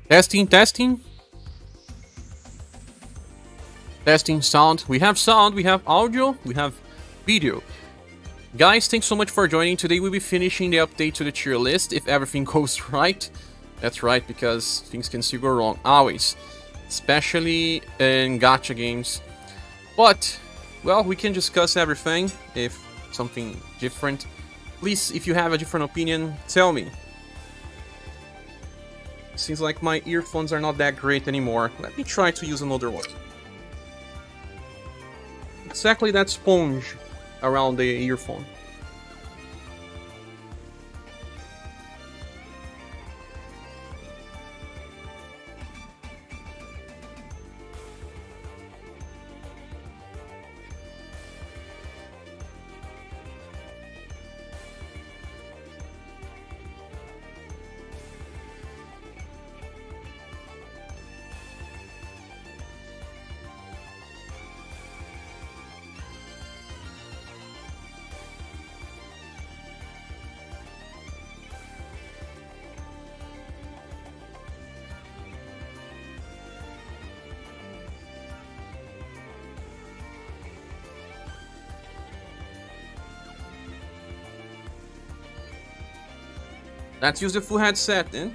Testing, testing. Testing sound. We have sound, we have audio, we have video. Guys, thanks so much for joining. Today we'll be finishing the update to the tier list if everything goes right. That's right, because things can still go wrong, always. Especially in gacha games. But, well, we can discuss everything if something different. Please, if you have a different opinion, tell me. Seems like my earphones are not that great anymore. Let me try to use another one. Exactly that sponge around the earphone. Let's use the full headset then.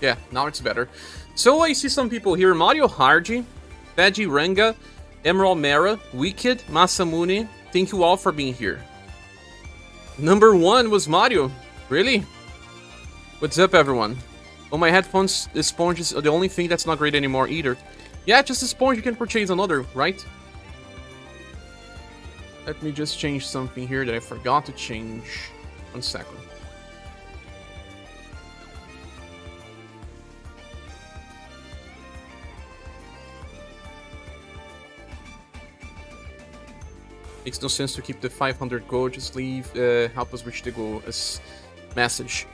Yeah, now it's better. So I see some people here. Mario Hardy, Veggie Renga, Emerald Mara, Wicked, Masamune. Thank you all for being here. Number 1 was Mario. Really? What's up, everyone? Oh, my headphones, the sponge is the only thing that's not great anymore either. Yeah, just a sponge, you can purchase another, right? Let me just change something here that I forgot to change. 1 second. Makes no sense to keep the 500 gold, just leave, help us reach the goal as message.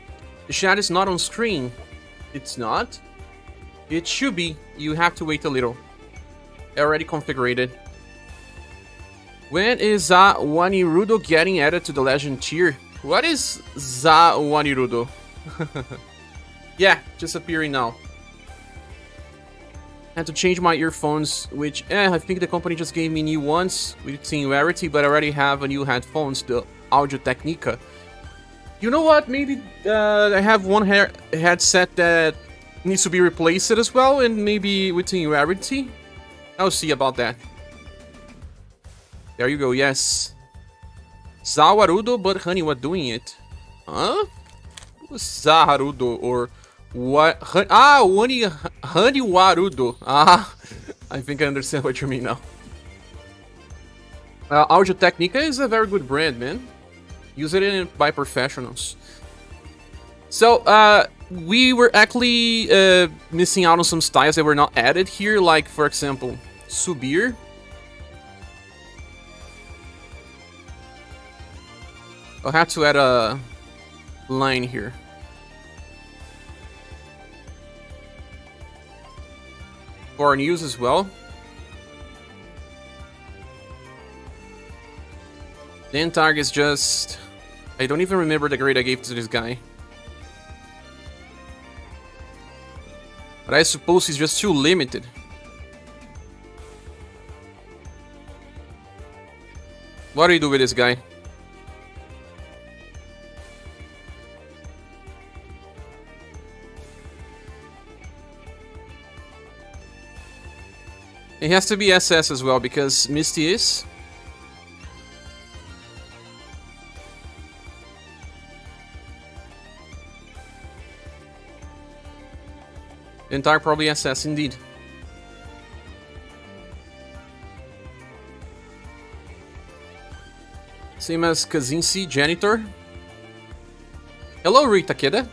The chat is not on screen. It's not? It should be. You have to wait a little. Already configured. When is Wanirudo getting added to the legend tier? What is Wanirudo? Yeah, just appearing now. Had to change my earphones, which, I think the company just gave me new ones with Singularity, but I already have a new headphones, the Audio Technica. You know what? Maybe I have one headset that needs to be replaced as well, and maybe with Singularity. I'll see about that. There you go, yes. Zawarudo, but honey, what doing it? Huh? Zaharudo, or... What? Honey Warudo. Ah, I think I understand what you mean now. Audio Technica is a very good brand, man. Use it by professionals. So, we were actually missing out on some styles that were not added here, like, for example, ScherBR. I'll have to add a line here. For news as well. Then Tag is just... I don't even remember the grade I gave to this guy. But I suppose he's just too limited. What do you do with this guy? It has to be SS as well, because Misty is. The entire probably SS indeed. Same as Kazinsi Janitor. Hello, Rita Kida.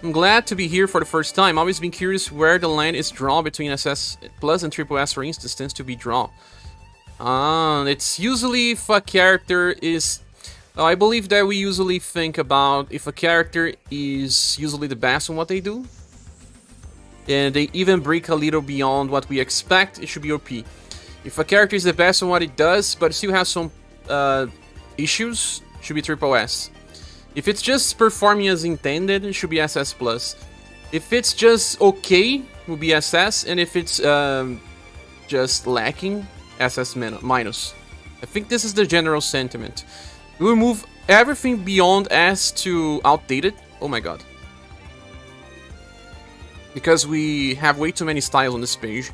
I'm glad to be here for the first time. Always been curious where the line is drawn between SS Plus and Triple S for instance tends to be drawn. It's usually if a character is... I believe that we usually think about if a character is usually the best in what they do, and they even break a little beyond what we expect, it should be OP. If a character is the best in what it does, but still has some issues, it should be triple S. If it's just performing as intended, it should be SS+. If it's just okay, it will be SS, and if it's just lacking, SS minus. I think this is the general sentiment. We will move everything beyond S to outdated. Oh my god. Because we have way too many styles on this page.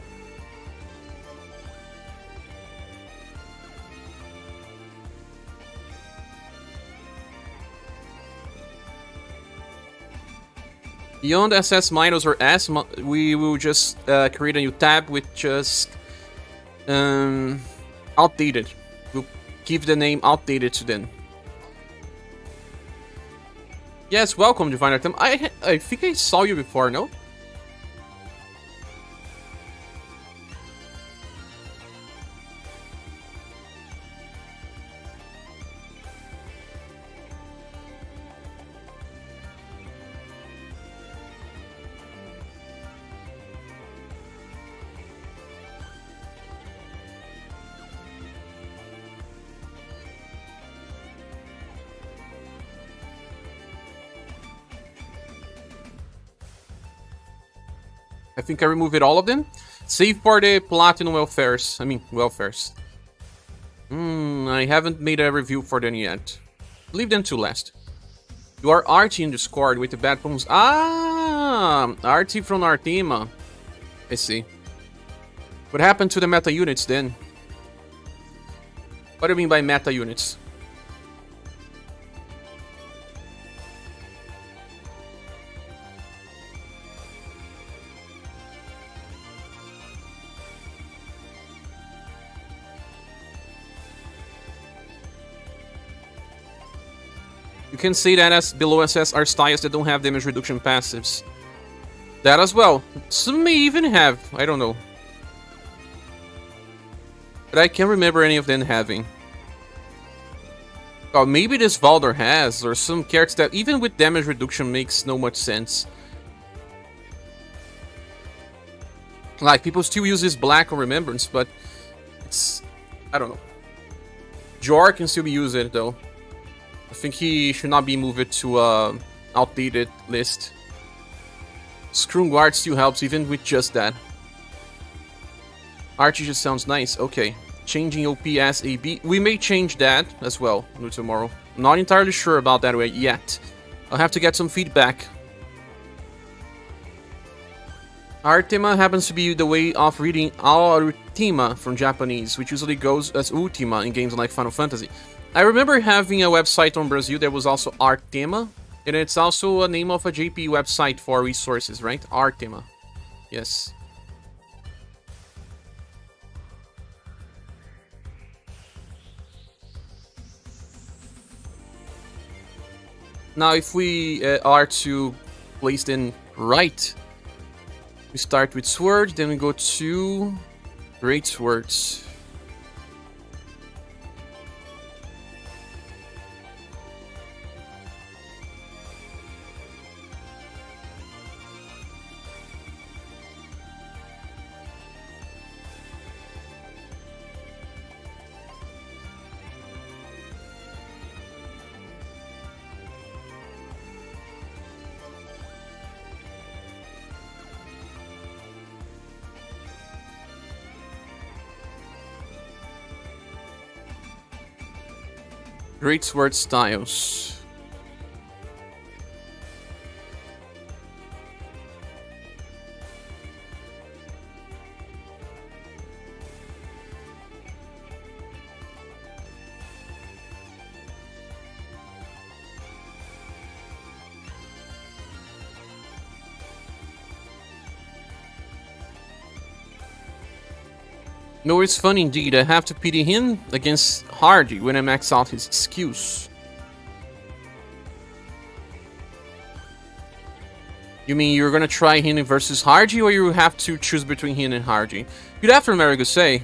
Beyond SS minus or S, we will just create a new tab with just outdated. We'll give the name outdated to them. Yes, welcome, Divine Artem. I think I saw you before, no? I think I removed all of them. Save for the platinum welfares. Welfares. I haven't made a review for them yet. Leave them to last. You are Artie in Discord with the bad poems. Artie from Artema. I see. What happened to the meta units then? What do you mean by meta units? You can say that as below SS are styles that don't have damage reduction passives. That as well. Some may even have. I don't know. But I can't remember any of them having. Oh, maybe this Valdor has, or some characters that even with damage reduction makes no much sense. Like, people still use this black on Remembrance, but it's... I don't know. Jor can still be used though. I think he should not be moved to a outdated list. Scrum Guard still helps even with just that. Archie just sounds nice. Okay. Changing OPS AB. We may change that as well tomorrow. Not entirely sure about that yet. I'll have to get some feedback. Artema happens to be the way of reading Ultima from Japanese, which usually goes as Ultima in games like Final Fantasy. I remember having a website on Brazil that was also Artema, and it's also a name of a JP website for resources, right? Artema. Yes. Now, if we are to place them right, we start with Sword, then we go to Great Swords. Great Sword styles. No, it's fun indeed. I have to pity him against Hardy when I max out his skills. You mean you're gonna try him versus Hardy, or you have to choose between him and Hardy? Good afternoon, Marigusei.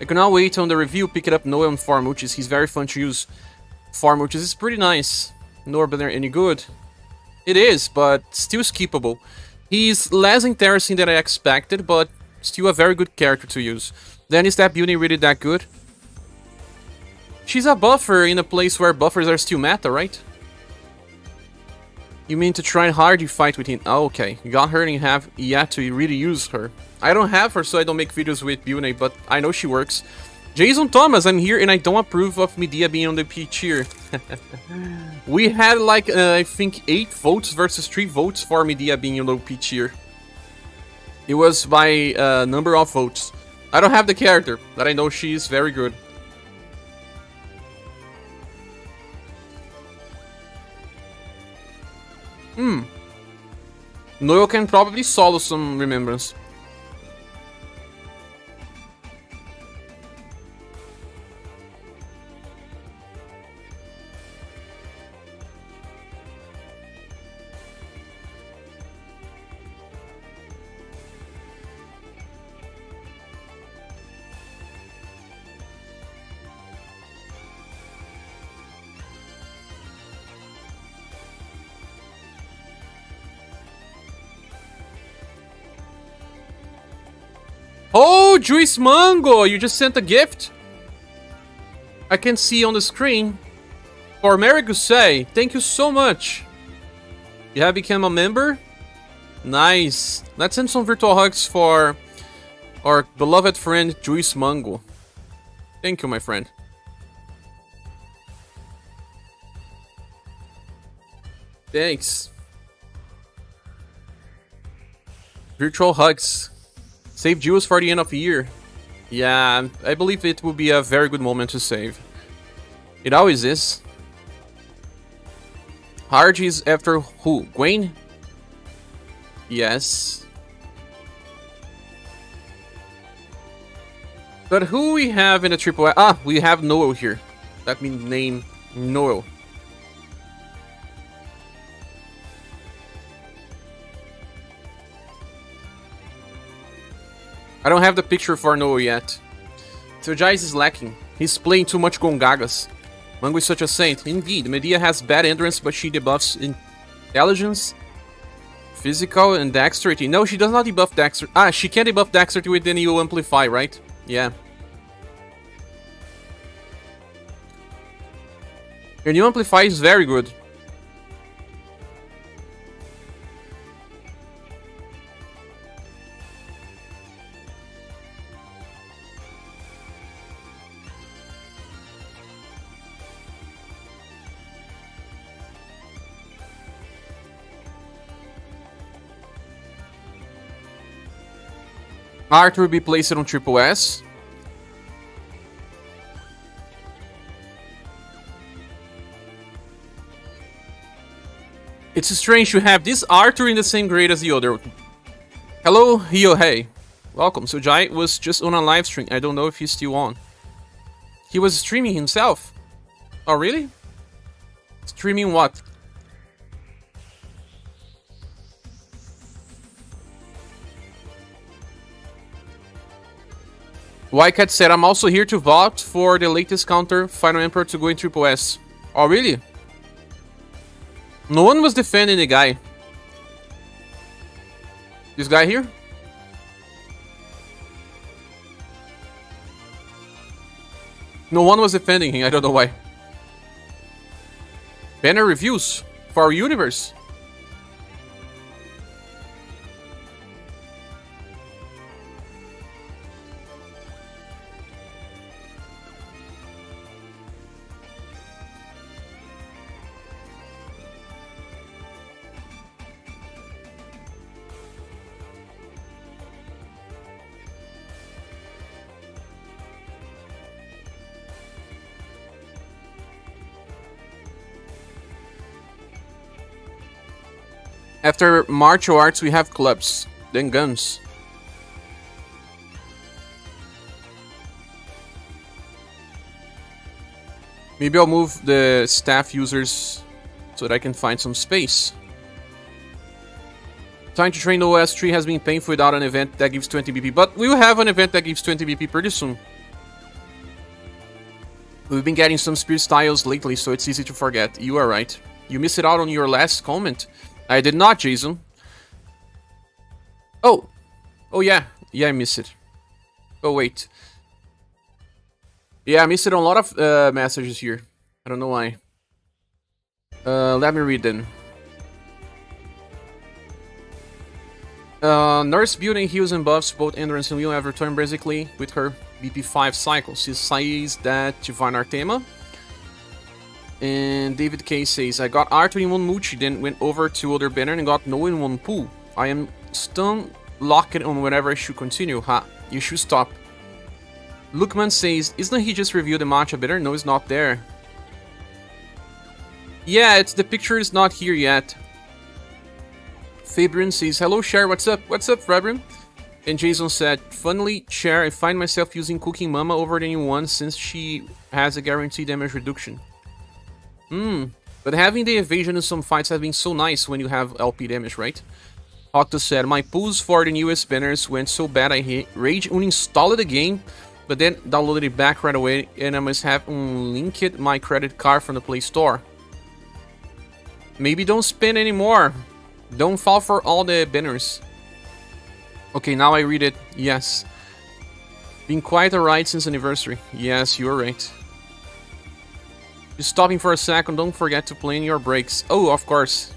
I cannot wait on the review. Pick it up Noah on Farmuchis. He's very fun to use. Farmuchis is pretty nice. Nor but any good. It is, but still skippable. He's less interesting than I expected, but still a very good character to use. Then is that Beauty really that good? She's a buffer in a place where buffers are still meta, right? You mean to try hard you fight with him? Oh, okay. You got her and you have yet to really use her. I don't have her, so I don't make videos with Beauty, but I know she works. Jason Thomas, I'm here and I don't approve of Medea being on the P tier. We had like, I think 8 votes versus 3 votes for Medea being on the P tier. It was by number of votes. I don't have the character, but I know she is very good. Noel can probably solo some Remembrance. Oh, Juice Mango! You just sent a gift? I can see on the screen. For Mary Gusay, thank you so much. You have become a member? Nice. Let's send some virtual hugs for our beloved friend Juice Mango. Thank you, my friend. Thanks. Virtual hugs. Save jewels for the end of the year. Yeah, I believe it will be a very good moment to save. It always is. Aage is after who? Gwen? Yes. But who we have in the triple? Ah, we have Noel here. That means name Noel. I don't have the picture for Noel yet. So Jais is lacking. He's playing too much Gongagas. Mango is such a saint. Indeed, Medea has bad endurance, but she debuffs intelligence, physical, and dexterity. No, she does not debuff dexterity. Ah, she can debuff dexterity with the new amplify, right? Yeah. Your new amplify is very good. Arthur will be placed on triple S. It's strange to have this Arthur in the same grade as the other. Hello, Hio, hey. Welcome. So Jai was just on a live stream. I don't know if he's still on. He was streaming himself. Oh, really? Streaming what? Ycat said, I'm also here to vote for the latest counter Final Emperor to go in triple S. Oh, really? No one was defending the guy. This guy here? No one was defending him, I don't know why. Banner reviews for UniverSe. After martial arts, we have clubs, then guns. Maybe I'll move the staff users so that I can find some space. Time to train OS3 has been painful without an event that gives 20 BP, but we will have an event that gives 20 BP pretty soon. We've been getting some spirit styles lately, so it's easy to forget. You are right. You missed it out on your last comment. I did not, Jason. Oh! Oh yeah. Yeah, I missed it. Oh wait. Yeah, I missed it on a lot of messages here. I don't know why. Let me read then. Nurse building heals and buffs both Endurance and Will have returned basically with her BP5 cycle. She says that Divine Artema. And David K says, I got R2 in one Muchi, then went over to other banner and got no in one pool. I am stun locked on whenever I should continue. Ha, you should stop. Lookman says, isn't he just reviewed the matcha banner? No, it's not there. Yeah, it's the picture is not here yet. Fabian says, hello Cher, what's up? What's up, Fabian? And Jason said, funnily, Cher, I find myself using Cooking Mama over the new one since she has a guaranteed damage reduction. But having the evasion in some fights has been so nice when you have LP damage, right? Octo said, my pulls for the newest banners went so bad I rage uninstalled the game, but then downloaded it back right away and I must have unlinked my credit card from the Play Store. Maybe don't spend anymore. Don't fall for all the banners. Okay, now I read it. Yes. Been quite a ride since anniversary. Yes, you're right. Just stopping for a second, don't forget to plan your breaks. Oh, of course.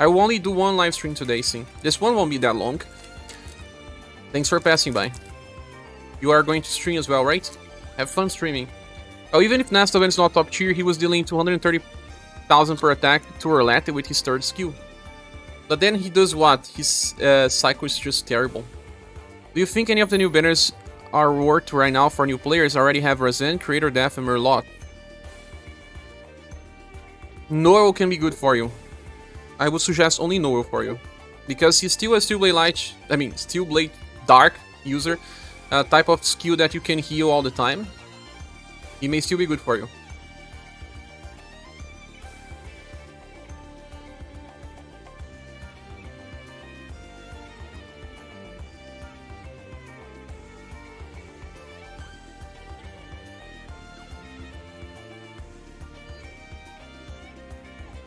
I will only do one live stream today, see. This one won't be that long. Thanks for passing by. You are going to stream as well, right? Have fun streaming. Oh, even if Nastavan is not top tier, he was dealing 230,000 per attack to Orlette with his third skill. But then he does what? His cycle is just terrible. Do you think any of the new banners are worth right now for new players? I already have Razen, Creator Death, and Merlot. Noel can be good for you. I would suggest only Noel for you. Because he's still a Steel Blade Light, Steel Blade Dark user. A type of skill that you can heal all the time. He may still be good for you.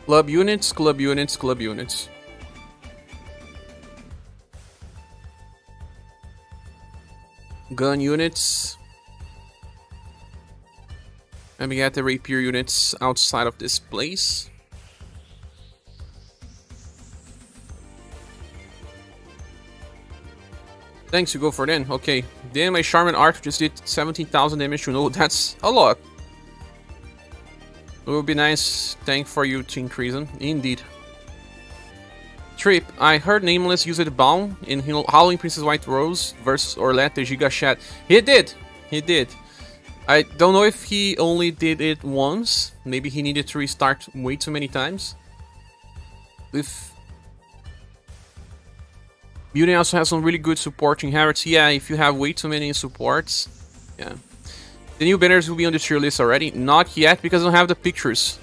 Club units, club units, club units. Gun units. And we get the rapier units outside of this place. Thanks, you go for then. Okay. Then my Charmin Arc just did 17,000 damage. You know, that's a lot. It would be nice tank for you to increase them. Indeed. Trip, I heard Nameless used the Baum in Howling Princess White Rose versus Orlette Giga Chat. He did! He did. I don't know if he only did it once. Maybe he needed to restart way too many times. Beauty also has some really good supporting habits. Yeah, if you have way too many supports. Yeah. The new banners will be on the tier list already. Not yet because I don't have the pictures.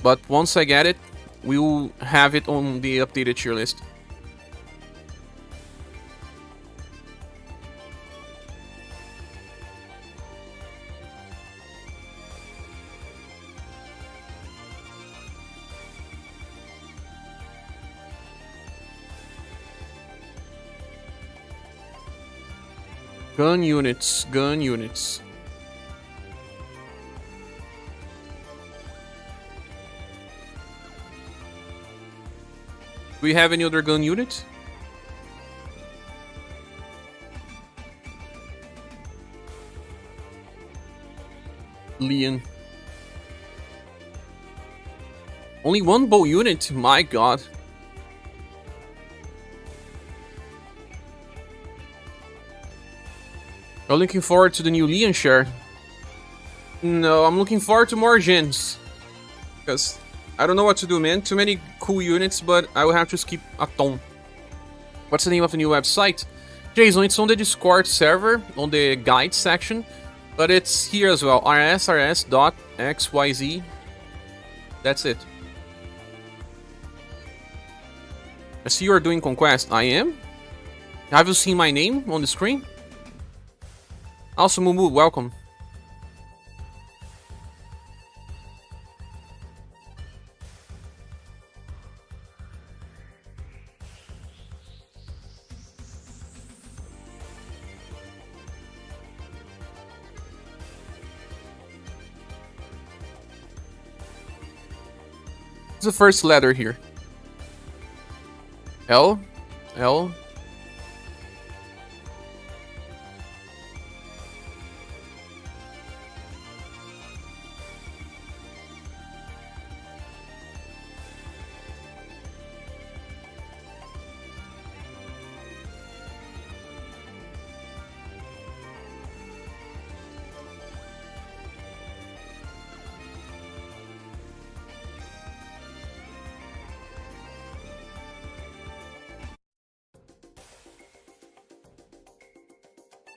But once I get it, we will have it on the updated tier list. Gun units, gun units. Do we have any other gun unit? Leon. Only one bow unit? My god. I'm looking forward to the new Leon share. No, I'm looking forward to more gens. Because I don't know what to do, man. Too many cool units, but I will have to skip a ton. What's the name of the new website? Jason, it's on the Discord server, on the guide section. But it's here as well, rsrs.xyz. That's it. I see you are doing Conquest. I am? Have you seen my name on the screen? Also, Mumu, welcome. What's the first letter here? L? L?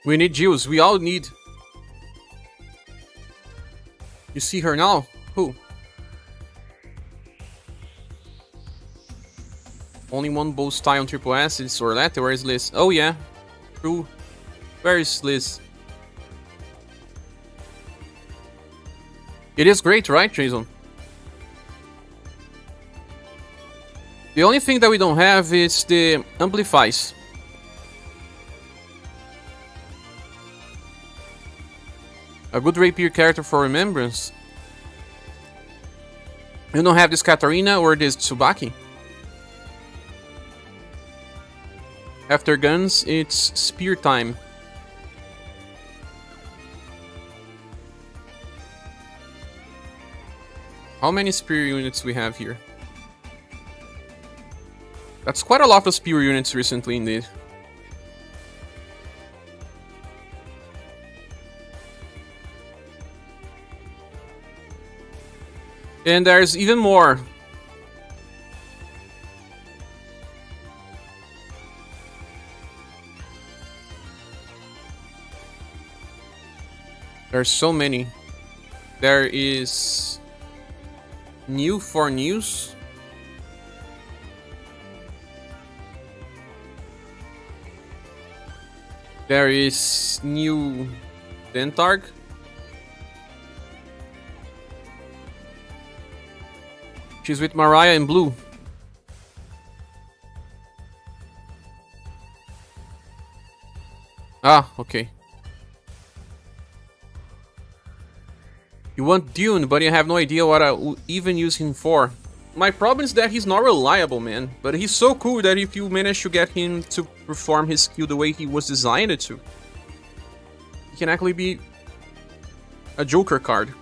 We need Jules. We all need. You see her now? Who? Only one bow tie on triple S. It's Orlette. Where is Liz? Oh yeah. True. Where is Liz? It is great, right, Jason? The only thing that we don't have is the amplifies. A good rapier character for remembrance. You don't have this Katarina or this Tsubaki. After guns, it's spear time. How many spear units we have here? That's quite a lot of spear units recently indeed. And there's even more. There's so many. There is new for news. There is new Dentarg. She's with Mariah in blue. Ah, okay. You want Dune, but you have no idea what I will even use him for. My problem is that he's not reliable, man. But he's so cool that if you manage to get him to perform his skill the way he was designed to, he can actually be a Joker card.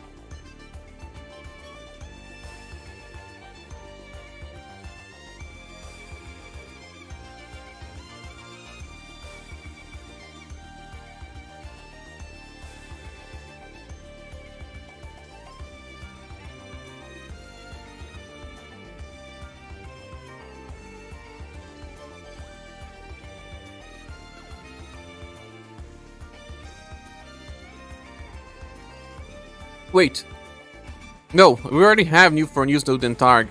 Wait. No, we already have new for news, no Dentarg.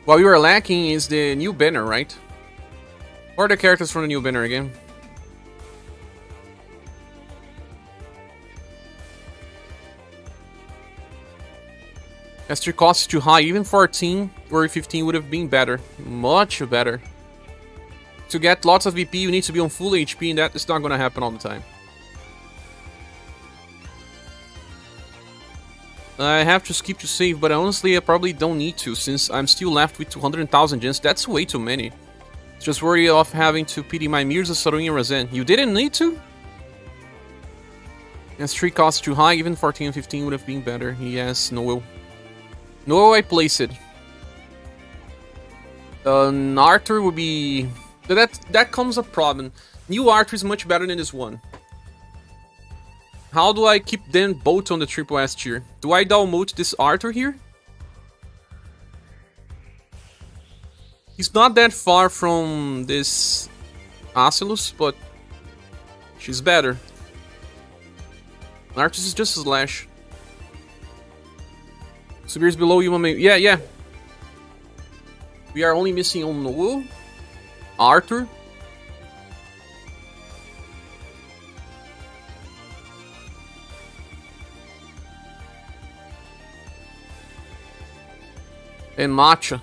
What we were lacking is the new banner, right? Or the characters from the new banner again. S3 cost is too high. Even 14 or 15 would have been better. Much better. To get lots of VP, you need to be on full HP, and that is not going to happen all the time. I have to skip to save, but honestly I probably don't need to, since I'm still left with 200,000 gens. That's way too many. Just worry of having to pity my Mirza, Saruin, and Razen. You didn't need to? S3 costs too high, even 14 and 15 would have been better. Yes, Noel. Noel, I place it. Arthur would be... That comes a problem. New Arthur is much better than this one. How do I keep them both on the triple S tier? Do I download this Arthur here? He's not that far from this Acelus, but she's better. Arthur is just a slash. ScherBR's below you. Yeah. We are only missing on Noel, Arthur, and Matcha.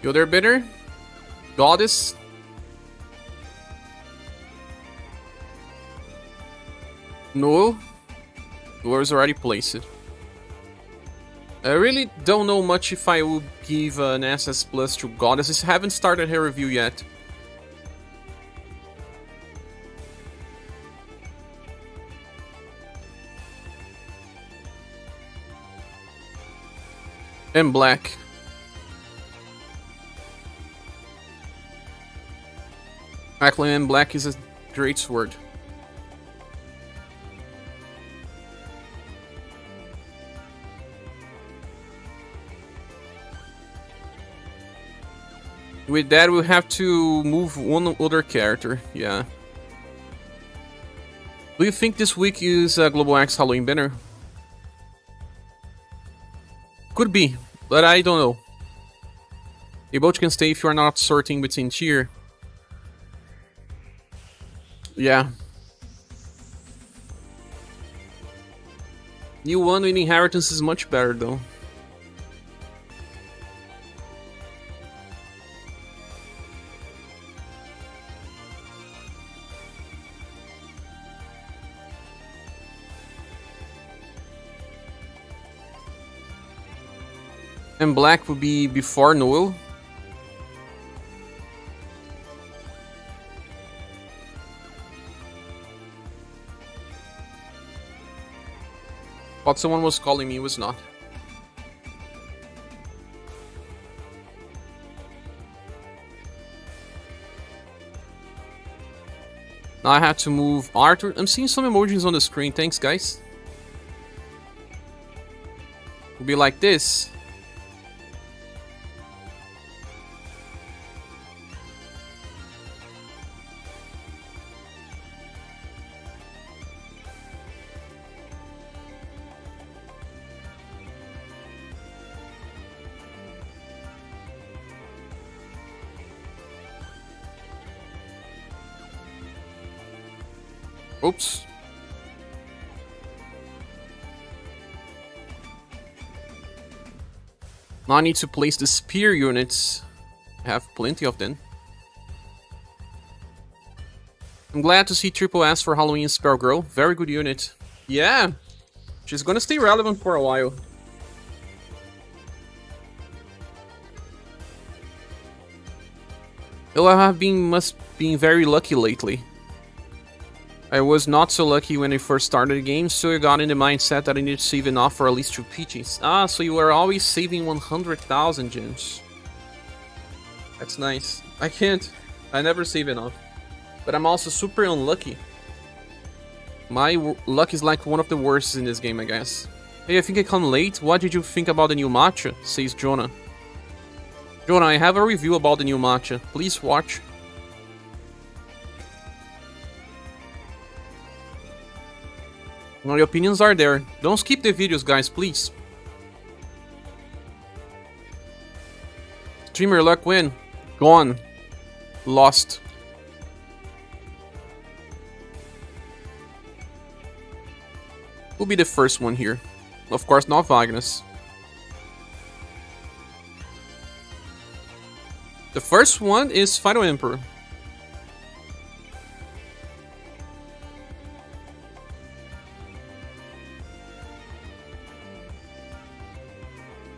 The other bidder, Goddess. No. Was already placed. I really don't know much if I would give an SS Plus to Goddess. I haven't started her review yet. And Black. Actually, and Black is a great sword. With that, we'll have to move one other character, yeah. Do you think this week is Global X Halloween banner? Could be, but I don't know. You both can stay if you are not sorting between tier. Yeah. New one with inheritance is much better though. And Black would be before Noel. Thought someone was calling me, was not. Now I have to move Arthur. I'm seeing some emojis on the screen, thanks guys. It'll be like this. Oops. Now I need to place the spear units. I have plenty of them. I'm glad to see Triple S for Halloween Spell Girl. Very good unit. Yeah. She's gonna stay relevant for a while. Well, I have must been very lucky lately. I was not so lucky when I first started the game, so I got in the mindset that I needed to save enough for at least 2 peaches. Ah, so you are always saving 100,000 gems. That's nice. I can't. I never save enough. But I'm also super unlucky. My luck is like one of the worst in this game, I guess. Hey, I think I come late. What did you think about the new matcha? Says Jonah. Jonah, I have a review about the new matcha. Please watch. Well, your opinions are there. Don't skip the videos, guys, please. Streamer luck win. Gone. Lost. Who'll be the first one here? Of course, not Magnus. The first one is Final Emperor.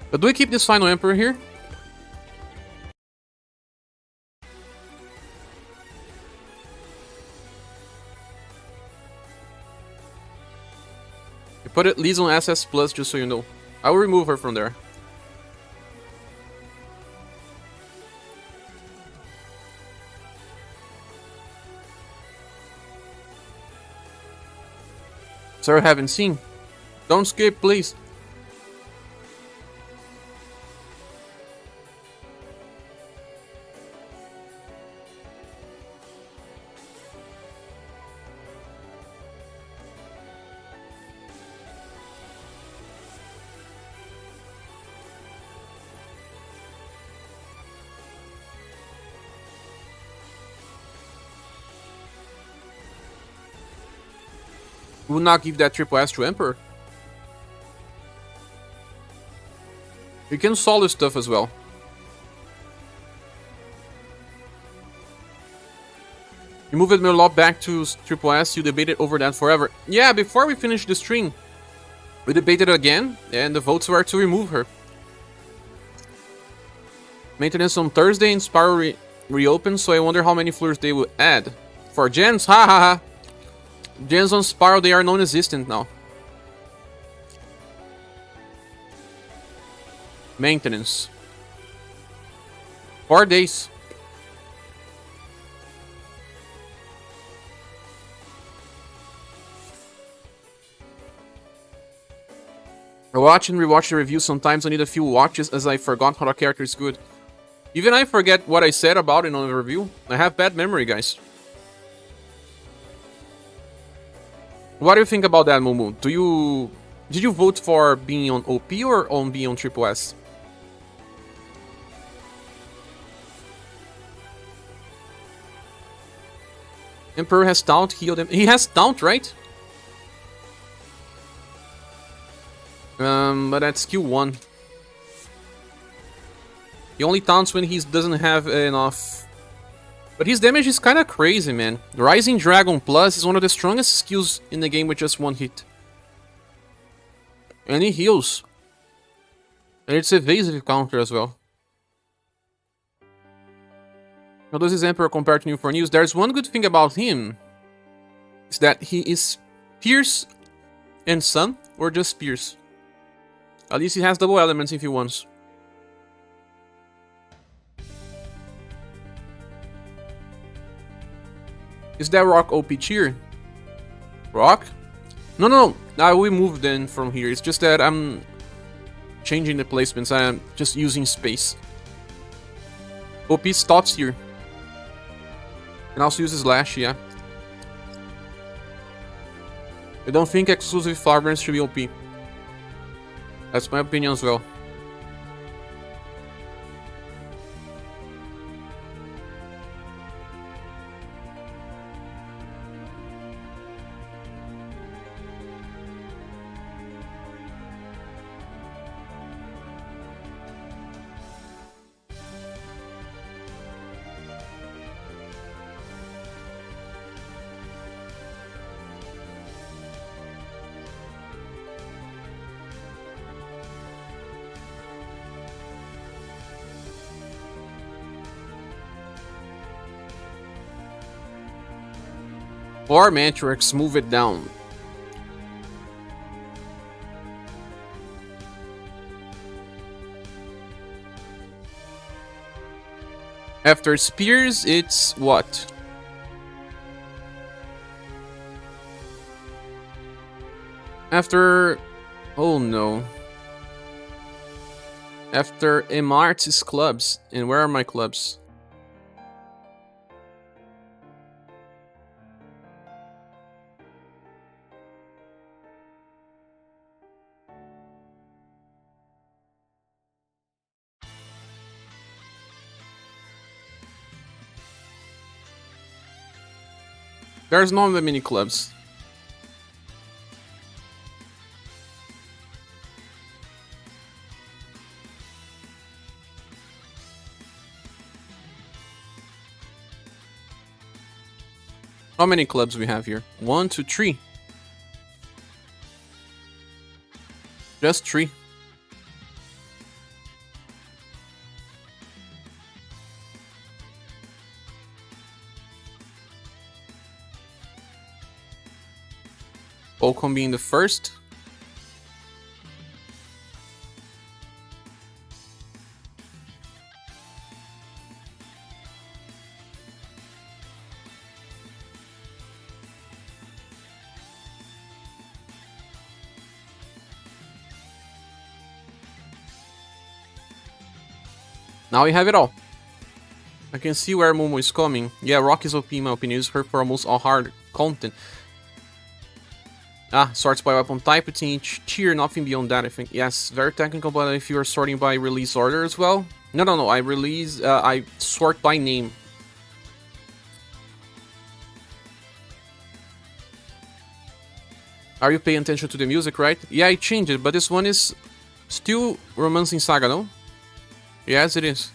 But do we keep this Final Emperor here? I put it Liz on SS Plus just so you know. I will remove her from there. Sir, haven't seen. Don't skip, please. Will not give that triple S to Emperor. You can solo stuff as well. You moved Merlot back to Triple S, you debated over that forever. Yeah, before we finished the stream, we debated again, and the votes were to remove her. Maintenance on Thursday and Spiral reopened, so I wonder how many floors they will add. For gens, ha ha ha. Gens on Spiral, they are non-existent now. Maintenance. 4 days. I watch and rewatch the reviews. Sometimes I need a few watches as I forgot how the character is good. Even I forget what I said about it on the review. I have bad memory, guys. What do you think about that, Mumu? Did you vote for being on OP or on being on Triple S? Emperor has taunt, healed him. He has taunt, right? But that's skill 1. He only taunts when he doesn't have enough. But his damage is kind of crazy, man. Rising Dragon Plus is one of the strongest skills in the game with just 1 hit. And he heals. And it's evasive counter as well. How does his Emperor compare to New for News? There's one good thing about him. Is that he is Pierce and Sun, or just Pierce. At least he has double elements if he wants. Is that Rock OP tier? Rock? No. I will move then from here. It's just that I'm changing the placements. I'm just using space. OP stops here. And also uses Slash, yeah. I don't think exclusive Flagrance should be OP. That's my opinion as well. Or Matrix, move it down. After Spears, it's what? After... oh no. After Emart's is clubs. And where are my clubs? There's not that many clubs. How many clubs we have here? 1, 2, 3. Just 3. Ocon being the first. Now we have it all. I can see where Momo is coming. Yeah, Rock is OP in my opinion. Use her for almost all hard content. Ah, sorts by weapon type, it's in each tier, nothing beyond that, I think. Yes, very technical, but if you are sorting by release order as well. No, I sort by name. Are you paying attention to the music, right? Yeah, I changed it, but this one is still Romancing Saga, no? Yes, it is.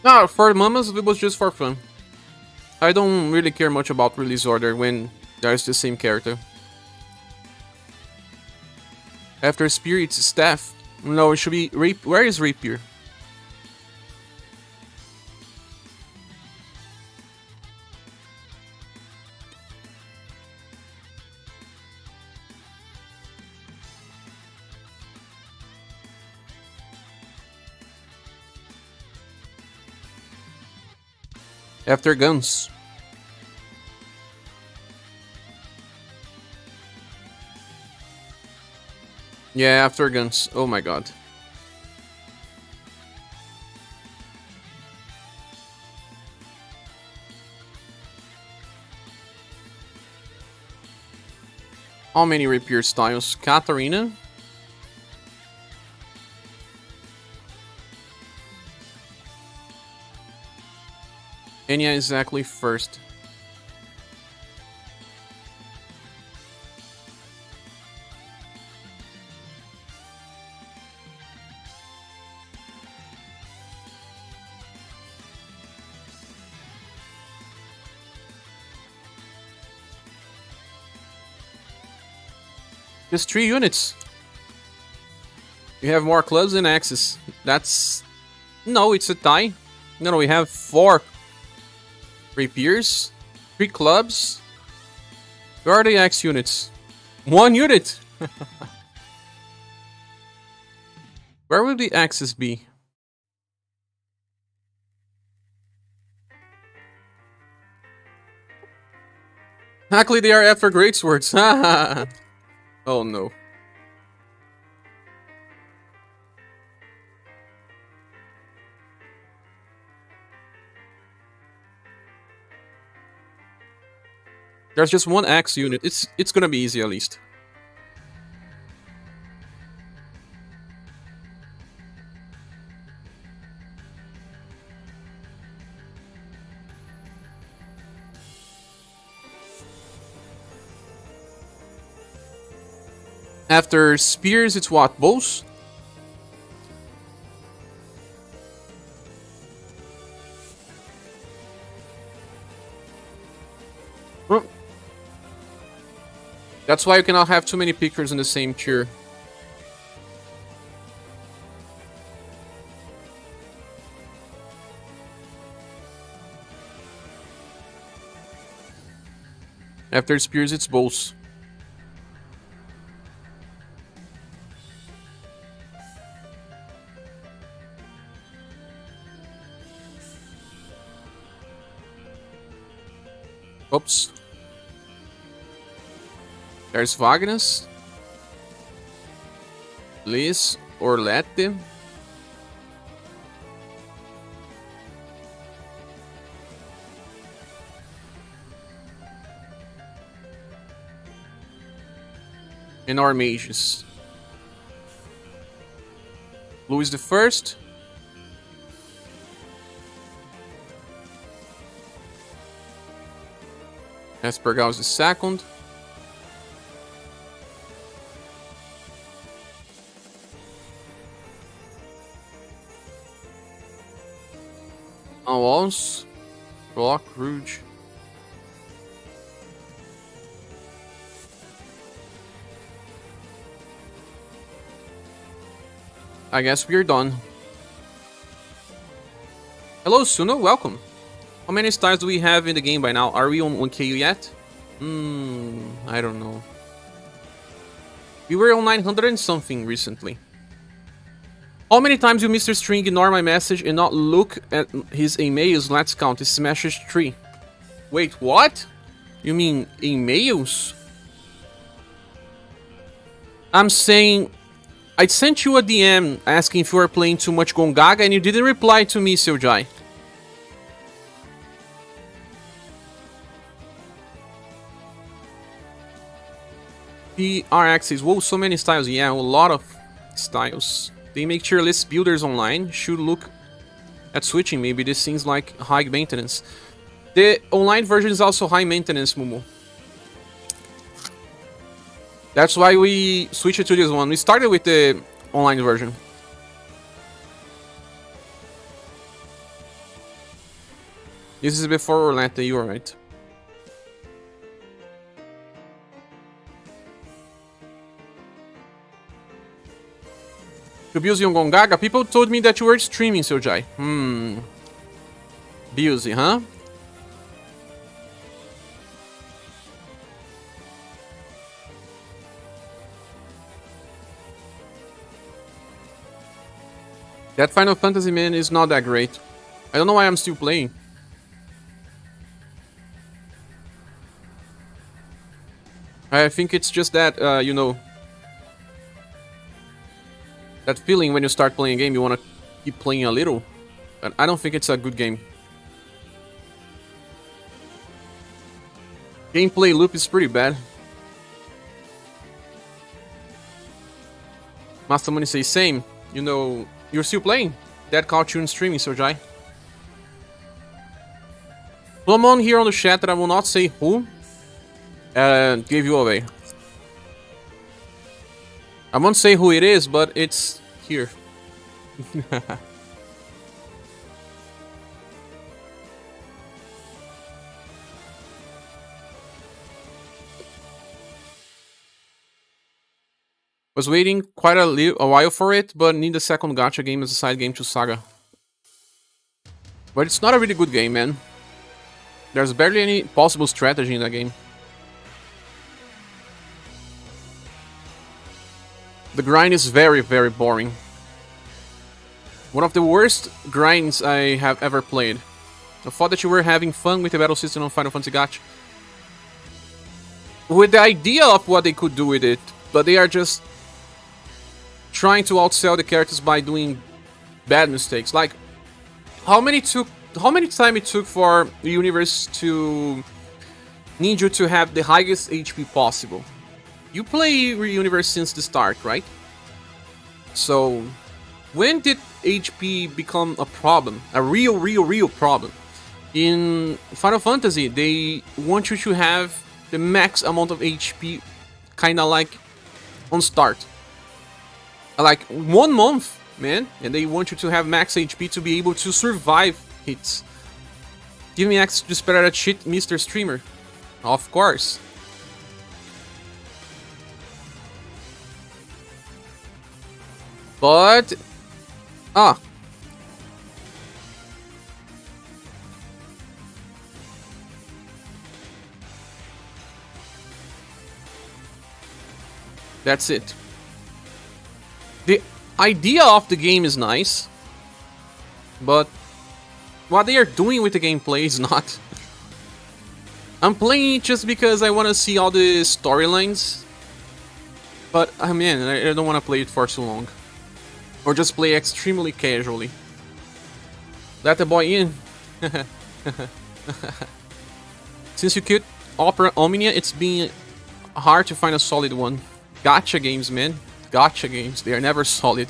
No, for the moment it was just for fun. I don't really care much about release order when there's the same character. After Spirit's staff. No, it should be where is Rapier? After guns. Yeah, after guns. Oh my god. How many rapier styles? Katarina? Enya exactly first. Just 3 units. You have more clubs than axes. That's... No, it's a tie. No, we have 4 rapiers, 3 clubs. Where are the axe units? 1 unit! Where will the axes be? Actually, they are after great swords. Oh no. There's just 1 axe unit. It's gonna be easy at least. After spears, it's what? Bows? Oh. That's why you cannot have too many pictures in the same tier. After spears, it's bows. Oops. There's Vagnus. Liz Orlette. And our mages. Louis the First. Aspergaus the Second. Alonso. Block Rouge. I guess we're done. Hello, Suno. Welcome. How many stars do we have in the game by now? Are we on 1KU yet? I don't know. We were on 900 and something recently. How many times you Mr. String ignore my message and not look at his emails? Let's count. It's message 3. Wait, what? You mean emails? I'm saying... I sent you a DM asking if you were playing too much Gongaga and you didn't reply to me, SaGa. The RXs, whoa, so many styles. Yeah, a lot of styles. They make tier list builders online. Should look at switching. Maybe this seems like high maintenance. The online version is also high maintenance, Mumu. That's why we switched to this one. We started with the online version. This is before Orlando, you are right. To Busy on Gaga, people told me that you were streaming, SerGA. Busy, huh? That Final Fantasy, man, is not that great. I don't know why I'm still playing. I think it's just that, you know, that feeling when you start playing a game, you want to keep playing a little. But I don't think it's a good game. Gameplay loop is pretty bad. Master Money says same. You know, you're still playing. That caught you in streaming, SerGa. Someone here on the chat that I will not say who gave you away. I won't say who it is, but it's here. Was waiting quite a while for it, but need a second gacha game as a side game to SaGa. But it's not a really good game, man. There's barely any possible strategy in that game. The grind is very, very boring. One of the worst grinds I have ever played. I thought that you were having fun with the battle system on Final Fantasy Gach. With the idea of what they could do with it, but they are just trying to outsell the characters by doing bad mistakes. Like, how many time it took for the UniverSe to need you to have the highest HP possible? You play UniverSe since the start, right? So, when did HP become a problem? A real problem? In Final Fantasy, they want you to have the max amount of HP, kinda like on start. Like 1 month, man, and they want you to have max HP to be able to survive hits. Give me access to this better shit, Mr. Streamer. Of course. But that's it. The idea of the game is nice, but what they are doing with the gameplay is not. I'm playing it just because I want to see all the storylines, but man, I don't want to play it for too long. Or just play extremely casually. Let the boy in. Since you killed Opera Omnia, it's been hard to find a solid one. Gacha games, man. Gacha games, they are never solid.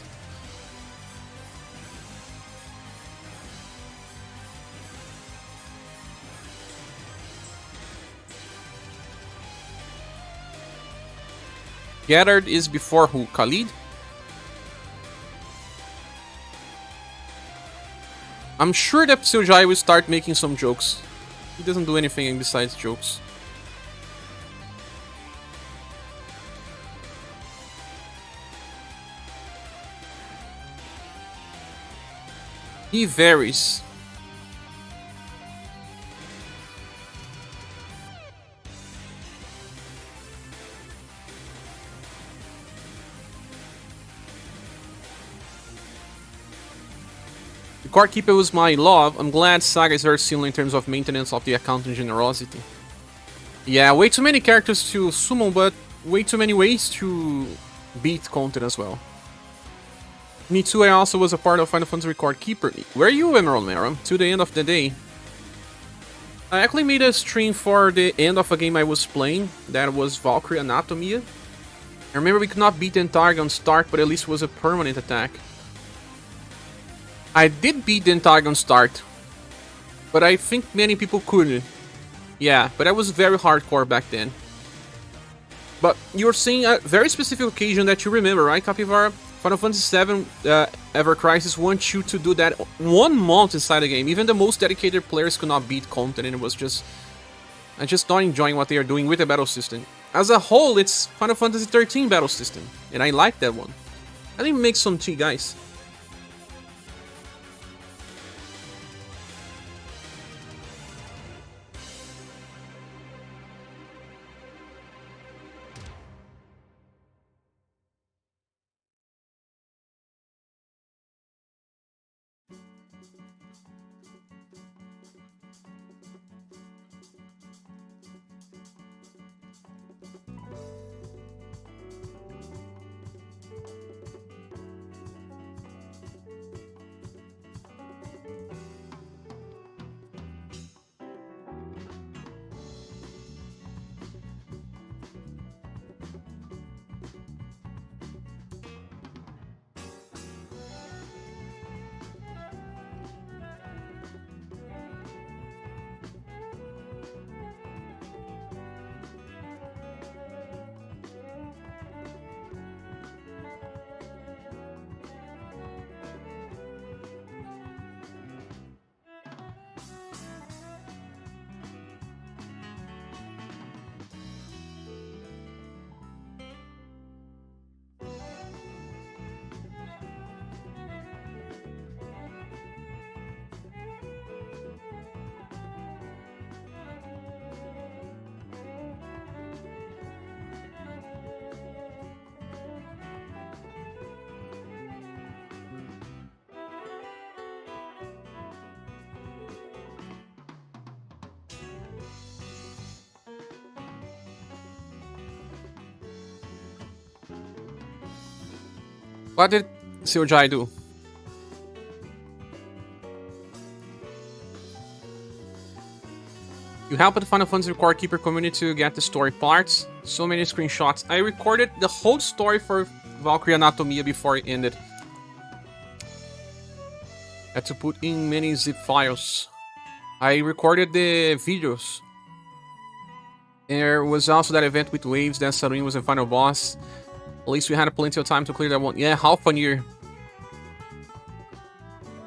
Gathered is before who? Khalid? I'm sure that SerGa will start making some jokes. He doesn't do anything besides jokes. He varies. The Court Keeper was my love. I'm glad SaGa is very similar in terms of maintenance of the account and generosity. Yeah, way too many characters to summon, but way too many ways to beat content as well. Me too, I also was a part of Final Fantasy Court Keeper. Where are you, Emerald Mara? To the end of the day. I actually made a stream for the end of a game I was playing. That was Valkyrie Anatomia. I remember we could not beat the entire on start, but at least it was a permanent attack. I did beat the entire on start, but I think many people couldn't. Yeah, but I was very hardcore back then. But you're saying a very specific occasion that you remember, right, Capivara? Final Fantasy VII Ever Crisis wants you to do that 1 month inside the game. Even the most dedicated players could not beat content, and it was just... I'm just not enjoying what they are doing with the battle system. As a whole, it's Final Fantasy XIII battle system, and I like that one. I think make some tea, guys. What did SaGa do? You helped the Final Fantasy Record Keeper community to get the story parts. So many screenshots. I recorded the whole story for Valkyrie Anatomia before it ended. Had to put in many zip files. I recorded the videos. There was also that event with Waves, that Sarin was the final boss. At least we had plenty of time to clear that one. Yeah, half a year.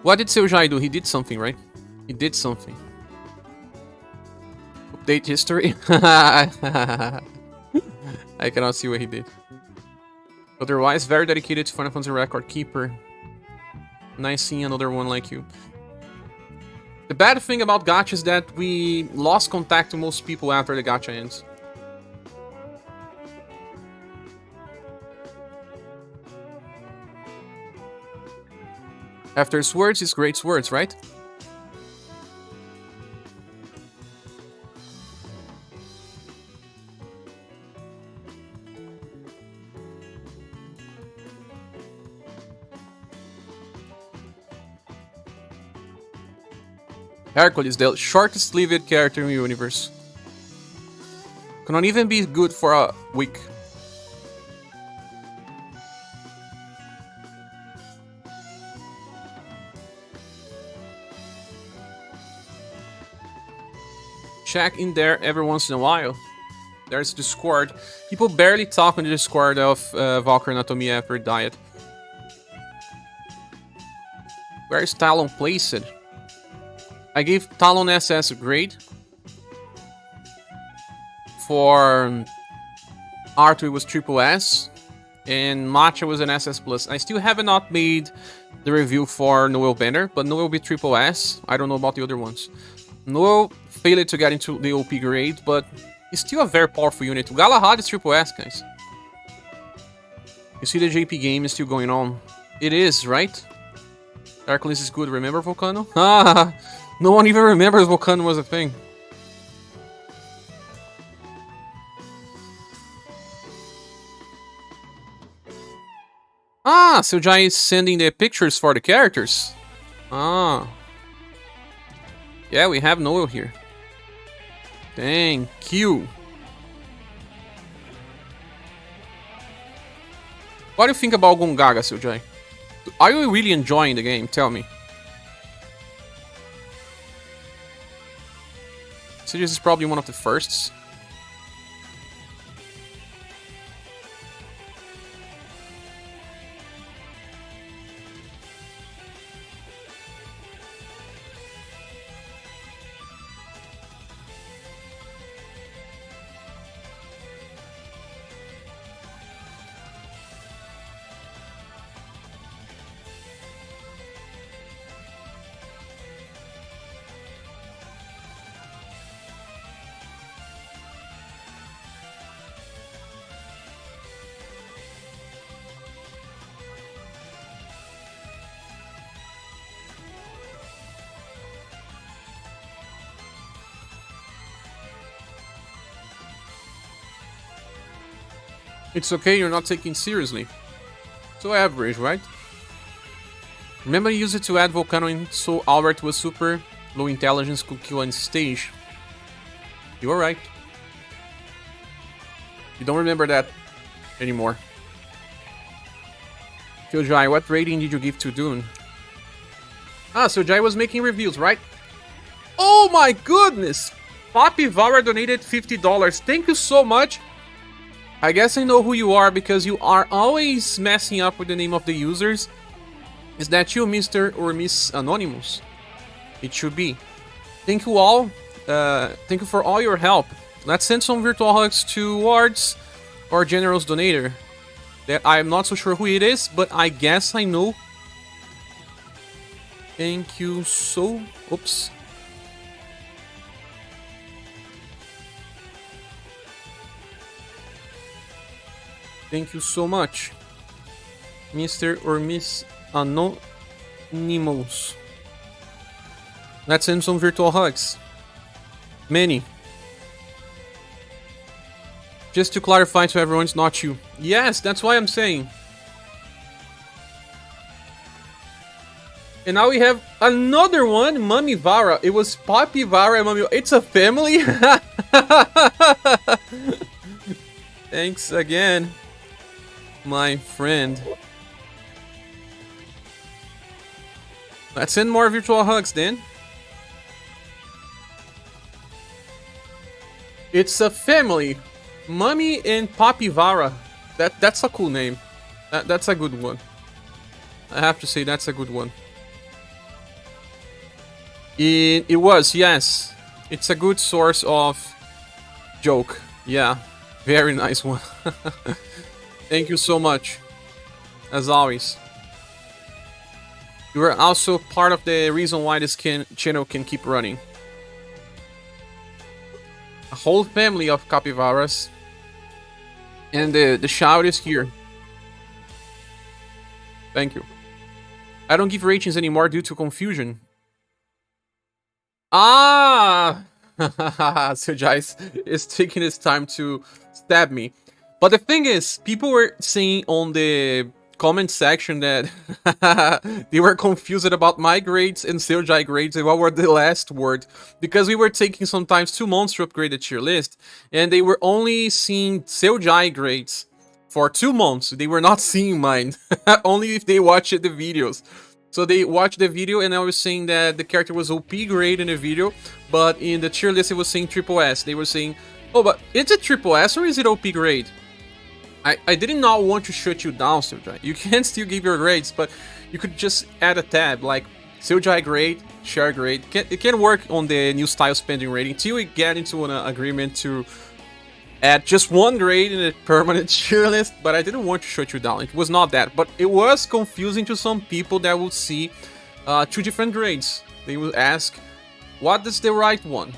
What did SaGa do? He did something, right? He did something. Update history? I cannot see what he did. Otherwise, very dedicated to Final Fantasy Record Keeper. Nice seeing another one like you. The bad thing about Gach is that we lost contact to most people after the gacha ends. After swords is great swords, right? Hercules, the shortest lived character in the universe. Cannot even be good for a week. Check in there every once in a while. There's Discord. People barely talk on the Discord of Valkyrie Anatomia after diet. Where is Talon placed? I gave Talon SS a grade. For Arthur it was triple S. And Matcha was an SS plus. I still have not made the review for Noel Banner, but Noel will be triple S. I don't know about the other ones. Noel failed to get into the OP grade, but it's still a very powerful unit. Galahad is triple S, guys. You see the JP game is still going on. It is, right? Hercules is good. Remember Volcano? Ah, no one even remembers Volcano was a thing. Ah, SaGa is sending the pictures for the characters. Ah. Yeah, we have Noel here. Thank you. What do you think about Gongaga, SaGa? Are you really enjoying the game? Tell me. So this is probably one of the firsts. It's okay, you're not taking seriously. So average, right? Remember you used it to add Volcano in so Albert was super low intelligence could kill on stage. You are right. You don't remember that anymore. Killjoy, what rating did you give to Dune? Ah, so Jai was making reviews, right? Oh my goodness! Papi Vara donated $50. Thank you so much. I guess I know who you are because you are always messing up with the name of the users. Is that you, Mr. or Miss Anonymous? It should be. Thank you all. Thank you for all your help. Let's send some virtual hugs towards our generous donator. That I'm not so sure who it is, but I guess I know. Thank you so... Oops. Thank you so much, Mr. or Miss Anonymous. Let's send some virtual hugs. Many. Just to clarify to everyone, it's not you. Yes, that's why I'm saying. And now we have another one, Mummy Vara. It was Papi Vara and Mummy. It's a family. Thanks again, my friend. Let's send more virtual hugs then. It's a family. Mummy and Papi Vara. That's a cool name. That's a good one. I have to say that's a good one. It was, yes. It's a good source of joke. Yeah. Very nice one. Thank you so much. As always. You are also part of the reason why this channel can keep running. A whole family of capybaras. And the shout is here. Thank you. I don't give ratings anymore due to confusion. Ah! So Jais is taking his time to stab me. But the thing is, people were saying on the comment section that they were confused about my grades and Seojai grades and what were the last word. Because we were taking sometimes 2 months to upgrade the tier list. And they were only seeing Seojai grades for 2 months. They were not seeing mine. Only if they watched the videos. So they watched the video and I was saying that the character was OP grade in the video, but in the tier list it was saying triple S. They were saying, oh, but is it triple S or is it OP grade? I did not want to shut you down, Seojai. You can still give your grades, but you could just add a tab like Seojai grade, share grade. It can work on the new style spending rating till we get into an agreement to add just 1 grade in a permanent tier list, but I didn't want to shut you down. It was not that, but it was confusing to some people that would see 2 different grades. They would ask, what is the right one?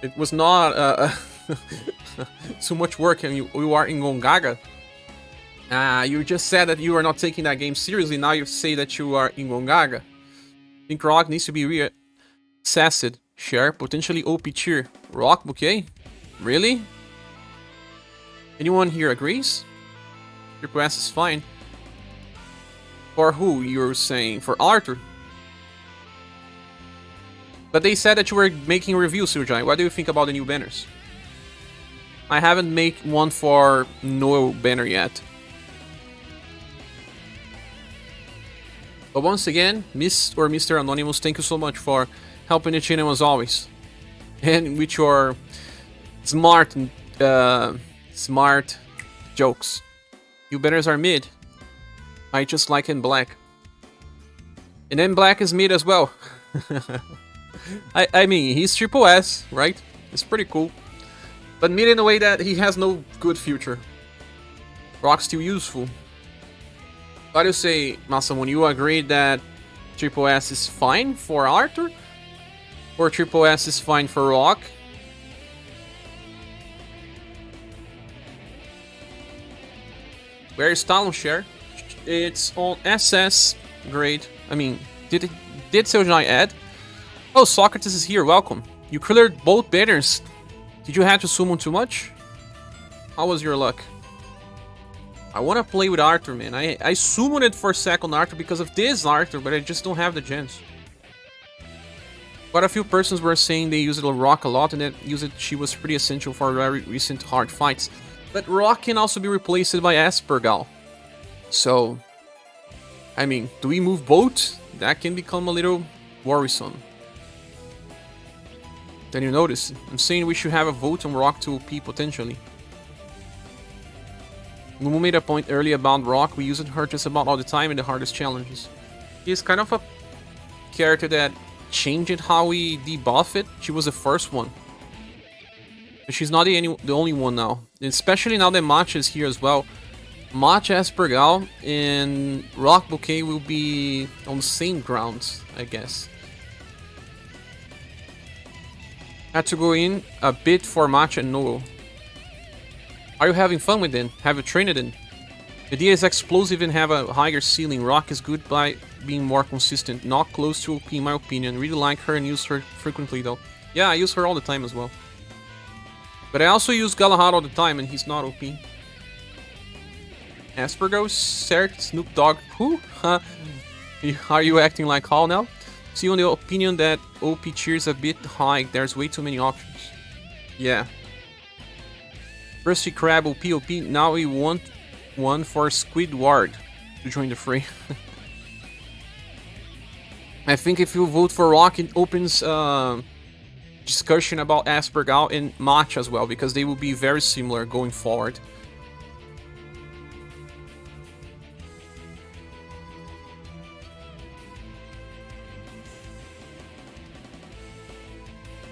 It was not so much work, and you are in Gongaga. You just said that you are not taking that game seriously, now you say that you are in Gongaga. I think Rock needs to be reassessed. Share, potentially OP tier. Rock bouquet? Really? Anyone here agrees? Triple S is fine. For who, you're saying? For Arthur? But they said that you were making reviews, Surjai. What do you think about the new banners? I haven't made one for no banner yet. But once again, Miss or Mr. Anonymous, thank you so much for helping the channel as always. And with your smart jokes. You banners are mid. I just like in black. And then black is mid as well. I mean, he's triple S, right? It's pretty cool. But mid in a way that he has no good future. Rock's still useful. What do you say, Masamune? You agree that triple S is fine for Arthur? Or triple S is fine for Rock? Where is Talon share? It's on SS grade. I mean, did Seojai add? Oh, Socrates is here. Welcome. You cleared both banners. Did you have to summon too much? How was your luck? I want to play with Arthur, man. I summoned it for second Arthur because of this Arthur, but I just don't have the gens. Quite a few persons were saying they used Rock a lot, and that she was pretty essential for very recent hard fights. But Rock can also be replaced by ScherBR. So, I mean, do we move both? That can become a little worrisome. Then you notice, I'm saying we should have a vote on Rock to OP potentially. Mumu made a point earlier about Rock. We use her just about all the time in the hardest challenges. He's kind of a character that changed how we debuff it. She was the first one. But she's not the only one now. Especially now that Matcha is here as well. Matcha, ScherBR, and Rock Bouquet will be on the same grounds, I guess. Had to go in a bit for Matcha and Noel. Are you having fun with it? Have you trained it in? The idea is explosive and have a higher ceiling. Rock is good by being more consistent, not close to OP in my opinion. Really like her and use her frequently though. Yeah, I use her all the time as well. But I also use Galahad all the time and he's not OP. ScherBR, Cert, Snoop Dogg. Who? Are you acting like Hall now? See, on the opinion that OP tier is a bit high, there's way too many options. Yeah. Rusty Crab OP, now we want one for Squidward to join the fray. I think if you vote for Rock, it opens discussion about ScherBR and Match as well, because they will be very similar going forward.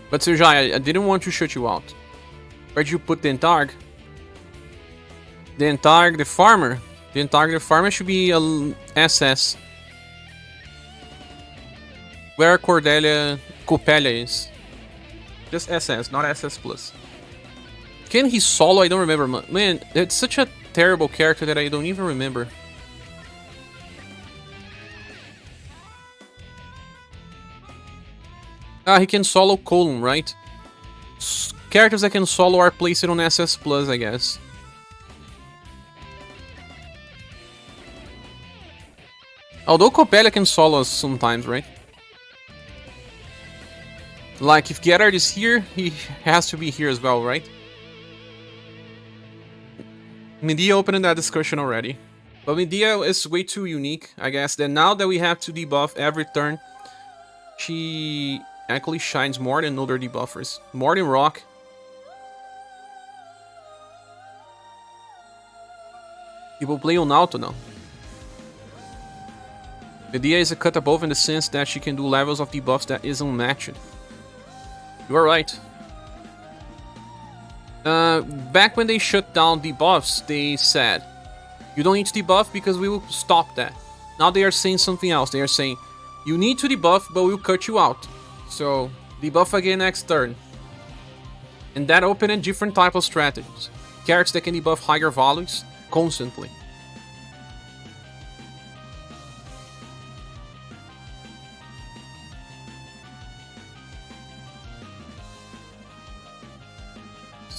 But Serjai, I didn't want to shut you out. Where'd you put the Entarg? The Entarg, the farmer. The Entarg, the farmer should be a SS. Where Cordelia Copelia is. Just SS, not SS+. Can he solo? I don't remember. Man, it's such a terrible character that I don't even remember. He can solo Column, right? Characters that can solo are placed on SS+, I guess. Although Copelia can solo us sometimes, right? Like, if Gerard is here, he has to be here as well, right? Medea opened that discussion already. But Medea is way too unique, I guess, that now that we have to debuff every turn, she actually shines more than other debuffers. More than Rock. People play on auto now. Medea is a cut above in the sense that she can do levels of debuffs that is unmatched. You are right. Back when they shut down debuffs, they said, you don't need to debuff because we will stop that. Now they are saying something else. They are saying, you need to debuff, but we'll cut you out. So, debuff again next turn. And that opened a different type of strategies. Characters that can debuff higher values constantly.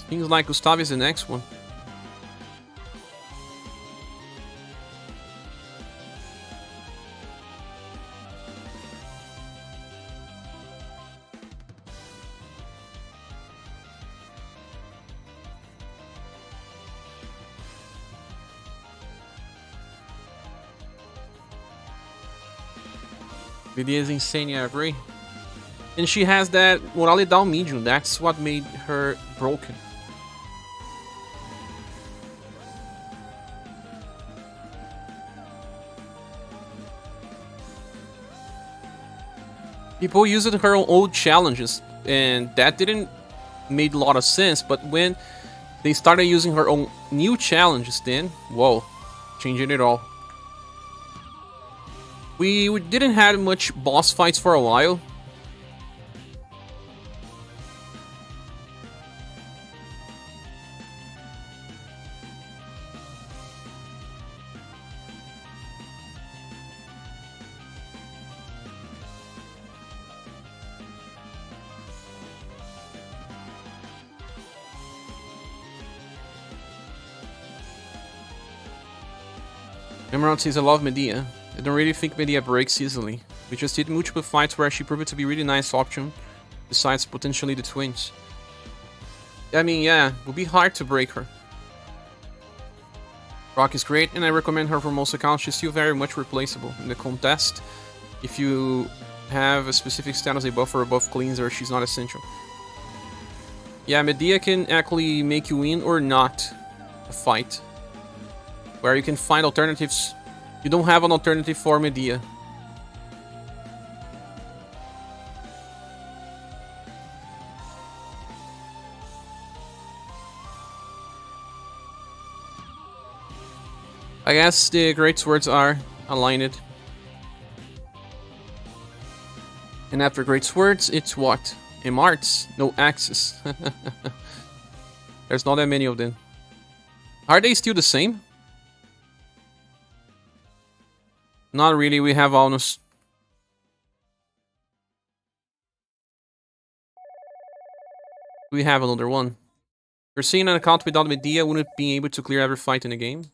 Things like Gustav is the next one. It is insane, I agree. And she has that morale down medium. That's what made her broken. People used her on old challenges, and that didn't make a lot of sense. But when they started using her on new challenges, then whoa, changing it all. We didn't have much boss fights for a while. Emerald says, I love Medea. I don't really think Medea breaks easily. We just did multiple fights where she proved to be a really nice option, besides potentially the twins. I mean, yeah, it would be hard to break her. Rock is great, and I recommend her for most accounts. She's still very much replaceable in the contest. If you have a specific status, a buff or a buff cleanser, she's not essential. Yeah, Medea can actually make you win or not a fight, where you can find alternatives. You don't have an alternative for Medea. I guess the great swords are aligned. And after great swords, it's what? Emarts? No axes. There's not that many of them. Are they still the same? Not really, we have Alnus. We have another one. You're seeing an account without Medea wouldn't be able to clear every fight in the game?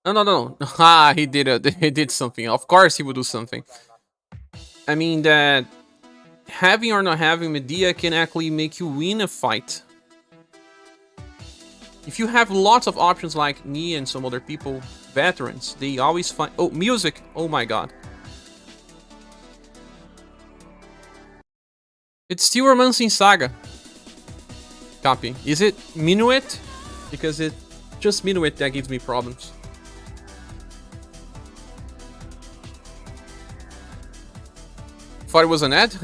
No. Ah, he did something. Of course he would do something. I mean that having or not having Medea can actually make you win a fight. If you have lots of options like me and some other people, veterans, they always find... Oh, music! Oh my god. It's still romancing SaGa. Copy. Is it Minuet? Because it's just Minuet that gives me problems. Thought it was an ad?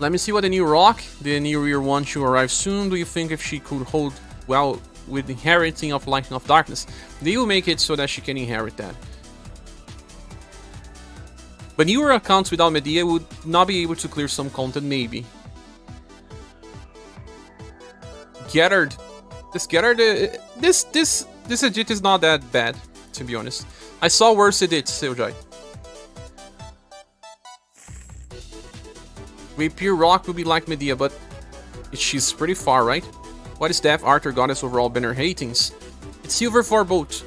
Let me see what the new rock, the new rear one, should arrive soon. Do you think if she could hold well with inheriting of light and of darkness? They will make it so that she can inherit that. But newer accounts without Medea would not be able to clear some content, maybe. Gettard. This Gettard, this edit is not that bad, to be honest. I saw worse edits, Seojai. Rapier Rock will be like Medea, but she's pretty far, right? What is Death Arthur Goddess overall banner ratings? It's silver for both.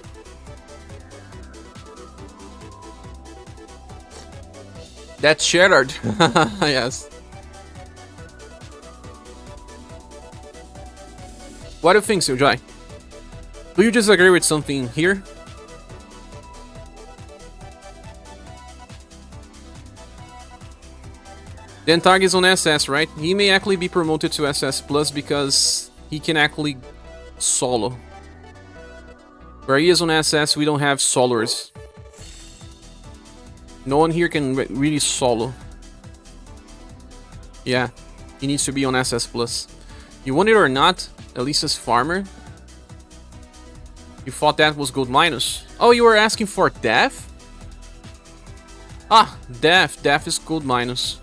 That's shattered. Yes. What do you think, Seojai? Do you disagree with something here? Then Tag is on SS, right? He may actually be promoted to SS Plus because he can actually solo. Where he is on SS, we don't have soloers. No one here can really solo. Yeah, he needs to be on SS Plus. You want it or not, Elisa's farmer. You thought that was gold minus. Oh, you were asking for Death? Ah, Death. Death is gold minus.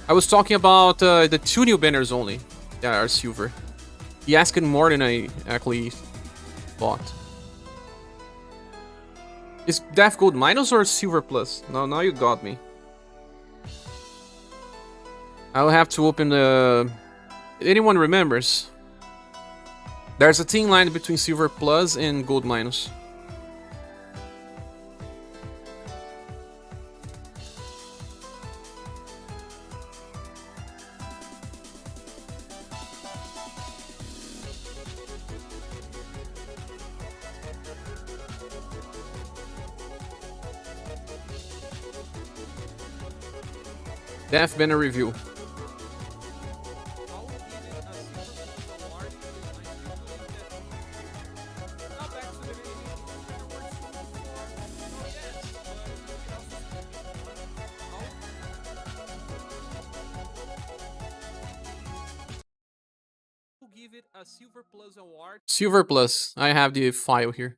I was talking about the 2 new banners only that are silver. He asked more than I actually thought. Is Death gold minus or silver plus? No, now you got me. I'll have to open the... Anyone remembers? There's a thin line between silver plus and gold minus. Death banner review. Give it a Silver Plus award. Silver Plus. I have the file here.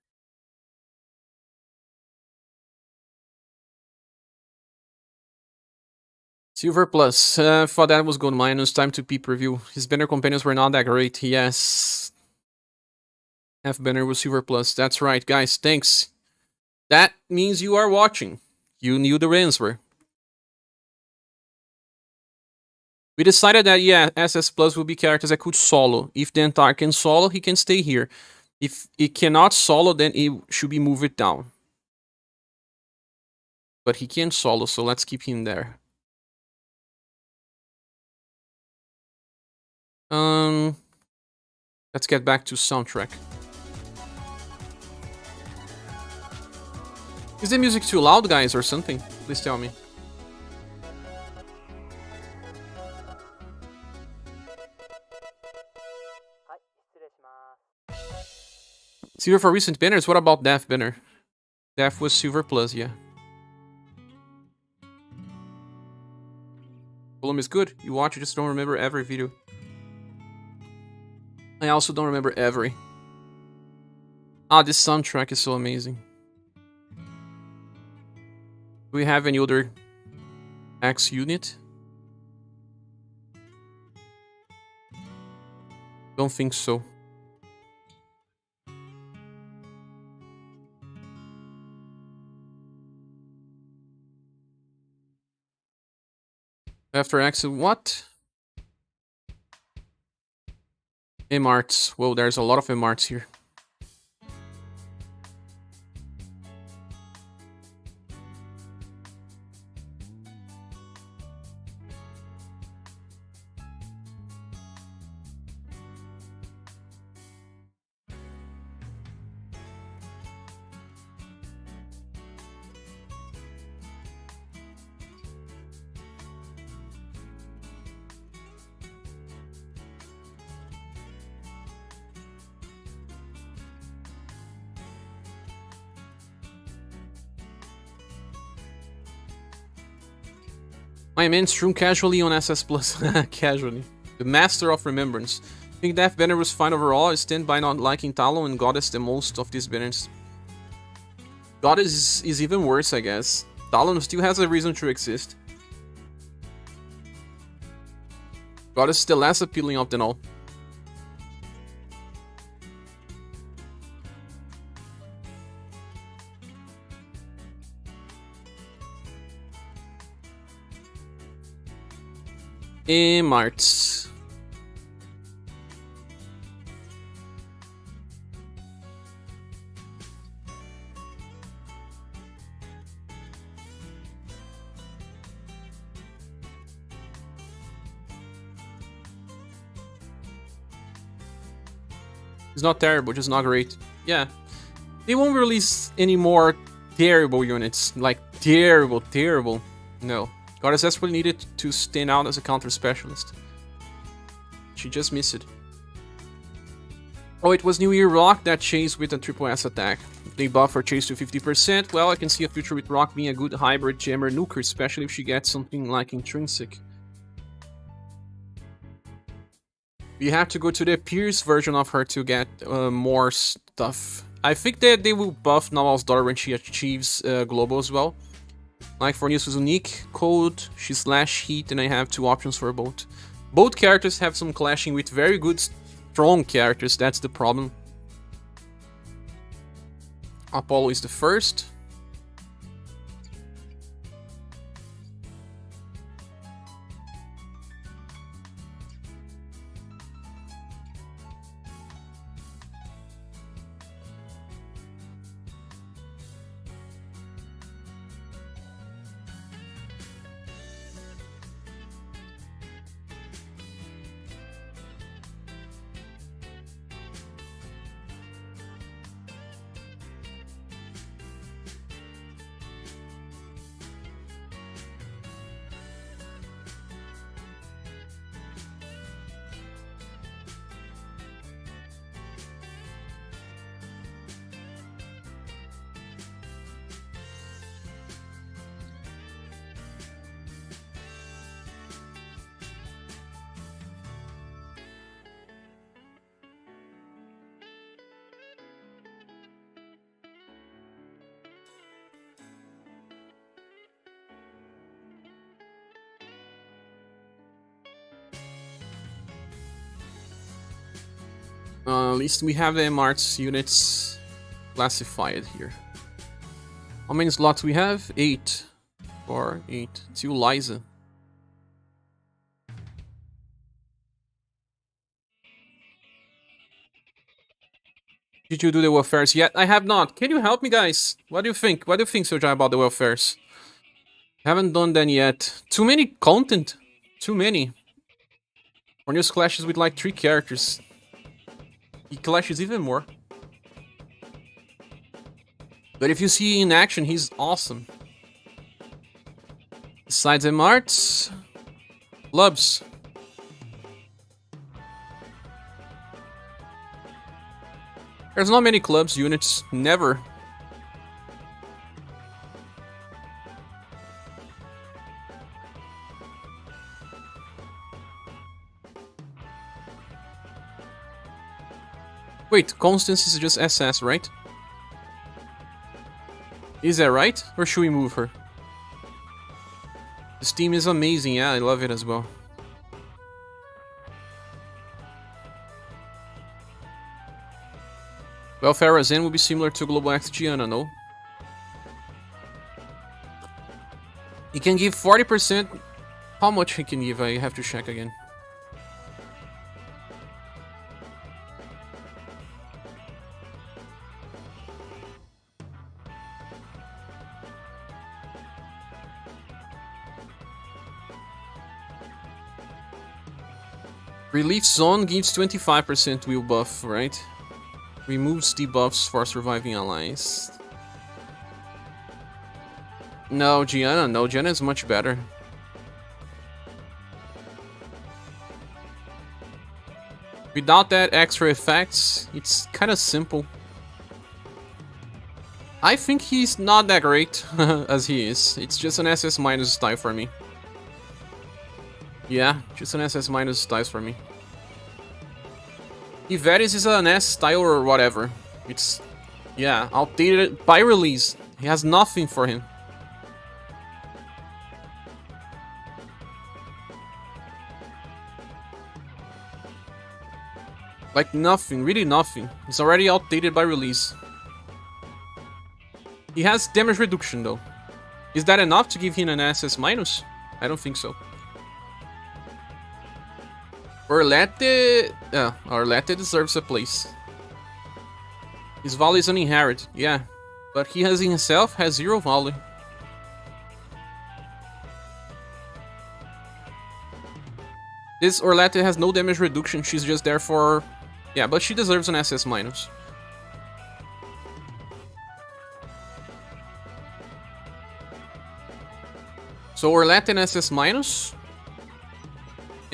Silver Plus. For that was gold minus. Time to peep review. His banner companions were not that great. Yes. F banner was Silver Plus. That's right, guys. Thanks. That means you are watching. You knew the answer. We decided that, yeah, SS Plus will be characters that could solo. If the entire can solo, he can stay here. If it cannot solo, then it should be moved down. But he can solo, so let's keep him there. Let's get back to soundtrack. Is the music too loud, guys, or something? Please tell me. Silver for recent banners? What about Death banner? Death was Silver Plus, yeah. Volume is good. You watch, you just don't remember every video. I also don't remember every. Ah, this soundtrack is so amazing. Do we have any other X unit? Don't think so. After X, what? M-Arts. Whoa, there's a lot of M-Arts here. My man stream casually on SS Plus. Casually. The Master of Remembrance. I think Death banner was fine overall. I stand by not liking Talon and Goddess the most of these banners. Goddess is even worse, I guess. Talon still has a reason to exist. Goddess is the less appealing of them all. M-Arts. It's not terrible, just not great. Yeah. They won't release any more terrible units. Like, terrible. No. Goddess desperately needed to stand out as a counter specialist. She just missed it. Oh, it was New Year Rock that chased with a triple S attack. If they buff her chase to 50%, well, I can see a future with Rock being a good hybrid jammer nuker, especially if she gets something like Intrinsic. We have to go to the Pierce version of her to get more stuff. I think that they will buff Nawal's daughter when she achieves Global as well. Like for Nils's unique code, she slash heat, and I have two options for both. Both characters have some clashing with very good, strong characters, that's the problem. Apollo is the first. At least we have the M-Arts units classified here. How many slots we have? 8. 4, 8. 2 Liza. Did you do the welfares yet? I have not. Can you help me, guys? What do you think? What do you think, SaGa, about the welfares? Haven't done that yet. Too many content. Too many. Cornelius clashes with like 3 characters. He clashes even more. But if you see in action, he's awesome. Besides the arts, clubs. There's not many clubs units, never. Wait, Constance is just SS, right? Is that right? Or should we move her? This team is amazing, yeah, I love it as well. Welfare Razen will be similar to Global X Gianna, no? He can give 40%. How much he can give? I have to check again. Relief Zone gives 25% will buff, right? Removes debuffs for surviving allies. No, Gianna. No, Gianna is much better. Without that extra effects, it's kind of simple. I think he's not that great as he is. It's just an SS minus style for me. Yeah, just an SS minus styles for me. Iveris is an S style or whatever. It's, yeah, outdated by release. He has nothing for him. Like nothing, really nothing. It's already outdated by release. He has damage reduction though. Is that enough to give him an SS minus? I don't think so. Orlette deserves a place. His volley is uninherited, yeah. But he has himself has 0 volley. This Orlette has no damage reduction, she's just there for... Yeah, but she deserves an SS minus. So Orlette and SS minus.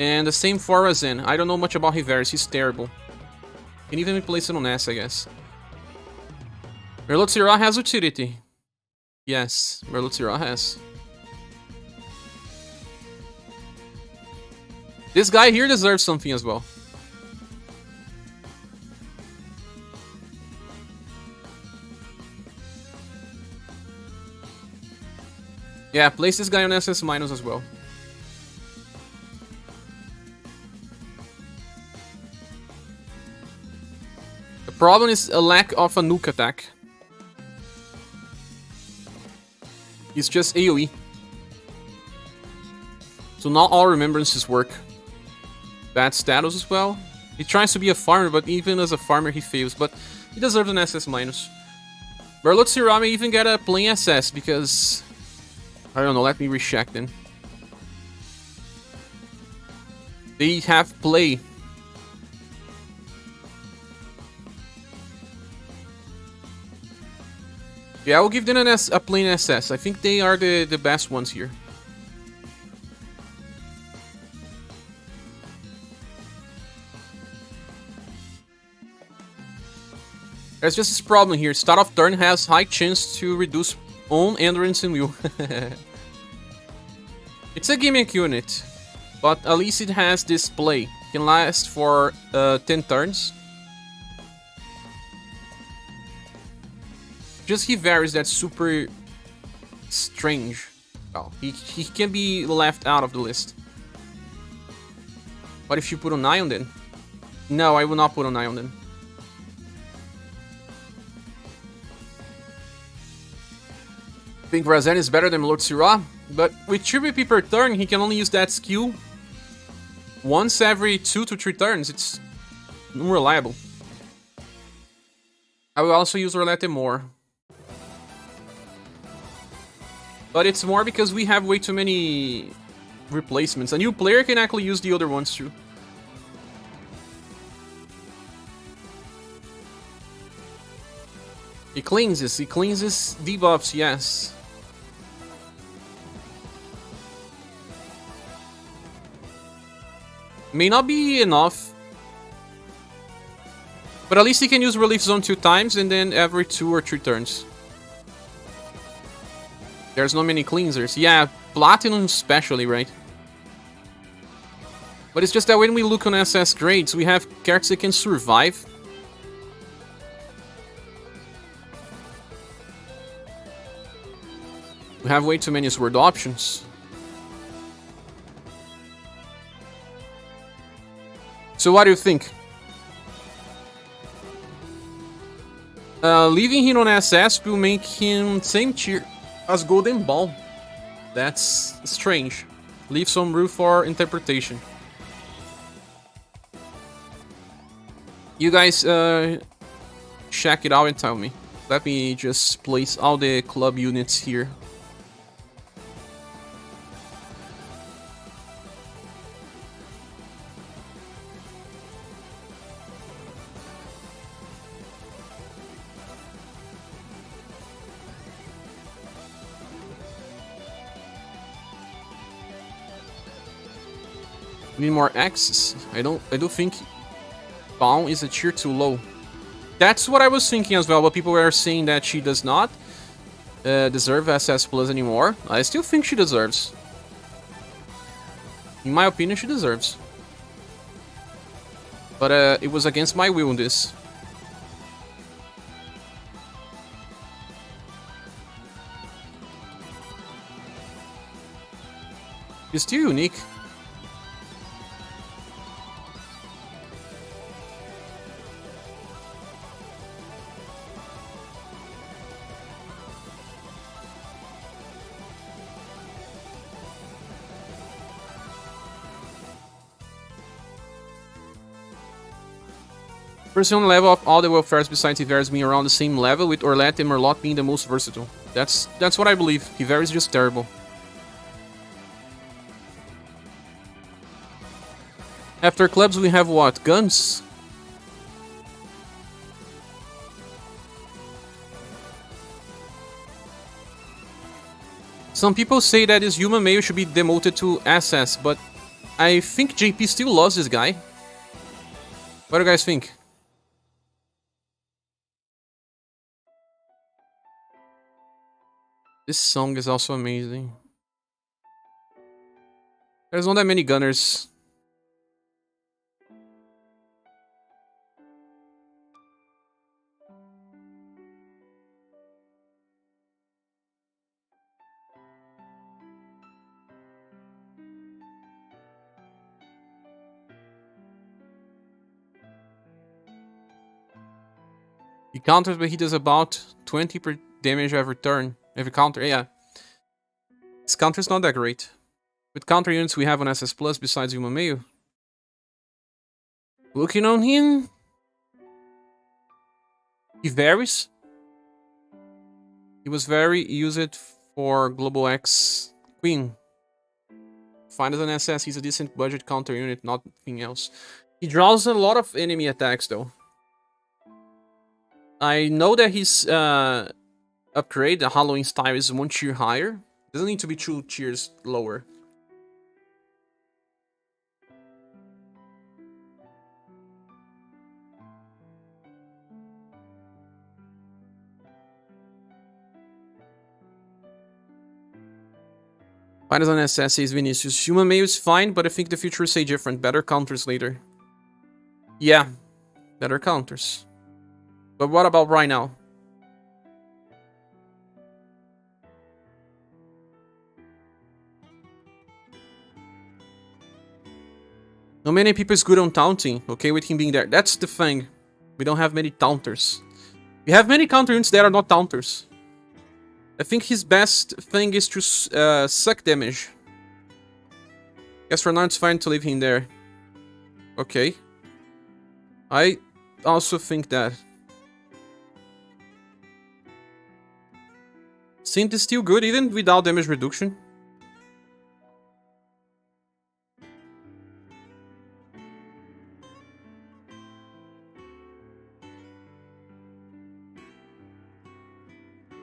And the same for Razen. I don't know much about Iveris, he's terrible. Can even be placed on S, I guess. Merlutzira has utility. Yes, Merlutzira has. This guy here deserves something as well. Yeah, place this guy on SS minus as well. The problem is a lack of a nuke attack. It's just AoE. So not all remembrances work. Bad status as well. He tries to be a farmer, but even as a farmer he fails. But he deserves an SS minus. Merlutzira may even get a plain SS because... I don't know, let me recheck then. They have play. Yeah, I will give them a plain SS. I think they are the best ones here. There's just this problem here. Start of turn has high chance to reduce own endurance and will. It's a gimmick unit, but at least it has display. It can last for 10 turns. Just he varies that's super strange. Well, he can be left out of the list. What if you put on Ion then? No, I will not put on Ion then. I think Razen is better than Merlutzira, but with 3 BP per turn, he can only use that skill once every 2 to 3 turns. It's unreliable. I will also use Roulette more. But it's more because we have way too many replacements. A new player can actually use the other ones too. It cleanses debuffs, yes. May not be enough. But at least he can use Relief Zone 2 times and then every 2 or 3 turns. There's not many cleansers. Yeah, Platinum especially, right? But it's just that when we look on SS grades, we have characters that can survive. We have way too many sword options. So what do you think? Leaving him on SS will make him same tier as Golden Ball. That's strange. Leave some room for interpretation. You guys check it out and tell me. Let me just place all the club units here. We need more axes. I do think Baum is a tier too low. That's what I was thinking as well, but people were saying that she does not deserve SS Plus anymore. I still think she deserves. In my opinion, she deserves. But it was against my will in this. She's still unique. Person level of all the welfares besides Hiveris being around the same level, with Orlette and Merlot being the most versatile. That's what I believe. Hiveris is just terrible. After clubs we have what? Guns? Some people say that this human male should be demoted to SS, but I think JP still loves this guy. What do you guys think? This song is also amazing. There's not that many gunners. He counters, but he does about 20 per damage every turn. Every counter, yeah. His counter's not that great. With counter units we have on SS Plus besides Yumameyu. Looking on him... He varies. He was very used for Global X Queen. Find as an SS, he's a decent budget counter unit, nothing else. He draws a lot of enemy attacks though. I know that his upgrade, the Halloween style, is 1 tier higher. Doesn't need to be 2 tiers lower. Fine as an SS, says Vinicius. Human Mail is fine, but I think the future will say different. Better counters later. Yeah, better counters. But what about right now? Not many people is good on taunting, okay, with him being there. That's the thing. We don't have many taunters. We have many counter units that are not taunters. I think his best thing is to suck damage. Guess for now it's fine to leave him there. Okay. I also think that. Synth is still good, even without damage reduction.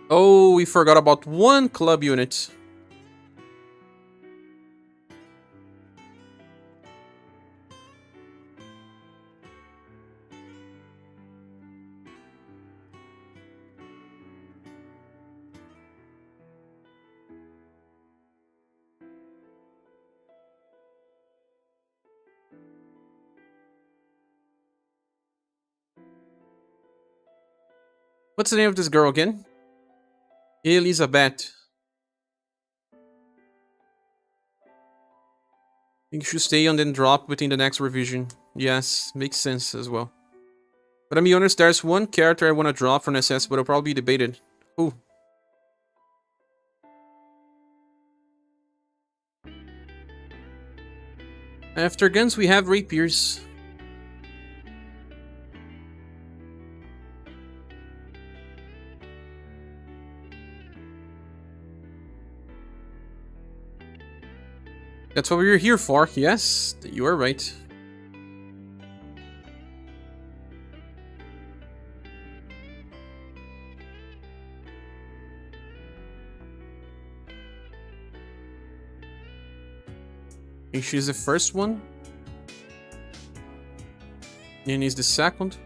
Oh, we forgot about one club unit. What's the name of this girl again? Elizabeth. I think you should stay and then drop within the next revision. Yes, makes sense as well. But I'll be honest, there's one character I want to drop from SS, but it'll probably be debated. Who? After guns, we have rapiers. That's what we were here for. Yes, you are right. I think she's the first one. And he's the second.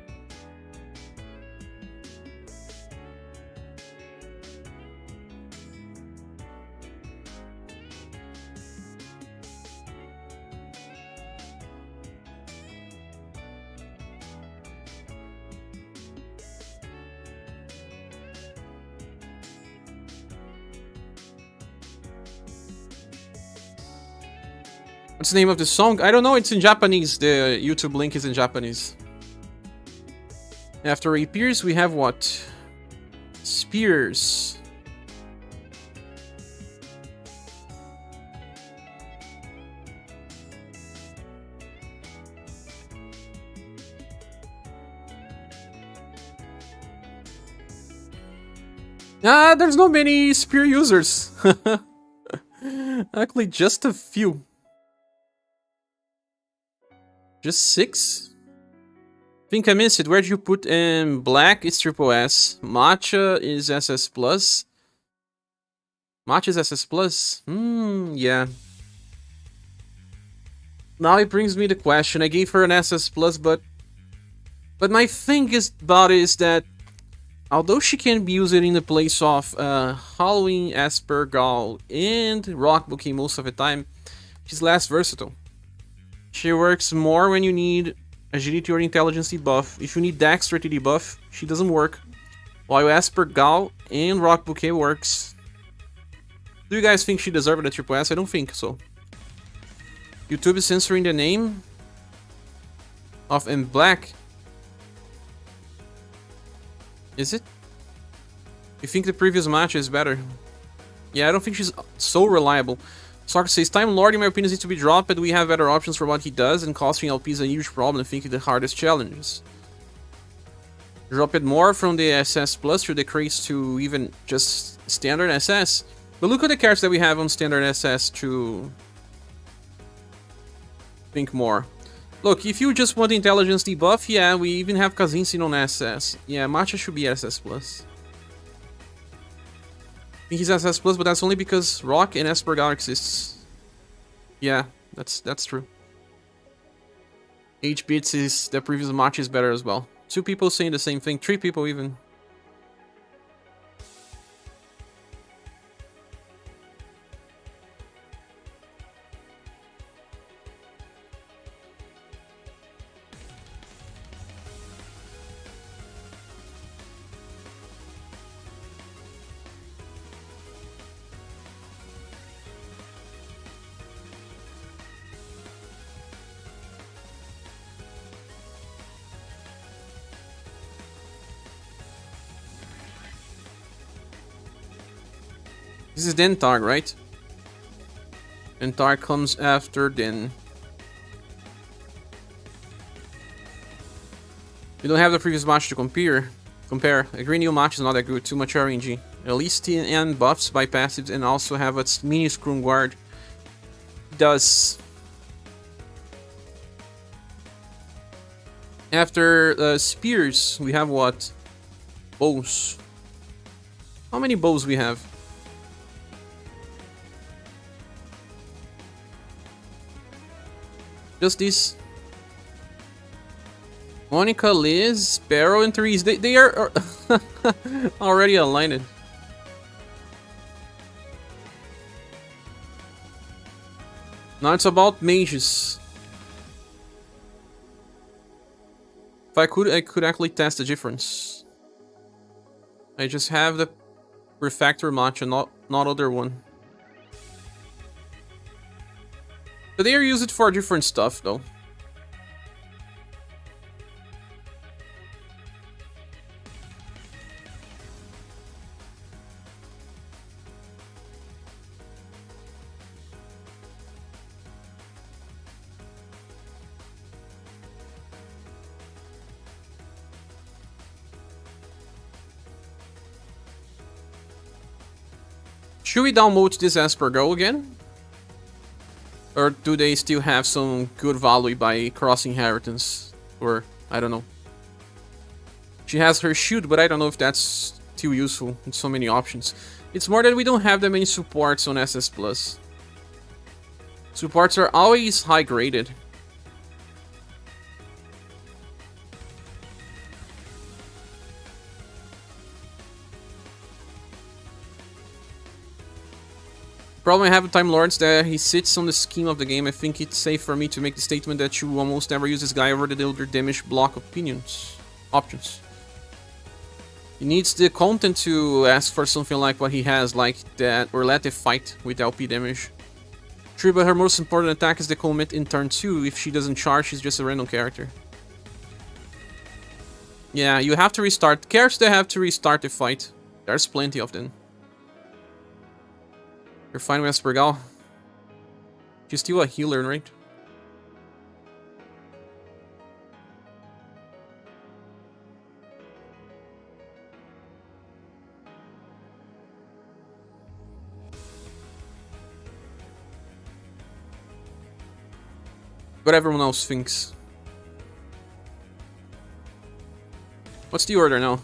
What's the name of the song? I don't know, it's in Japanese. The YouTube link is in Japanese. After rapiers, we have what? Spears. Ah, there's no many spear users. Actually, just a few. Just 6? Think I missed it. Where'd you put in black? It's triple S. Matcha is SS plus. Matcha is SS plus. Yeah. Now it brings me the question. I gave her an SS plus, but my thing about it is that although she can be used in the place of Halloween, Esper, Gal, and Rock Bouquet most of the time, she's less versatile. She works more when you need agility or intelligence debuff. If you need dexterity debuff, she doesn't work. While Esper, Gal, and Rock Bouquet works. Do you guys think she deserved a triple S? I don't think so. YouTube is censoring the name of M Black. Is it? You think the previous match is better? Yeah, I don't think she's so reliable. Soccer says, Time Lord, in my opinion, needs to be dropped, but we have better options for what he does, and costing LP is a huge problem, I think the hardest challenges. Drop it more from the SS Plus to decrease to even just standard SS. But look at the cards that we have on standard SS to think more. Look, if you just want the intelligence debuff, yeah, we even have Kazinsin on SS. Yeah, Matcha should be SS Plus. I think he's SS Plus, but that's only because Rock and Esper Gal exists. Yeah, that's true. 8 bits is the previous match is better as well. 2 people saying the same thing, 3 people even. This is Dentar, right? Dentar comes after Den. We don't have the previous match to compare. Compare. A green new match is not that good. Too much RNG. At least TN buffs by passives and also have a mini scrum guard. Does. After spears, we have what? Bows. How many bows we have? Just these. Monica, Liz, Sparrow, and Therese. They are already aligned. Now it's about mages. If I could actually test the difference. I just have the refactor match and not other one. But they are used for different stuff though. Should we download this ScherBR Go again? Or do they still have some good value by cross inheritance? Or, I don't know. She has her shield, but I don't know if that's still useful in so many options. It's more that we don't have that many supports on SS+. Supports are always high graded. Problem I have with Time Lords that he sits on the scheme of the game. I think it's safe for me to make the statement that you almost never use this guy over the other damage block options. He needs the content to ask for something like what he has, like that, or let it fight with LP damage. True, but her most important attack is the commit in turn 2. If she doesn't charge, she's just a random character. Yeah, you have to restart. Characters that have to restart the fight. There's plenty of them. You're fine with ScherBR. She's still a healer, right? What everyone else thinks. What's the order now?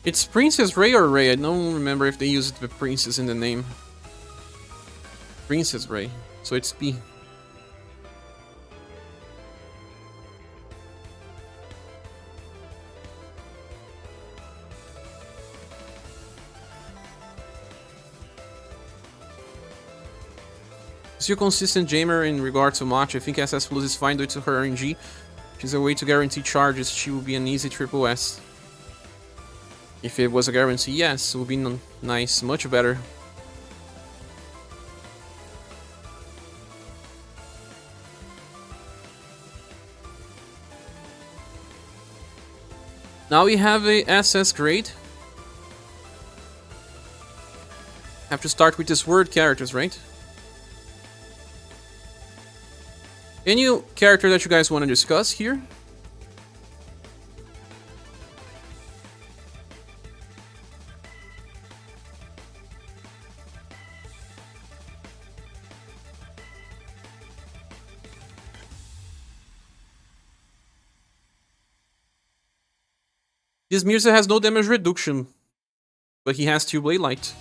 It's Princess Ray or Ray? I don't remember if they used the princess in the name. Princess Ray. So it's P. Still consistent Jamer in regard to match. I think SS Plus is fine due to her RNG. She's a way to guarantee charges. She will be an easy triple S. If it was a guarantee, yes, it would be nice, much better. Now we have a SS grade. Have to start with this word characters, right? Any character that you guys want to discuss here? This Mirza has no damage reduction, but he has two-blade light.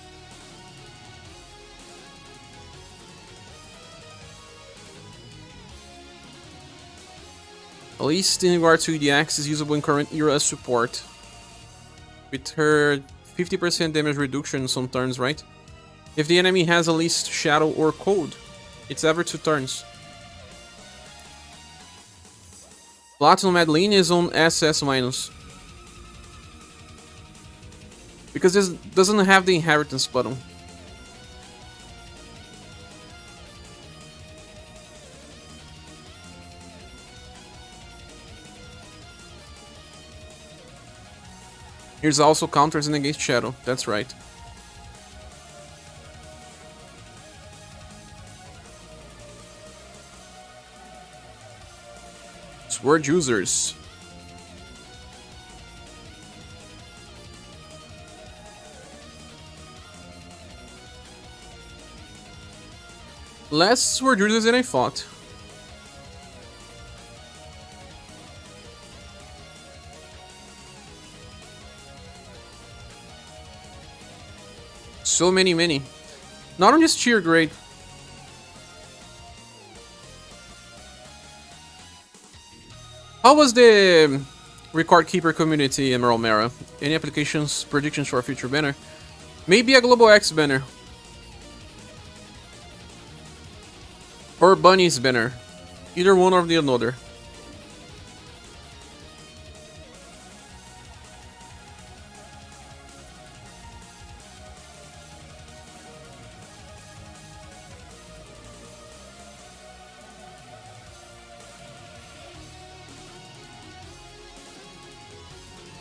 At least in regard to the axe is usable in current era support. With her 50% damage reduction some turns, right? If the enemy has at least Shadow or Cold, it's every 2 turns. Platinum Madeline is on SS minus. Because this doesn't have the inheritance button. Here's also counters and against Shadow, that's right. Sword users. Less sword users than I thought. So many. Not on this tier grade. How was the Record Keeper community, Emerald Mara? Any applications, predictions for a future banner? Maybe a Global X banner. Or Bunny's banner. Either one or the other.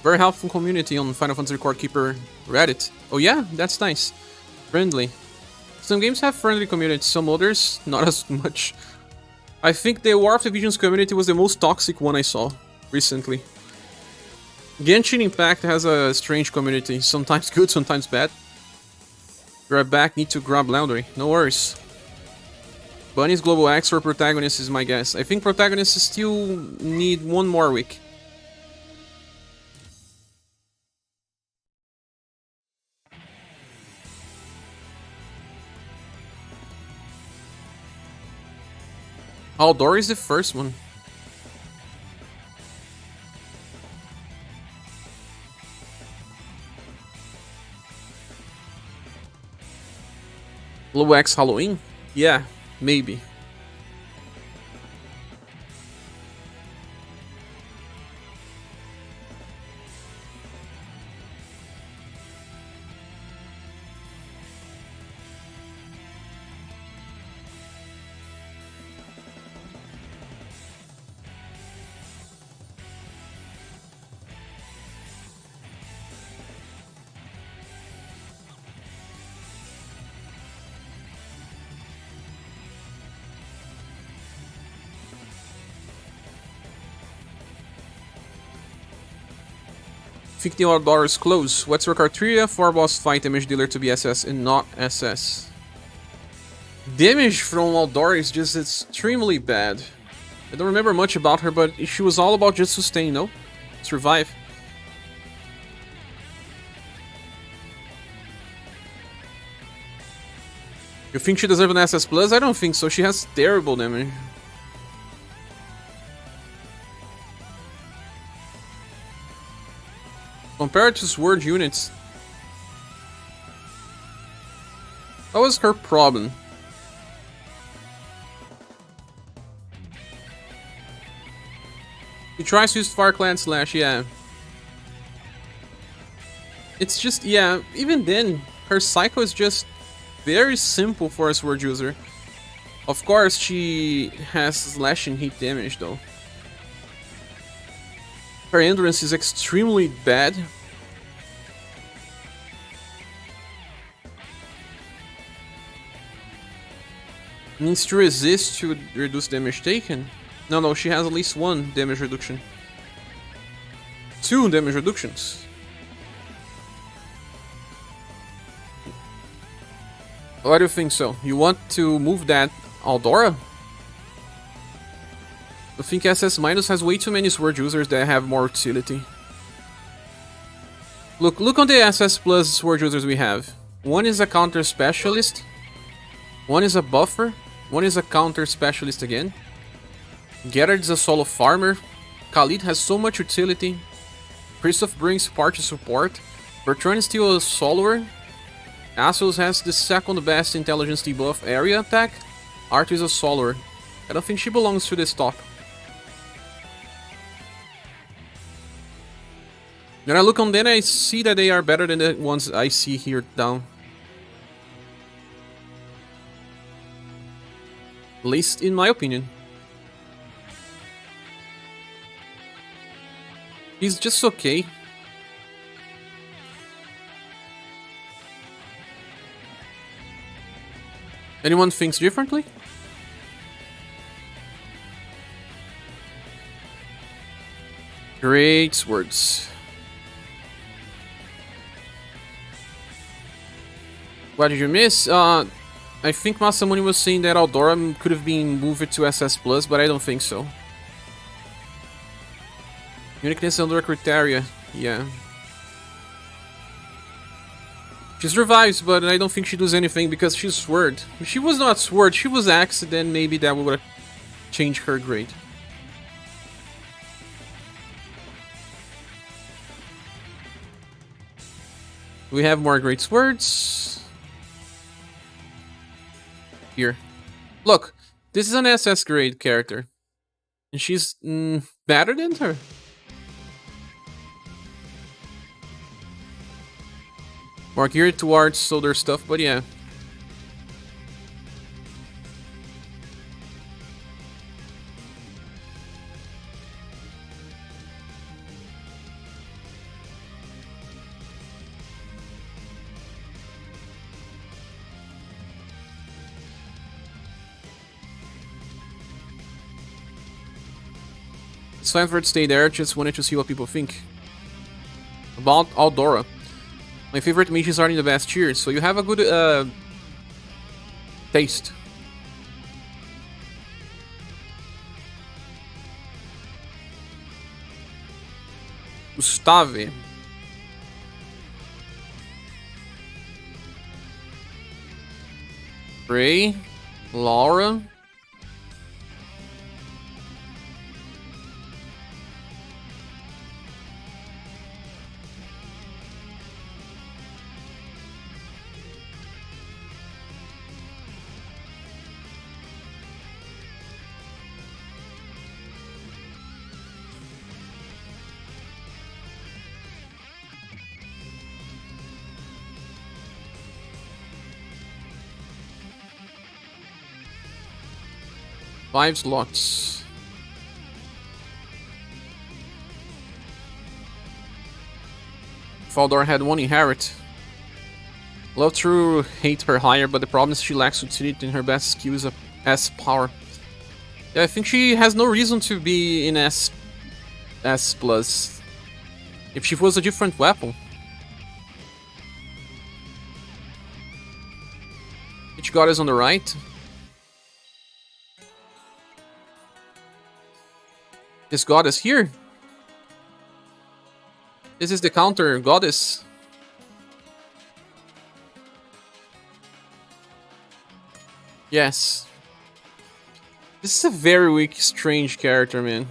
Very helpful community on Final Fantasy Record Keeper Reddit. Oh yeah, that's nice. Friendly. Some games have friendly communities, some others not as much. I think the War of the Visions community was the most toxic one I saw recently. Genshin Impact has a strange community, sometimes good, sometimes bad. Grab back, need to grab laundry, no worries. Bunny's Global X for Protagonist is my guess. I think Protagonists still need one more week. Aldor is the first one. Low X Halloween? Yeah, maybe. $50 is close. What's your criteria for boss fight damage dealer to be SS and not SS? Damage from Aldor is just extremely bad. I don't remember much about her, but she was all about just sustain, no? Survive. You think she deserves an SS plus? I don't think so. She has terrible damage. Compared to sword units, that was her problem. He tries to use Fire Clan Slash, yeah. It's just, yeah, even then, her cycle is just very simple for a sword user. Of course, she has slash and hit damage though. Her endurance is extremely bad. Needs to resist to reduce damage taken. No, she has at least 1 damage reduction. 2 damage reductions. Why do you think so? You want to move that Aldora? I think SS minus has way too many sword users that have more utility. Look on the SS plus sword users we have. One is a counter specialist. One is a buffer. One is a counter specialist again. Gerard's a solo farmer. Khalid has so much utility. Christoph brings party support. Bertrand is still a soloer. Assos has the second best intelligence debuff area attack. Arthur is a soloer. I don't think she belongs to this top. When I look on them, I see that they are better than the ones I see here down. At least in my opinion. He's just okay. Anyone thinks differently? Great words. What did you miss? I think Masamune was saying that Aldora could have been moved to SS+, but I don't think so. Uniqueness under criteria, yeah. She survives, but I don't think she does anything because she's Sword. If she was not Sword, she was Axe, then maybe that would have changed her grade. We have more great swords. Here. Look, this is an SS grade character. And she's better than her. More geared towards other stuff, but yeah. It's fine for it to stay there, just wanted to see what people think. About Aldora. My favorite mages are in the best tier, so you have a good taste. Gustave. Ray. Laura. Five slots. Faldor had one inherit. Love to hate her higher, but the problem is she lacks utility and her best skill is S power. Yeah, I think she has no reason to be in S+. If she was a different weapon. Which goddess on the right? This goddess here? This is the counter goddess. Yes. This is a very weak, strange character, man.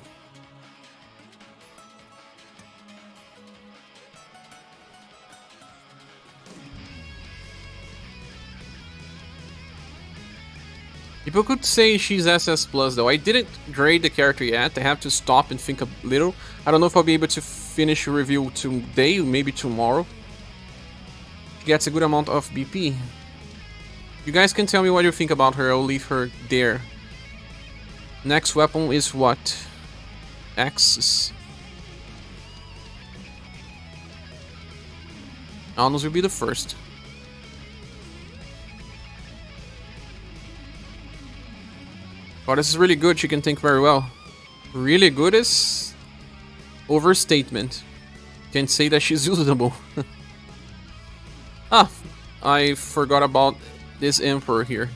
People could say she's SS+, though. I didn't grade the character yet. I have to stop and think a little. I don't know if I'll be able to finish a review today, maybe tomorrow. She gets a good amount of BP. You guys can tell me what you think about her. I'll leave her there. Next weapon is what? Axes. Alnos will be the first. Oh, this is really good. She can think very well. Really good is overstatement. Can't say that she's usable. Ah, I forgot about this Emperor here.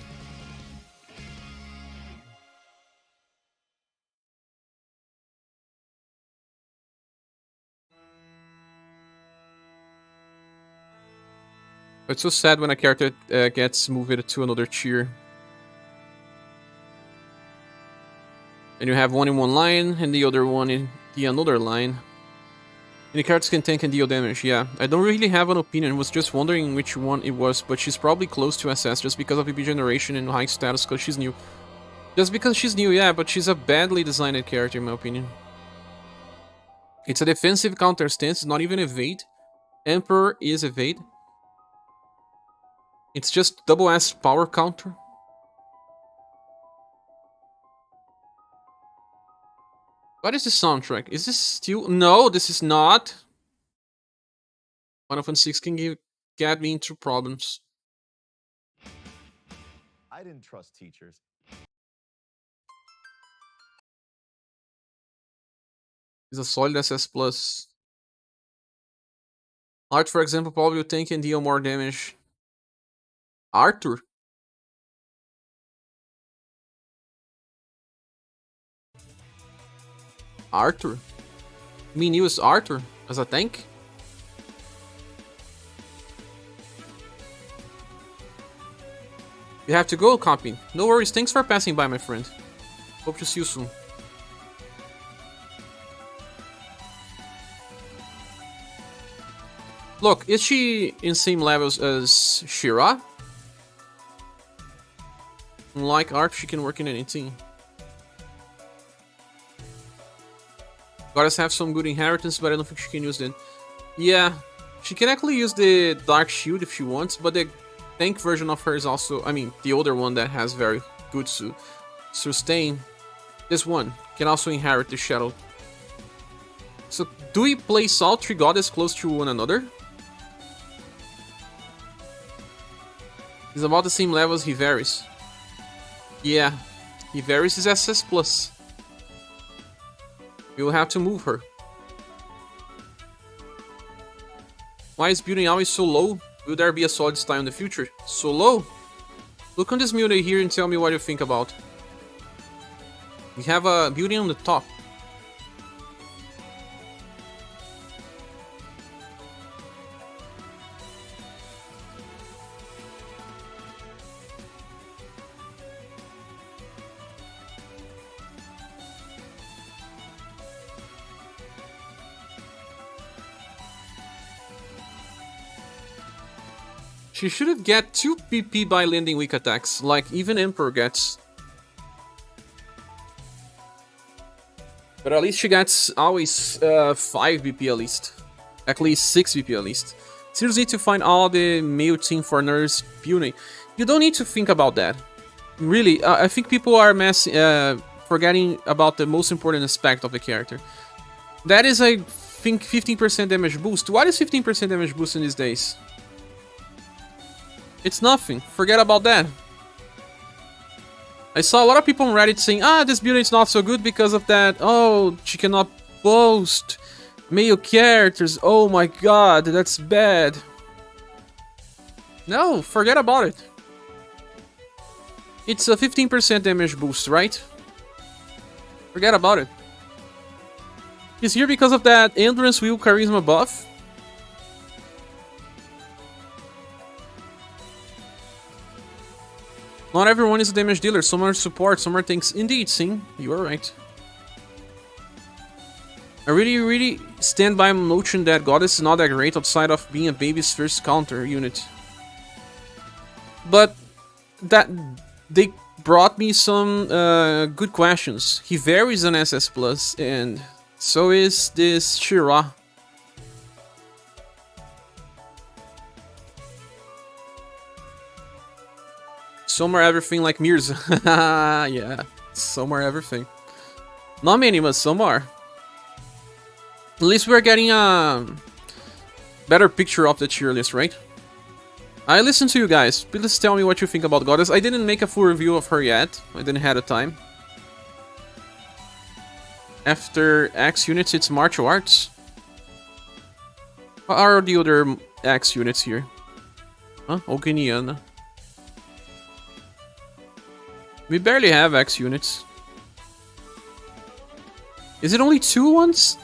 It's so sad when a character gets moved to another tier. And you have one in one line and the other one in the another line. Any characters can tank and deal damage, yeah. I don't really have an opinion, was just wondering which one it was, but she's probably close to SS just because of VP generation and high status because she's new. Just because she's new, yeah, but she's a badly designed character in my opinion. It's a defensive counter stance, not even evade. Emperor is evade. It's just double S power counter. What is the soundtrack? Is this still... No, this is not. Final Fantasy 6 can get me into problems. I didn't trust teachers. It's a solid SS+. Art, for example, probably will tank and deal more damage. Arthur? Arthur? You mean use Arthur as a tank? You have to go, copy. No worries, thanks for passing by, my friend. Hope to see you soon. Look, is she in same levels as Shira? Like Art, she can work in anything. Goddess have some good inheritance, but I don't think she can use it. Yeah, she can actually use the Dark Shield if she wants, but the tank version of her is also, I mean, the older one that has very good sustain. This one can also inherit the Shadow. So, do we place all three goddesses close to one another? It's about the same level as Hiveris. Yeah, Hiveris is SS+. We will have to move her. Why is building always so low? Will there be a solid style in the future? So low? Look on this building here and tell me what you think about. We have a building on the top. She shouldn't get 2 PP by landing weak attacks, like even Emperor gets. But at least she gets always 5 BP at least. At least 6 BP at least. Seriously need to find all the male team for nurse building. You don't need to think about that. Really, I think people are forgetting about the most important aspect of the character. That is, I think, 15% damage boost. What is 15% damage boost in these days? It's nothing. Forget about that. I saw a lot of people on Reddit saying, this build is not so good because of that. Oh, she cannot boast male characters. Oh my god, that's bad. No, forget about it. It's a 15% damage boost, right? Forget about it. He's here because of that Endurance Wheel Charisma buff. Not everyone is a damage dealer, some are support, some are tanks. Indeed, Sing, you are right. I really stand by my notion that Goddess is not that great outside of being a baby's first counter unit. But that they brought me some good questions. He varies on SS+, and so is this Shira. Some are everything like Mirza. Yeah, some are everything. Not many, but some are. At least we're getting a better picture of the tier list, right? I listen to you guys. Please tell me what you think about Goddess. I didn't make a full review of her yet. I didn't have the time. After X units, it's martial arts. What are the other X units here? Huh? Ogniana. We barely have X units. Is it only 2 ones?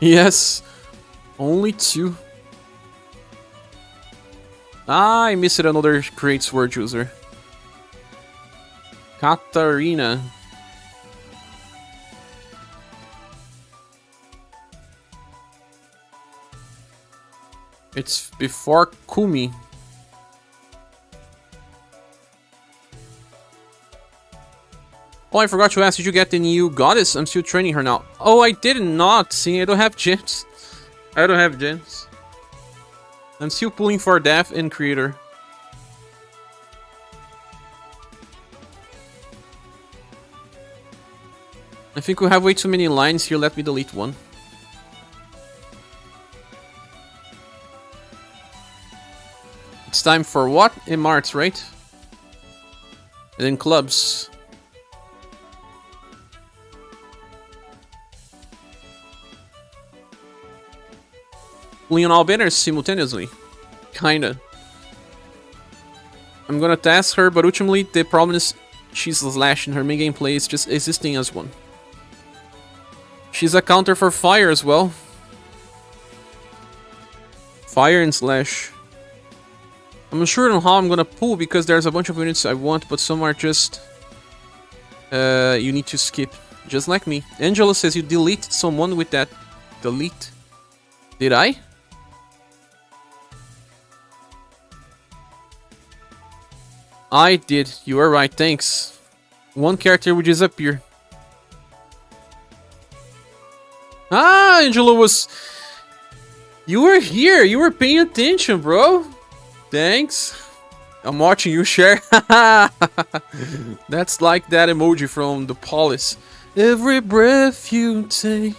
Yes, only 2. Ah, I missed another great sword user. Katarina. It's before Kumi. Oh, I forgot to ask, did you get the new goddess? I'm still training her now. Oh, I did not. See, I don't have gems. I don't have gems. I'm still pulling for death and creator. I think we have way too many lines here. Let me delete one. It's time for what? In March, right? And then clubs. Pulling on all banners simultaneously. Kinda. I'm gonna task her, but ultimately the problem is she's slashing. Her main gameplay is just existing as one. She's a counter for fire as well. Fire and slash. I'm not sure on how I'm gonna pull because there's a bunch of units I want, but some are just... you need to skip. Just like me. Angela says you deleted someone with that. Delete. Did I? I did. You are right. Thanks. One character would disappear. Ah, Angela was... You were here. You were paying attention, bro. Thanks. I'm watching you share. That's like that emoji from the Polis. Every breath you take.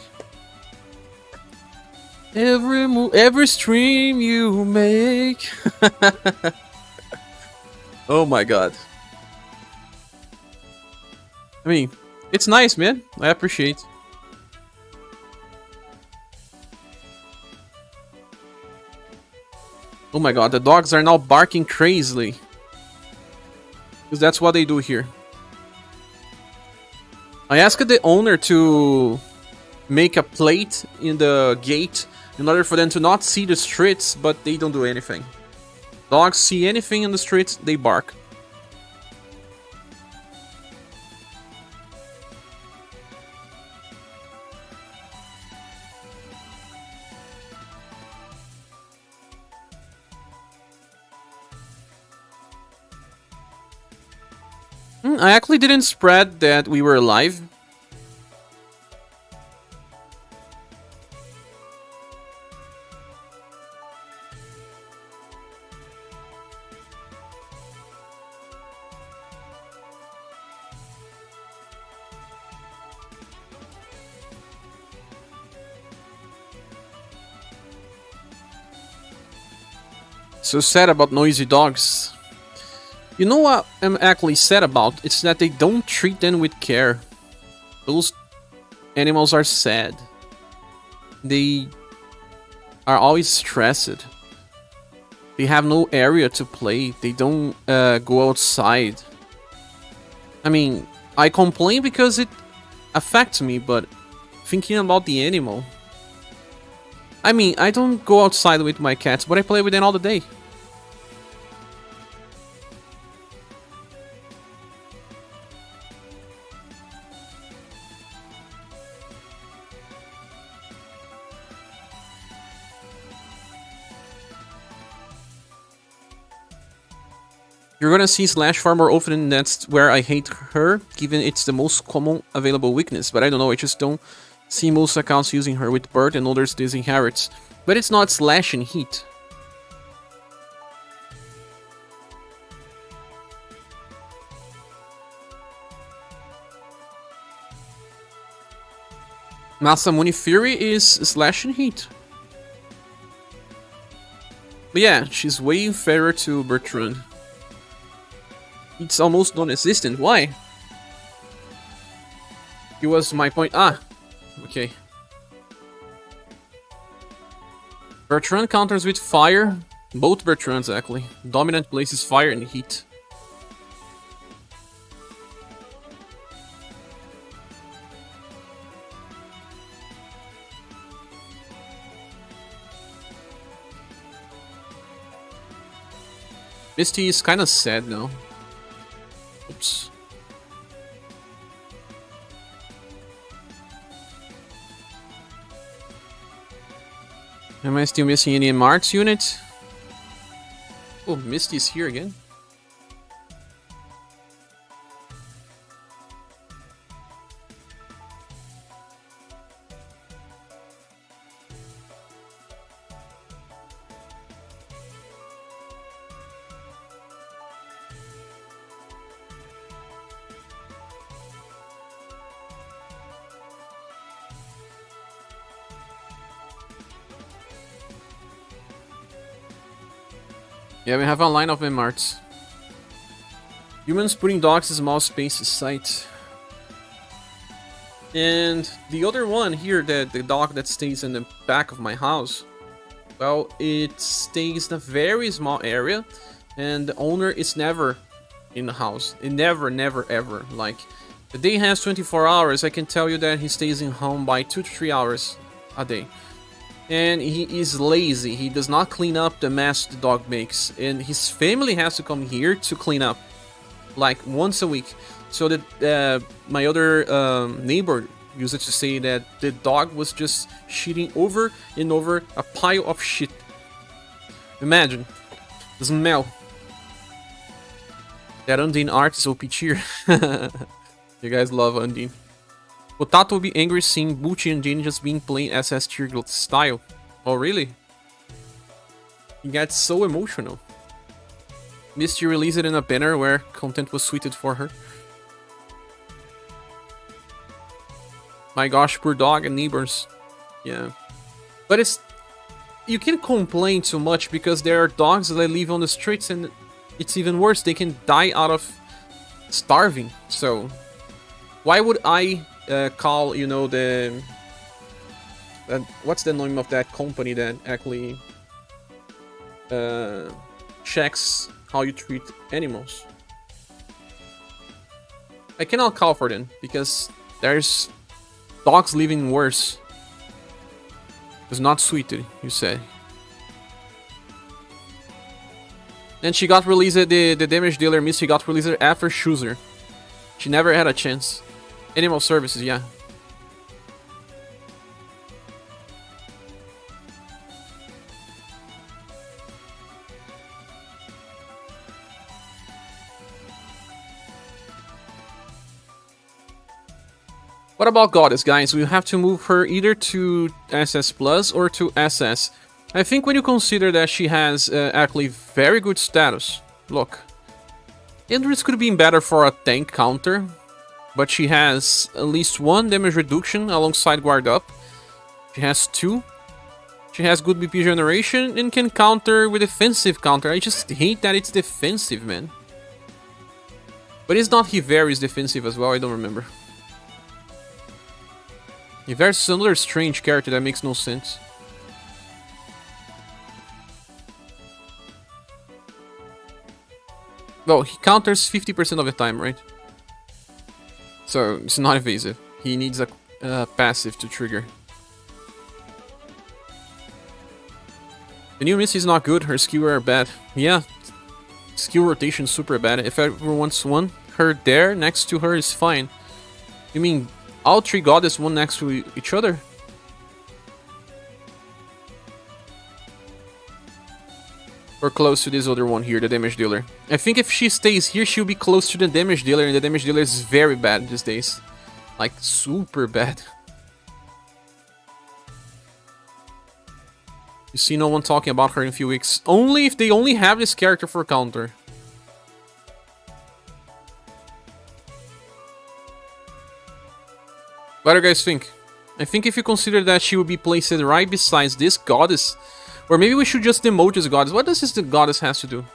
Every stream you make. Oh my god. I mean, it's nice, man. I appreciate. Oh my god, the dogs are now barking crazily. Because that's what they do here. I asked the owner to make a plate in the gate in order for them to not see the streets, but they don't do anything. Dogs see anything in the streets, they bark. I actually didn't spread that we were live. So sad about noisy dogs. You know what I'm actually sad about? It's that they don't treat them with care. Those animals are sad. They are always stressed. They have no area to play. They don't go outside. I mean, I complain because it affects me, but thinking about the animal... I mean, I don't go outside with my cats, but I play with them all the day. You're gonna see Slash far more often, and that's where I hate her, given it's the most common available weakness. But I don't know, I just don't see most accounts using her with Bird and others disinherits. But it's not Slash and Heat. Masamune Fury is Slash and Heat. But yeah, she's way inferior to Bertrand. It's almost non-existent. Why? It was my point. Ah, okay. Bertrand counters with fire. Both Bertrands, actually. Dominant places fire and heat. Misty is kind of sad now. Oops. Am I still missing any Mart's unit? Oh, Misty's here again. Yeah, we have a line of Marts. Humans putting dogs in small spaces site. And the other one here, the dog that stays in the back of my house, well, it stays in a very small area, and the owner is never in the house. It never, ever. Like, the day has 24 hours, I can tell you that he stays in home by 2 to 3 hours a day. And he is lazy. He does not clean up the mess the dog makes, and his family has to come here to clean up, like once a week. So that my other neighbor used to say that the dog was just shitting over and over a pile of shit. Imagine the smell. That Undine art is OP tier. You guys love Undine. Potato will be angry seeing Butchie and Jane just being plain SS tier style. Oh really? He gets so emotional. Misty released it in a banner where content was tweeted for her. My gosh, poor dog and neighbors. Yeah. But it's... You can't complain too much because there are dogs that live on the streets and it's even worse. They can die out of starving. So why would I call, you know, the... what's the name of that company that actually checks how you treat animals? I cannot call for them because there's dogs living worse. It's not sweeted, you say. And she got released, the damage dealer Missy got released after Chooser. She never had a chance. Animal services, yeah. What about Goddess, guys? We have to move her either to SS Plus or to SS. I think when you consider that she has actually very good status. Look. Idris could have been better for a tank counter. But she has at least 1 damage reduction alongside Guard Up. She has 2. She has good BP generation and can counter with defensive counter. I just hate that it's defensive, man. But it's not Hivery's defensive as well, I don't remember. Hivery's another strange character that makes no sense. Well, he counters 50% of the time, right? So, it's not evasive. He needs a passive to trigger. The new Missy is not good, her skill are bad. Yeah, skill rotation super bad. If everyone wants one, her there next to her is fine. You mean all 3 goddess one next to each other? Or close to this other one here, the damage dealer. I think if she stays here, she'll be close to the damage dealer, and the damage dealer is very bad these days. Like, super bad. You see no one talking about her in a few weeks. Only if they only have this character for counter. What do you guys think? I think if you consider that she will be placed right beside this goddess, or maybe we should just demote this goddess. What does this goddess has to do?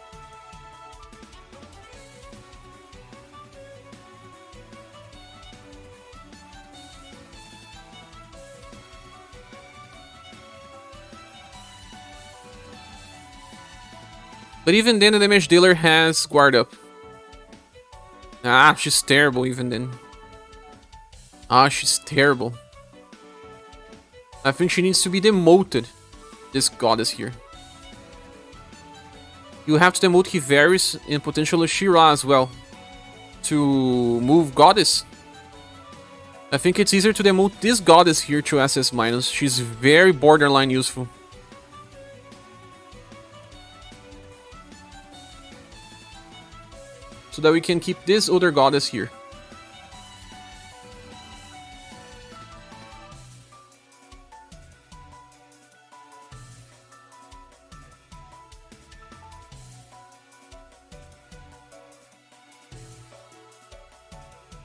But even then, the damage dealer has Guard Up. Ah, she's terrible even then. Ah, she's terrible. I think she needs to be demoted. This goddess here. You have to demote Hiveris and potentially Shira as well to move Goddess. I think it's easier to demote this Goddess here to SS minus. She's very borderline useful. So that we can keep this other Goddess here.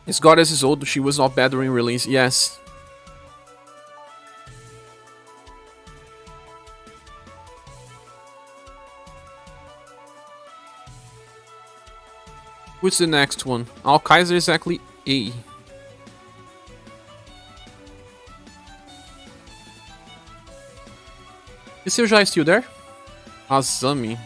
This Goddess is old, she was not bad during release, yes. What's the next one? Kaiser is exactly A. Is SaGa still there? Azami.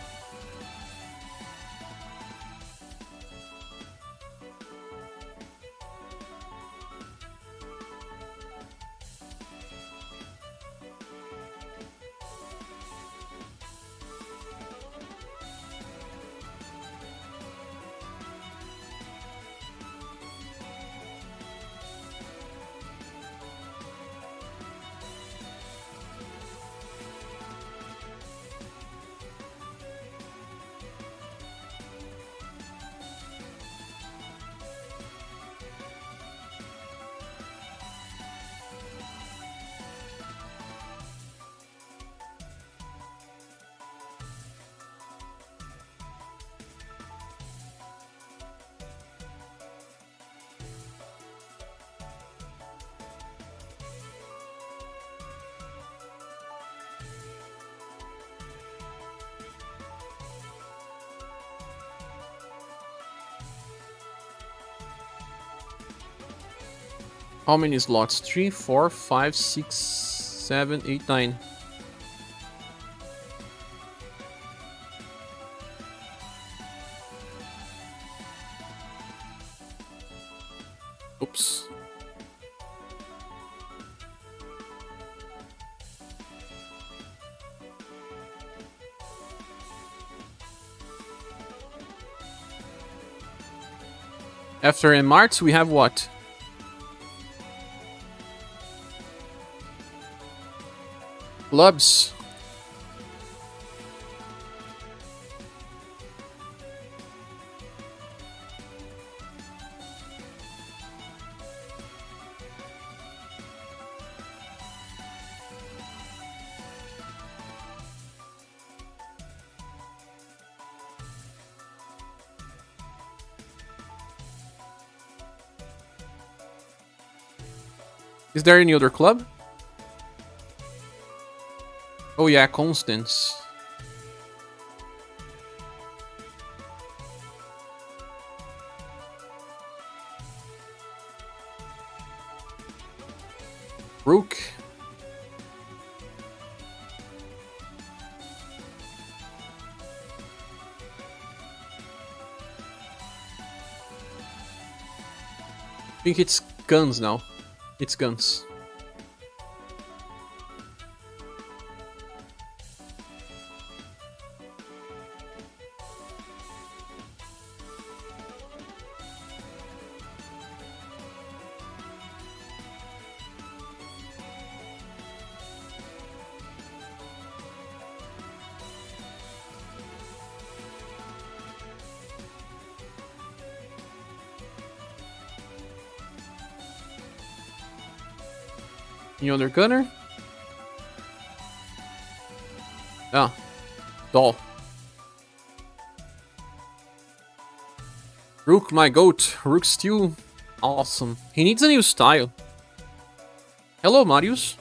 How many slots? 3, 4, 5, 6, 7, 8, 9. Oops. After in March, we have what? Clubs. Is there any other club? Oh yeah, Constance. Rook. I think it's guns now. It's guns. Any other gunner? Ah, doll. Rook, my goat. Rook still awesome. He needs a new style. Hello, Marius.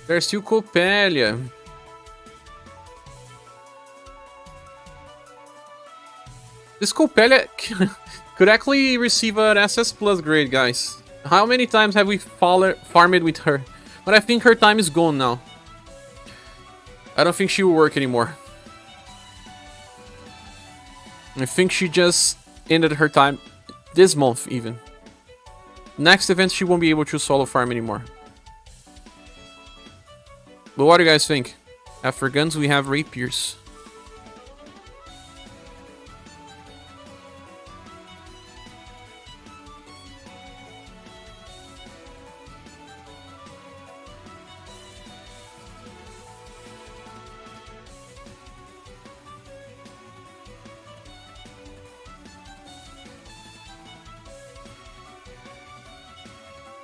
There's still Copelia. This Copelia could actually receive an SS Plus grade, guys. How many times have we farmed with her? But I think her time is gone now. I don't think she will work anymore. I think she just ended her time this month even. Next event she won't be able to solo farm anymore. But what do you guys think? After guns, we have rapiers.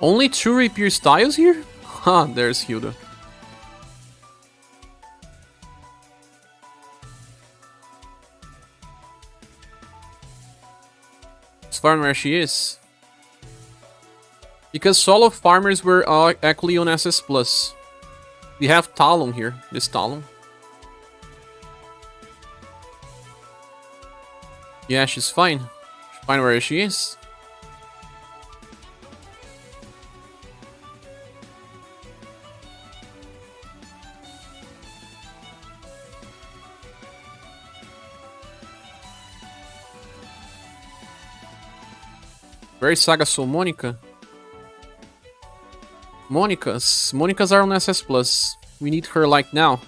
Only 2 rapier styles here? Huh, there's Hilda. Let's farm where she is. Because solo farmers were actually on SS Plus. We have Talon here, this Talon. Yeah, she's fine. She's fine where she is. Where is SaGa Soul Monica? Monicas are on SS Plus. We need her like now.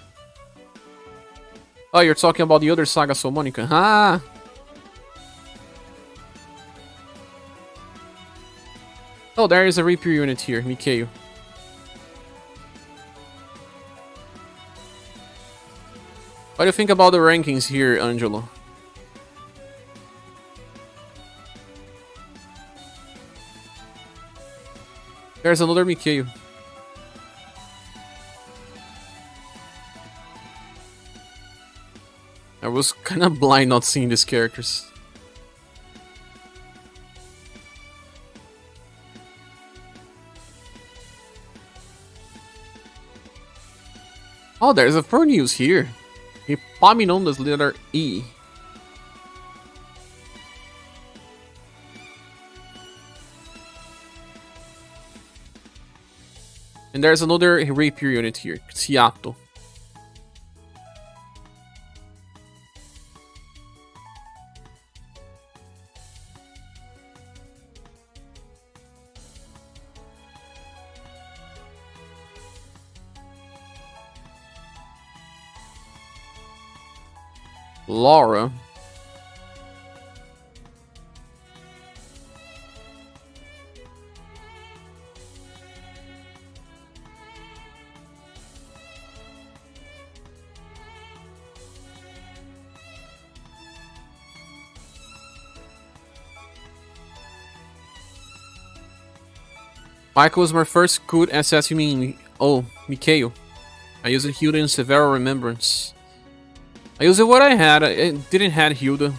Oh, you're talking about the other SaGa Soul Monica. Ah! Oh, there is a rapier unit here, Mikhail. What do you think about the rankings here, Angelo? There's another Mikhail. I was kinda blind not seeing these characters. Oh, there's a Furnews here. Epaminondas letter E. And there's another rapier unit here, Xiato. Laura. Michael was my first good SS, you mean... Oh, Mikhail. I used Hilda in Severe Remembrance. I used what I had, I didn't have Hilda.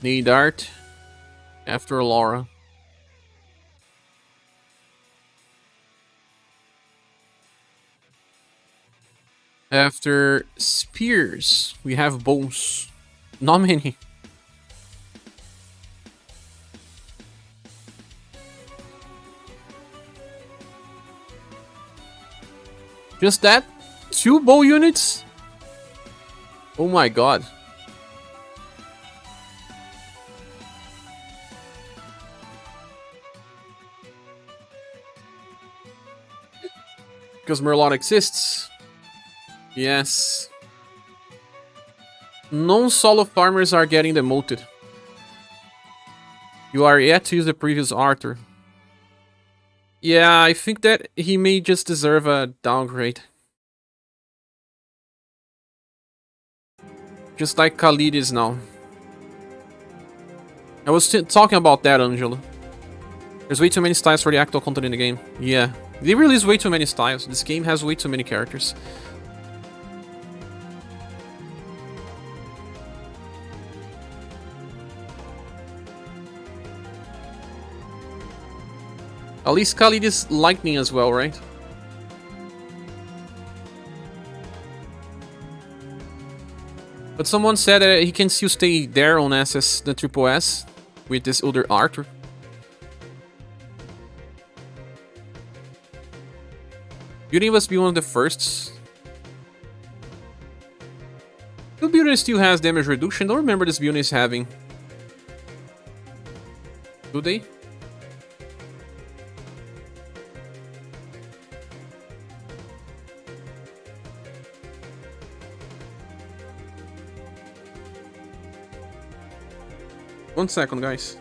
Need art. After Laura. After Spears, we have bows. Not many. Just that? 2 bow units? Oh my god. Because Merlot exists. Yes. Non-solo farmers are getting demoted. You are yet to use the previous Arthur. Yeah, I think that he may just deserve a downgrade. Just like Khalid is now. I was talking about that, Angela. There's way too many styles for the actual content in the game. Yeah, they release way too many styles. This game has way too many characters. At least Khalid is lightning as well, right? But someone said that he can still stay there on SS, the Triple S, with this other Arthur. Beauty must be one of the firsts. The Beauty still has damage reduction. Don't remember this Beauty is having. Do they? 1 second, guys.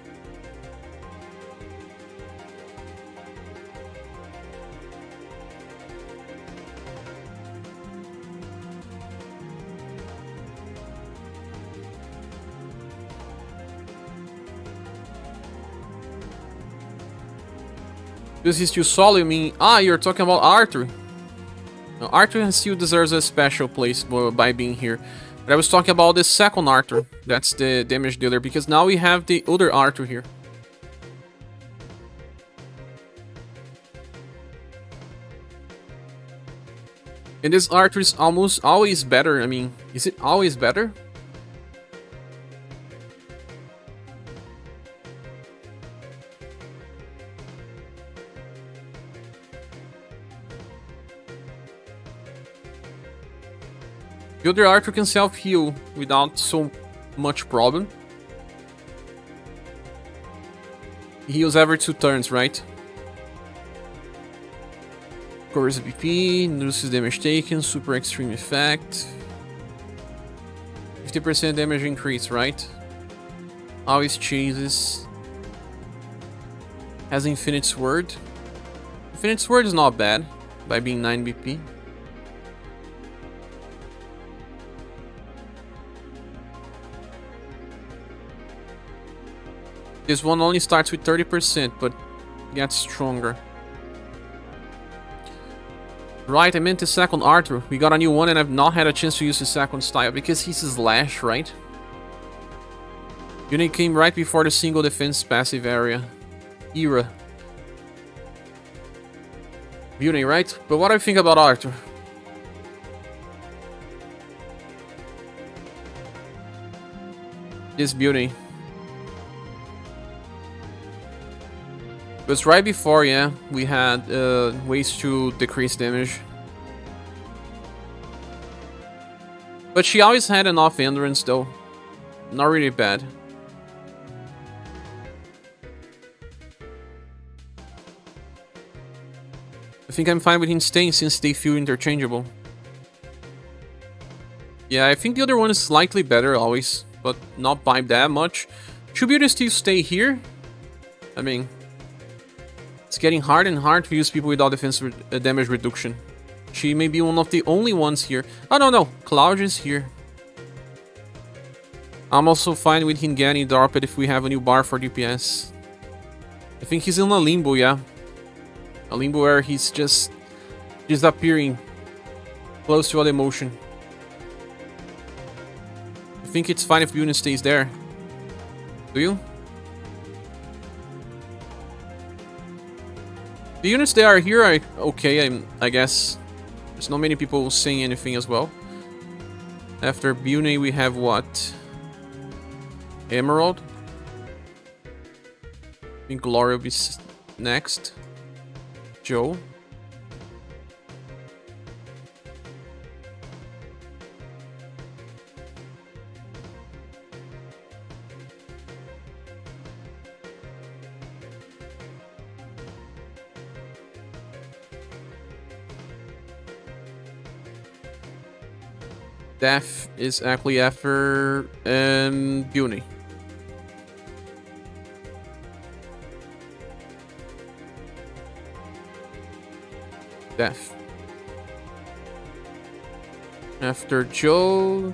Because he's too solid, you mean... Ah, you're talking about Arthur. No, Arthur still deserves a special place by being here. But I was talking about the second Arthur. That's the damage dealer, because now we have the other Arthur here. And this Arthur is almost always better. I mean, is it always better? The other Arthur can self-heal without so much problem. He heals every 2 turns, right? Covers the BP, reduces damage taken, super extreme effect. 50% damage increase, right? Always chases. Has Infinite Sword. Infinite Sword is not bad by being 9 BP. This one only starts with 30%, but gets stronger. Right, I meant the second Arthur. We got a new one and I've not had a chance to use the second style because he's Slash, right? Unit came right before the single defense passive era. Unit, right? But what do I think about Arthur? This beauty. Because right before, yeah, we had ways to decrease damage. But she always had enough endurance though. Not really bad. I think I'm fine with him staying since they feel interchangeable. Yeah, I think the other one is slightly better always, but not by that much. Should be able to still stay here. I mean... It's getting hard and hard to use people without defense damage reduction. She may be one of the only ones here. Oh, no. Cloud is here. I'm also fine with him getting dropped if we have a new bar for DPS. I think he's in a limbo, yeah. A limbo where he's just disappearing close to all emotion. I think it's fine if the unit stays there. Do you? The units that are here are okay, I guess. There's not many people saying anything as well. After Bune, we have what? Emerald. I think Glory will be next. Joe. Death is actually after Bune. Death. After Joe.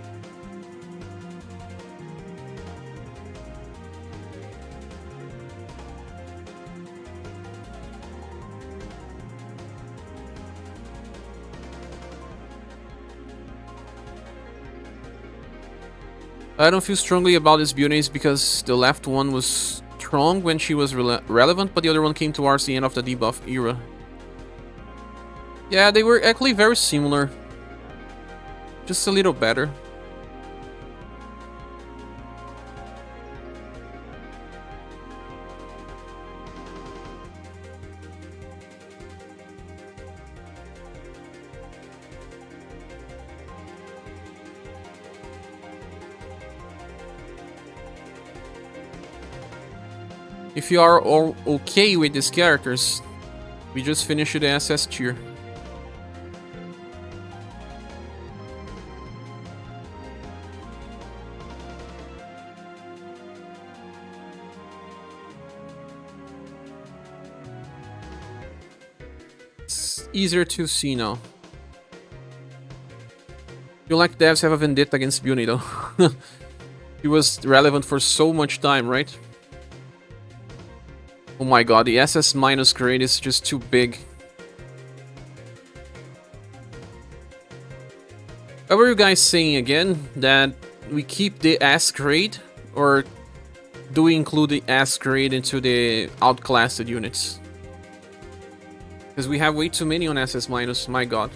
I don't feel strongly about this Bunes because the left one was strong when she was relevant, but the other one came towards the end of the debuff era. Yeah, they were actually very similar. Just a little better. If you are all okay with these characters, we just finished the SS tier. It's easier to see now. You like devs have a vendetta against Beauty though. He was relevant for so much time, right? Oh my god, the SS minus grade is just too big. What were you guys saying again? That we keep the S grade? Or do we include the S grade into the outclassed units? Because we have way too many on SS minus, my god.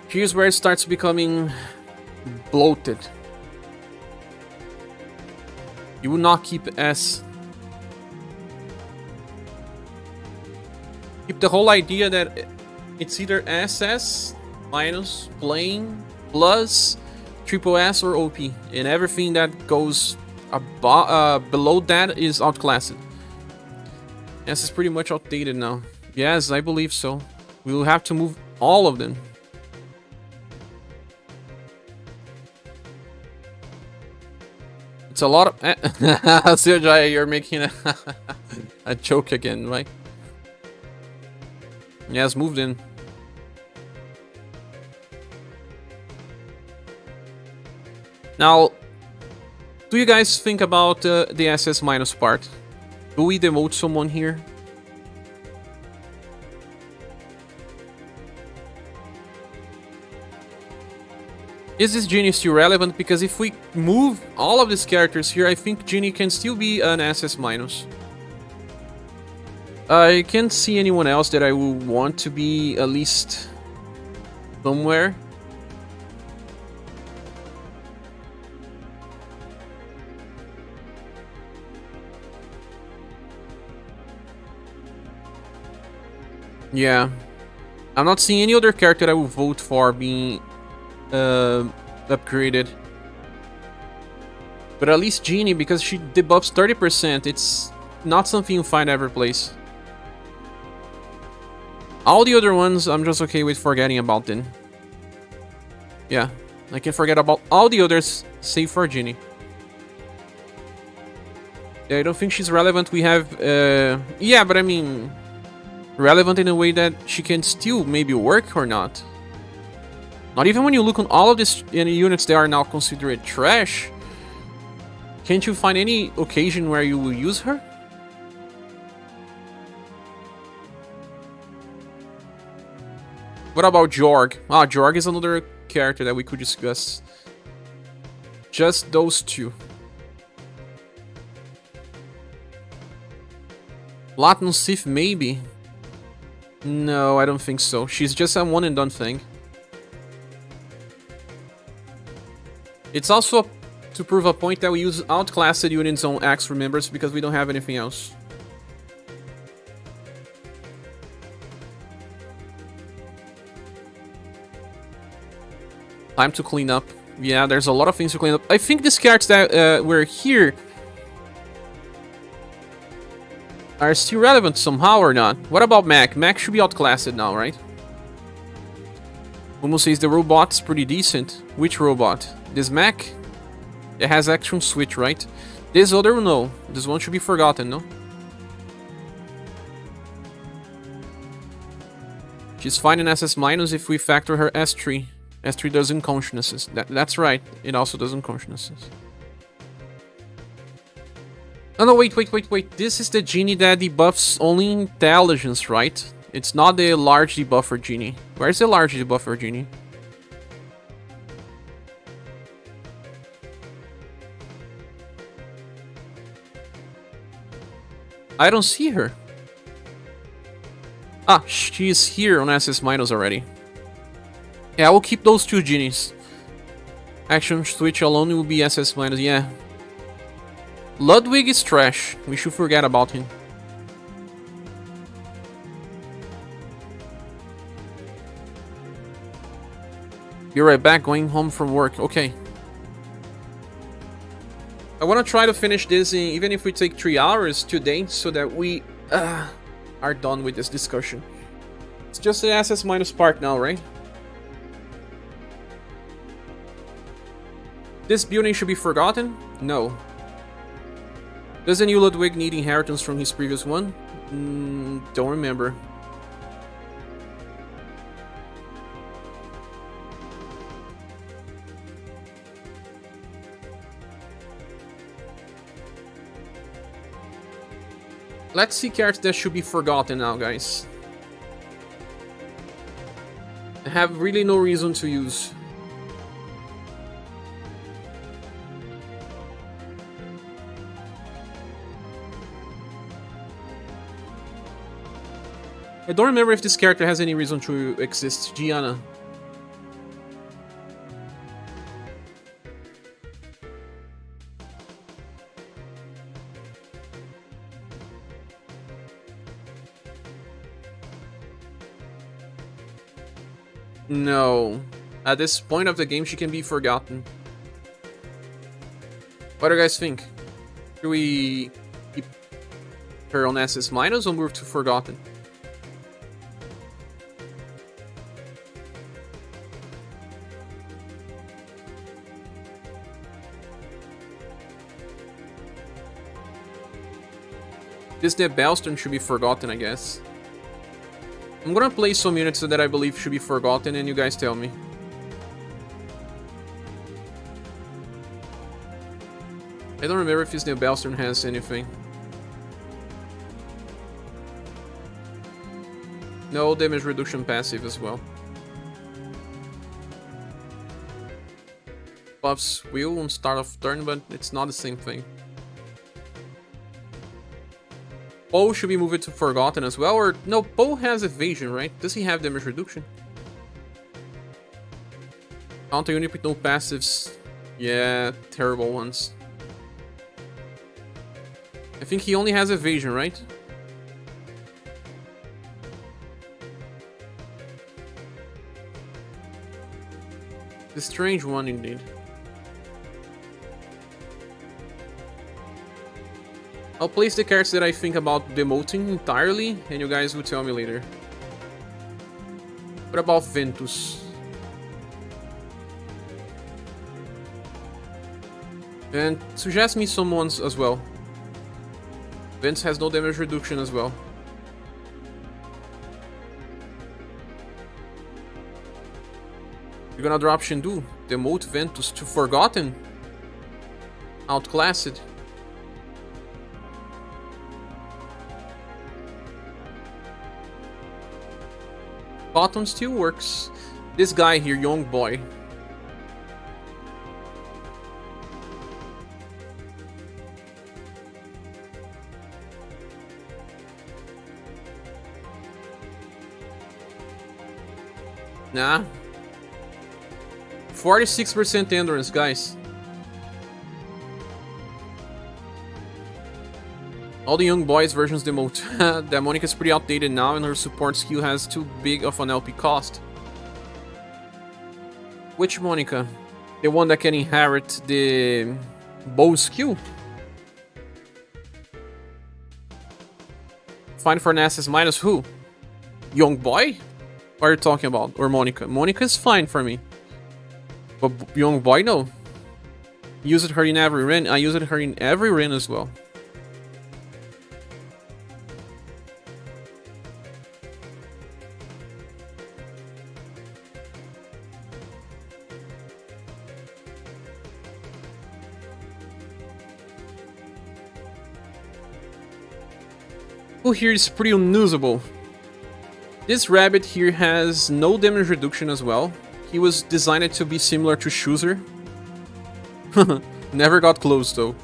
Here's where it starts becoming bloated. You will not keep S. Keep the whole idea that it's either SS minus, plain, plus, triple S or OP. And everything that goes below that is outclassed. S is pretty much outdated now. Yes, I believe so. We will have to move all of them. It's a lot of... SerGa, you're making a joke again, right? Yes, moved in. Now, do you guys think about the SS minus part? Do we demote someone here? Is this Genie still relevant? Because if we move all of these characters here, I think Genie can still be an SS minus. I can't see anyone else that I would want to be at least somewhere. Yeah. I'm not seeing any other character that I would vote for being upgraded. But at least Genie, because she debuffs 30%, it's not something you find every place. All the other ones, I'm just okay with forgetting about them. Yeah, I can forget about all the others, save for Genie. Yeah, I don't think she's relevant. We have, yeah, but I mean, relevant in a way that she can still maybe work or not. Not even when you look on all of these units that are now considered trash. Can't you find any occasion where you will use her? What about Jorg? Ah, Jorg is another character that we could discuss. Just those two. Latin Sith, maybe? No, I don't think so. She's just a one and done thing. It's also to prove a point that we use outclassed units on Axe members because we don't have anything else. Time to clean up. Yeah, there's a lot of things to clean up. I think these characters that were here are still relevant somehow or not. What about Mac? Mac should be outclassed now, right? Momo says the robot's pretty decent. Which robot? This Mac? It has action switch, right? This other, no. This one should be forgotten, no? She's fine in SS minus if we factor her S3. S3 does unconsciousnesses. That's right. It also does unconsciousnesses. Oh no, wait. This is the Genie that debuffs only intelligence, right? It's not the large debuffer Genie. Where's the large debuffer Genie? I don't see her. Ah, she's here on SS minus already. Yeah, I will keep those two Genies. Action switch alone will be SS minus, yeah. Ludwig is trash. We should forget about him. Be right back, going home from work. Okay. I want to try to finish this, even if we take 3 hours today, so that we are done with this discussion. It's just the SS minus part now, right? This building should be forgotten? No. Does the new Ludwig need inheritance from his previous one? Don't remember. Let's see cards that should be forgotten now, guys. I have really no reason to use. I don't remember if this character has any reason to exist. Gianna. No. At this point of the game, she can be forgotten. What do you guys think? Should we keep her on SS- or move to forgotten? This Bellstone should be forgotten, I guess. I'm gonna play some units that I believe should be forgotten, and you guys tell me. I don't remember if this Bellstone has anything. No, damage reduction passive as well. Buffs will on start of turn, but it's not the same thing. Poe should be moved to Forgotten as well, or no, Poe has evasion, right? Does he have damage reduction? Counter unit with no passives. Yeah, terrible ones. I think he only has evasion, right? The strange one indeed. I'll place the cards that I think about demoting entirely, and you guys will tell me later. What about Ventus? And suggest me some ones as well. Ventus has no damage reduction as well. You're gonna drop Shindu, demote Ventus to Forgotten, outclass it. Bottom still works. This guy here, young boy. Nah. 46% endurance, guys. All the young boys versions demote. That Monica is pretty outdated now, and her support skill has too big of an LP cost. Which Monica? The one that can inherit the bow skill? Fine for an SS minus who? Young boy? What are you talking about? Or Monica? Monica is fine for me. But young boy, no. Used her in every run. I used her in every run as well. Who here is pretty unusable. This rabbit here has no damage reduction as well. He was designed to be similar to Chooser. Never got close though.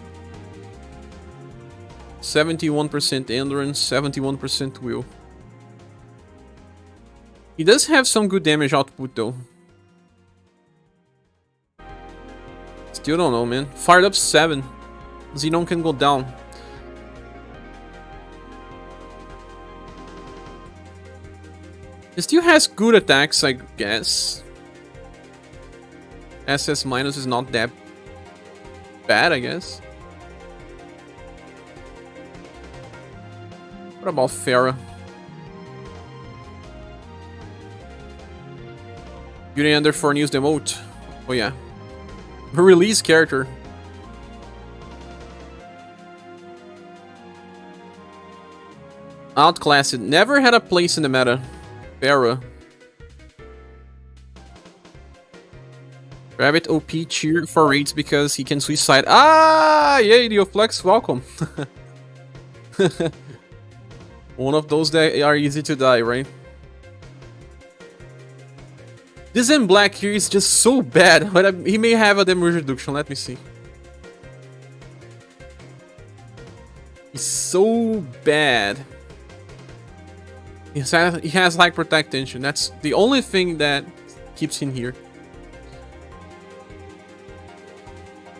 71% endurance, 71% will. He does have some good damage output though. Still don't know, man. Fired up 7. Xenon can go down. He still has good attacks, I guess. SS minus is not that bad, I guess. What about Farah? Beauty under for news demote. Oh yeah. Release character. Outclassed. Never had a place in the meta. Farah. Rabbit OP cheer for raids because he can suicide. Ah, yay, Neoflex, welcome. One of those that are easy to die, right? This in black here is just so bad, but he may have a damage reduction. Let me see. He's so bad. He has high protect tension. That's the only thing that keeps him here.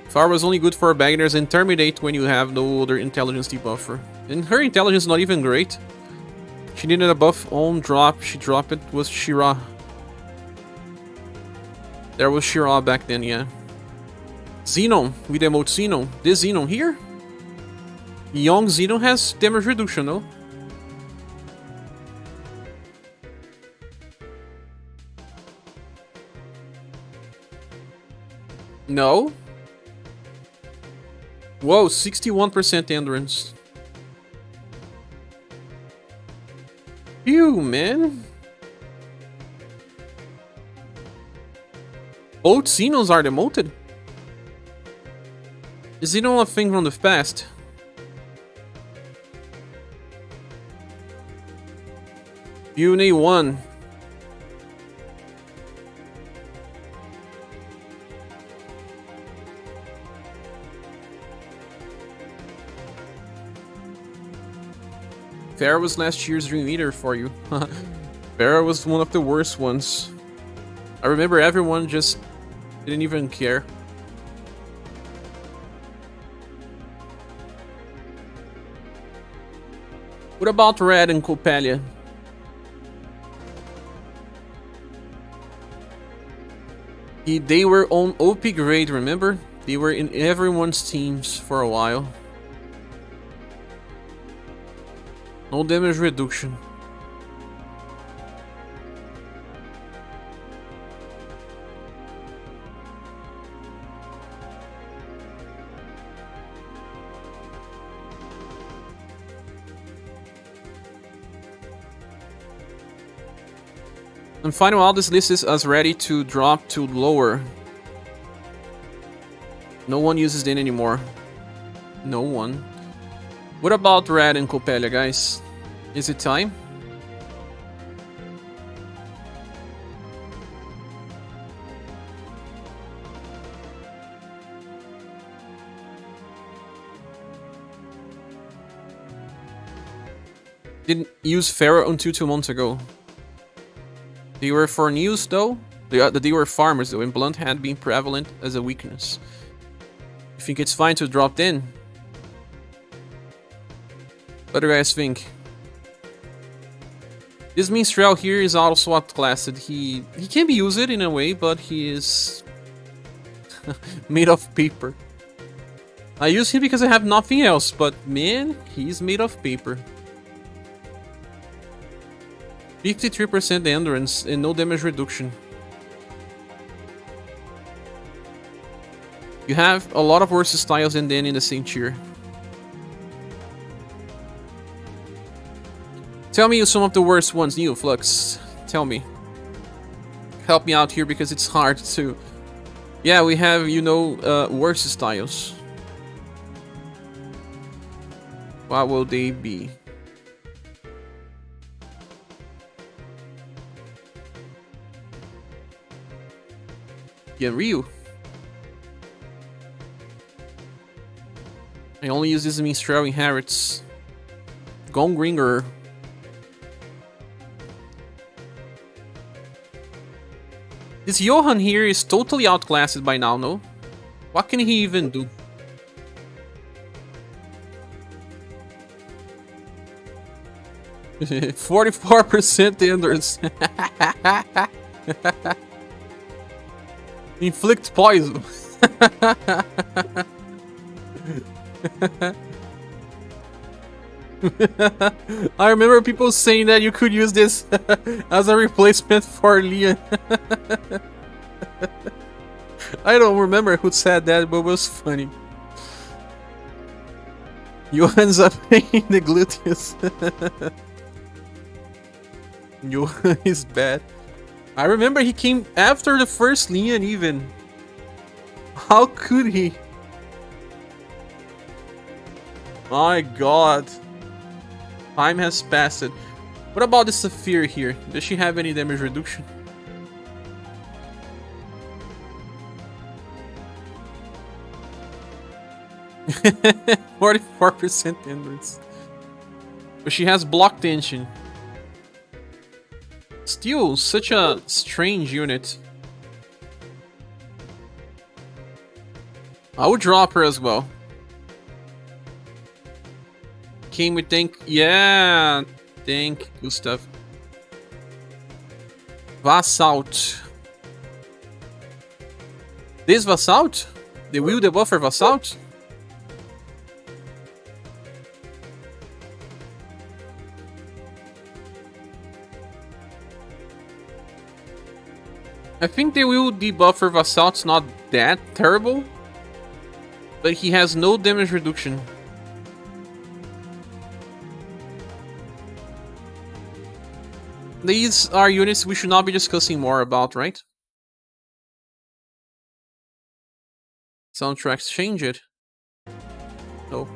Far was only good for beginners and terminate when you have no other intelligence debuffer. And her intelligence is not even great. She needed a buff on drop. She dropped it with Shira. There was Shira back then, yeah. Xenon. We demote Xenon. This Xenon here? Young Xenon has damage reduction, no? No? Whoa, 61% endurance. Phew, man. Both Xenons are demoted? Is Xenon a thing from the past? Uni 1. Farah was last year's Dream Eater for you. Farah was one of the worst ones. I remember everyone just didn't even care. What about Red and Copelia? They were on OP grade, remember? They were in everyone's teams for a while. No damage reduction. And finally, all this list is us ready to drop to lower. No one uses Din anymore. No one. What about Red and Copelia, guys? Is it time? Didn't use Pharaoh until 2 months ago. They were for news though. They were farmers though, and blunt had been prevalent as a weakness. You think it's fine to drop in? What do you guys think? This minstrel here is also outclassed. He can be used in a way, but he is made of paper. I use him because I have nothing else, but man, he's made of paper. 53% endurance and no damage reduction. You have a lot of worse styles and then in the same tier. Tell me some of the worst ones, Neo Flux. Tell me. Help me out here because it's hard to... Yeah, we have, you know, worse styles. What will they be? Ryu. I only use this minstrel inherits. Gongringer. This Johan here is totally outclassed by now, no? What can he even do? %44% endurance. Inflict poison. I remember people saying that you could use this as a replacement for Leon. I don't remember who said that, but it was funny. You ends up in the gluteus. Johan is bad. I remember he came after the first Leon even. How could he? My god. Time has passed. What about the Sapphire here? Does she have any damage reduction? %44% endurance. But she has block tension. Still, such a strange unit. I would drop her as well. Came with tank. Yeah, tank. Good stuff. Vassalt. This Vassalt? The will debuff for Vassalt? I think the will debuff for Vassalt's not that terrible. But he has no damage reduction. These are units we should not be discussing more about, right? Soundtracks change it. No.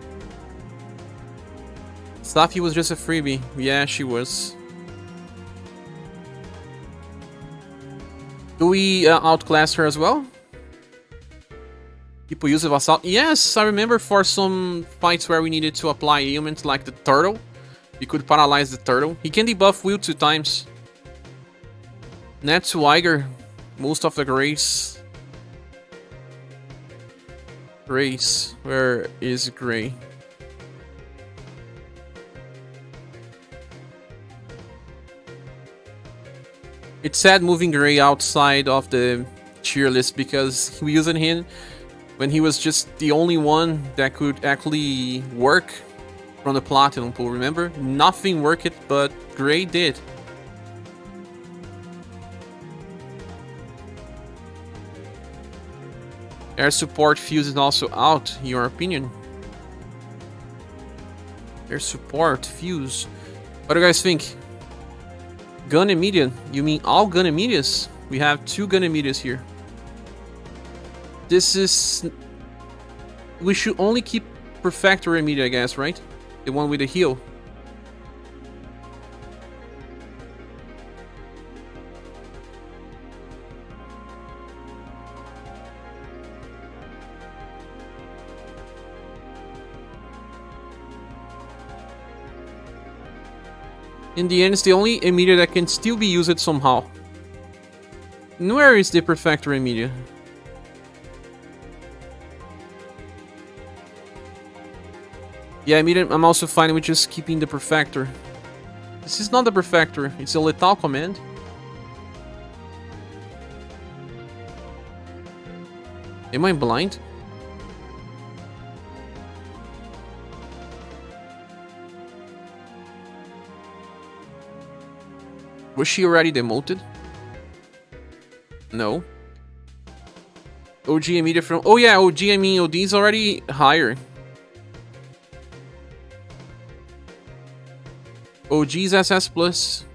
Staffy was just a freebie. Yeah, she was. Do we outclass her as well? People use the Vassal. Yes, I remember for some fights where we needed to apply ailment like the turtle. You could paralyze the turtle. He can debuff Will 2 times. Net to Aage. Most of the Grace. Grace. Where is Gray? It's sad moving Gray outside of the tier list because we using him when he was just the only one that could actually work from the Platinum pool, remember? Nothing worked, but Gray did. Air support fuse is also out, in your opinion? Air support fuse. What do you guys think? Gun immediate? You mean all gun immediates? We have 2 gun immediates here. This is... We should only keep Perfector immediate, I guess, right? The one with the heal. In the end, it's the only immediate that can still be used somehow. And where is the Perfector immediate? Yeah, I'm also fine with just keeping the Perfector. This is not the Perfector, it's a lethal command. Am I blind? Was she already demoted? No. OG immediate from... Oh yeah, OG, I mean OD is already higher. OG's SS plus.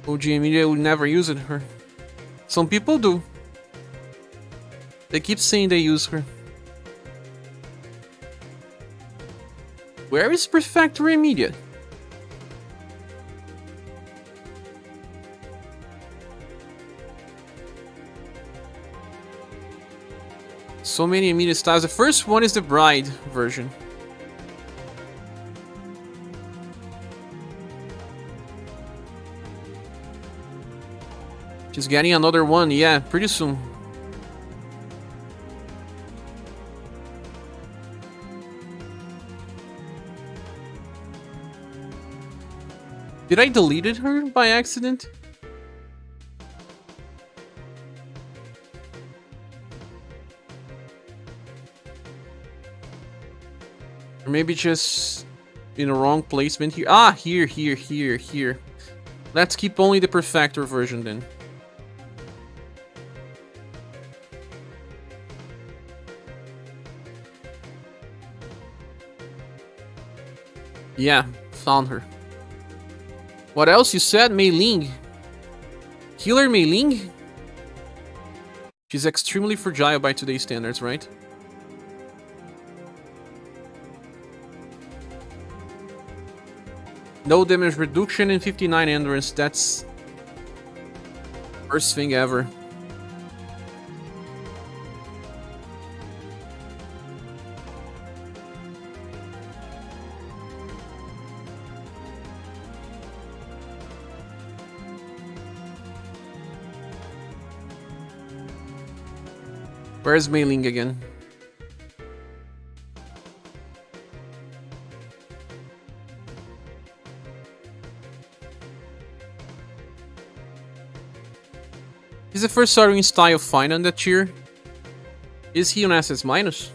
OG immediate would never use it her. Some people do. They keep saying they use her. Where is Perfector immediate? So many immediate styles. The first one is the Bride version. Just getting another one, yeah, pretty soon. Did I deleted her by accident? Or maybe just in a wrong placement here. Ah, here. Let's keep only the Perfector version then. Yeah, found her. What else you said? Mei Ling. Healer Mei Ling? She's extremely fragile by today's standards, right? No damage reduction and 59 endurance. That's worst thing ever. Where's Mei Ling again? He's the first starting style fine on that tier. Is he on SS minus?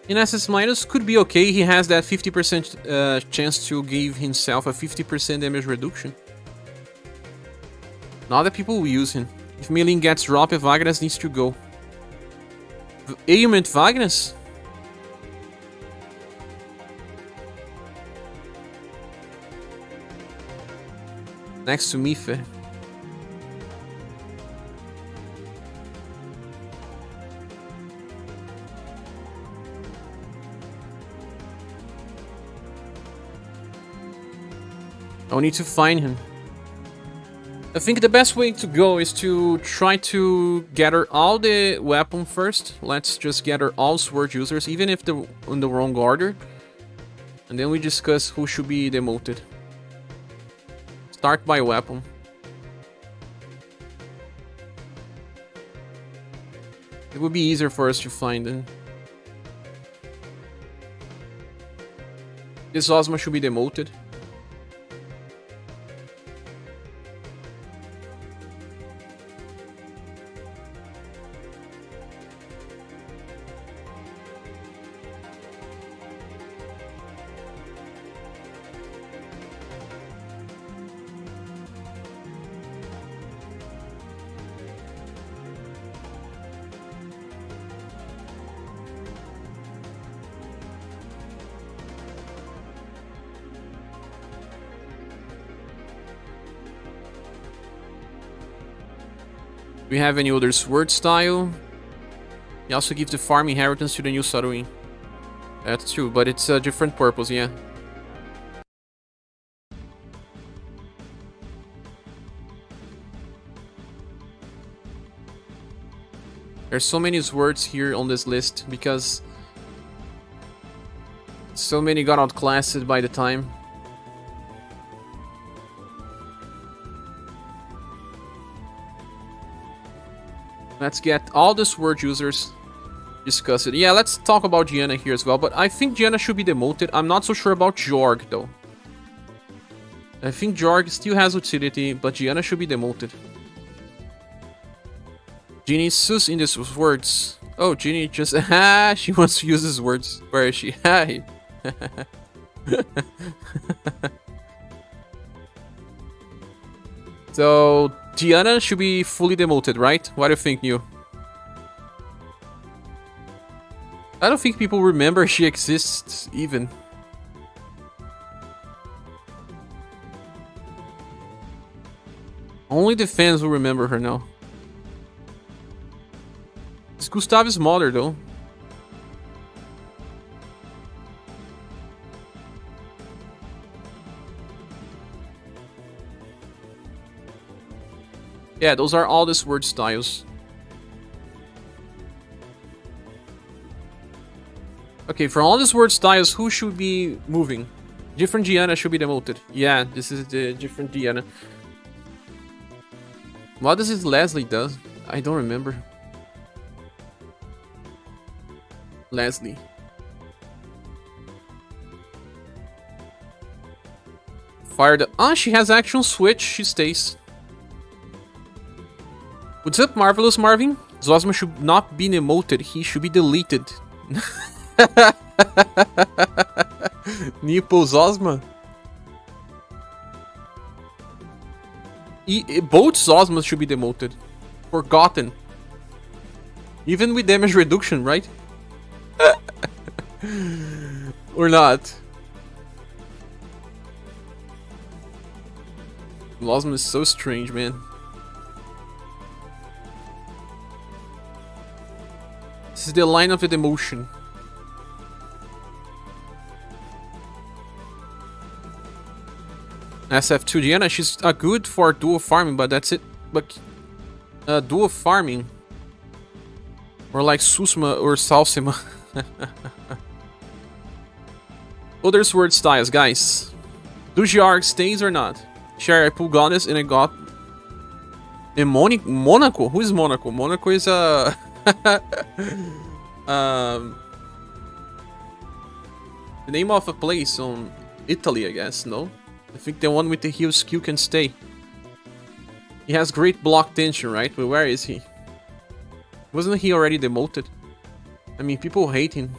In SS minus could be okay. He has that 50% chance to give himself a 50% damage reduction. Now that people will use him. If Mei Ling gets dropped, Wagner needs to go. Ailment Wagner? Next to Mife. I need to find him. I think the best way to go is to try to gather all the weapon first. Let's just gather all sword users, even if they're in the wrong order. And then we discuss who should be demoted. Start by weapon. It would be easier for us to find them. This Ozma should be demoted. We have any other sword style. He also gives the farm inheritance to the new Saruin. That's true, but it's a different purpose, yeah. There's so many swords here on this list because so many got outclassed by the time. Let's get all the sword users discuss it. Yeah, let's talk about Gianna here as well, but I think Gianna should be demoted. I'm not so sure about Jorg though. I think Jorg still has utility, but Gianna should be demoted. Ginny sus in these words. Oh, Ginny just she wants to use his words. Where is she? Hi. So Gianna should be fully demoted, right? What do you think, New? I don't think people remember she exists even. Only the fans will remember her now. It's Gustav's mother, though. Yeah, those are all the sword styles. Okay, for all the sword styles, who should be moving? Different Gianna should be demoted. Yeah, this is the different Gianna. What does this Leslie does? I don't remember. Leslie. Fire the... Ah, she has action switch. She stays. What's up, Marvelous Marvin? Zosma should not be demoted. He should be deleted. Nipo Zosma? Both Zosmas should be demoted. Forgotten. Even with damage reduction, right? Or not. Zosma is so strange, man. This is the line of the demotion. SF2 Diana, she's good for dual farming, but that's it. But dual farming, or like Susma or Salsima. Other sword styles, guys. Do GR stays or not? Sure, I pull Goddess and I got a Monaco. Who is Monaco? Monaco is a the name of a place on Italy, I guess. No, I think the one with the heal skill can stay. He has great block tension, right? But where is he? Wasn't he already demoted? I mean, people hate him.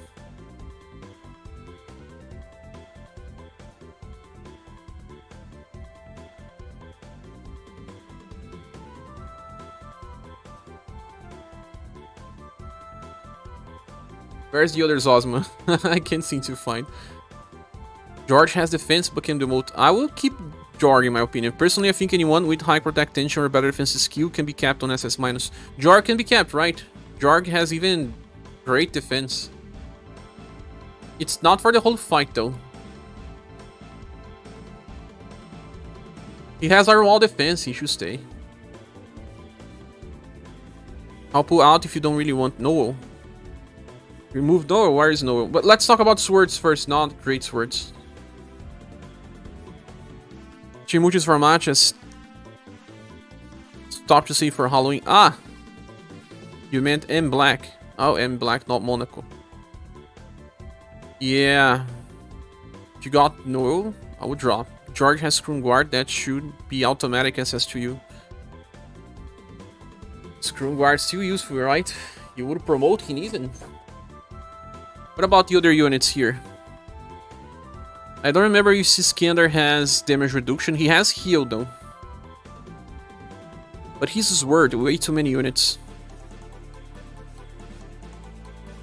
Where's the other Zosma? I can't seem to find. George has defense but can demote. I will keep George in my opinion. Personally, I think anyone with high protect tension or better defensive skill can be capped on SS-. George can be capped, right? George has even great defense. It's not for the whole fight though. He has our wall defense, he should stay. I'll pull out if you don't really want Noel. Remove Noel, where is Noel? But let's talk about swords first, not great swords. Chimuchis for matches. Stop to see for Halloween. Ah! You meant M Black. Oh, M Black, not Monaco. Yeah. If you got Noel, I would drop. George has Scrum Guard, that should be automatic SS to you. Scrum Guard still useful, right? You would promote him even. What about the other units here? I don't remember if Siskander has damage reduction. He has heal though. But he's sword, way too many units.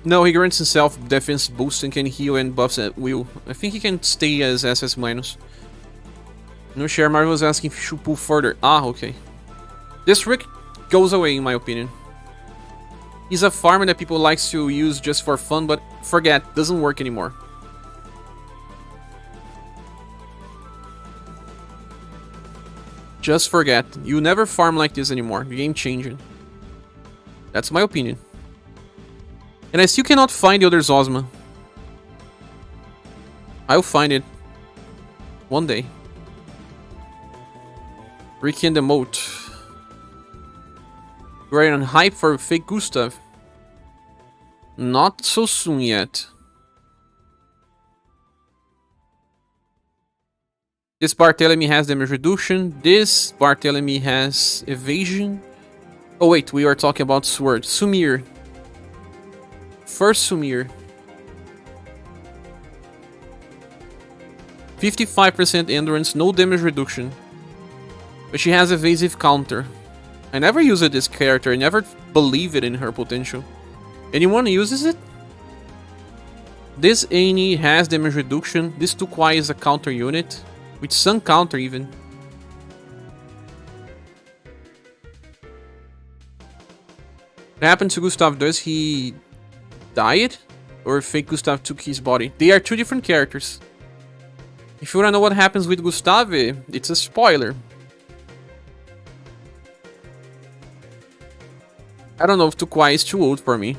No, he grants himself defense boost and can heal and buffs at will. I think he can stay as SS-. No, ScherBR was asking if he should pull further. Ah, okay. This Rick goes away in my opinion. He's a farmer that people likes to use just for fun, but forget, doesn't work anymore. Just forget. You never farm like this anymore. The game changing. That's my opinion. And I still cannot find the other Zosma. I'll find it. One day. Ricky and the Moat. We're on hype for fake Gustav. Not so soon yet. This Barthélemy has damage reduction. This Barthélemy has evasion. Oh wait, we are talking about sword. Sumir. First Sumir. 55% endurance, no damage reduction. But she has evasive counter. I never used this character, I never believed it in her potential. Anyone uses it? This Aage has damage reduction. This Tukwai is a counter unit. With some counter even. What happened to Gustav? Does he died? Or fake Gustav took his body? They are two different characters. If you wanna know what happens with Gustav, it's a spoiler. I don't know if Tukwai is too old for me.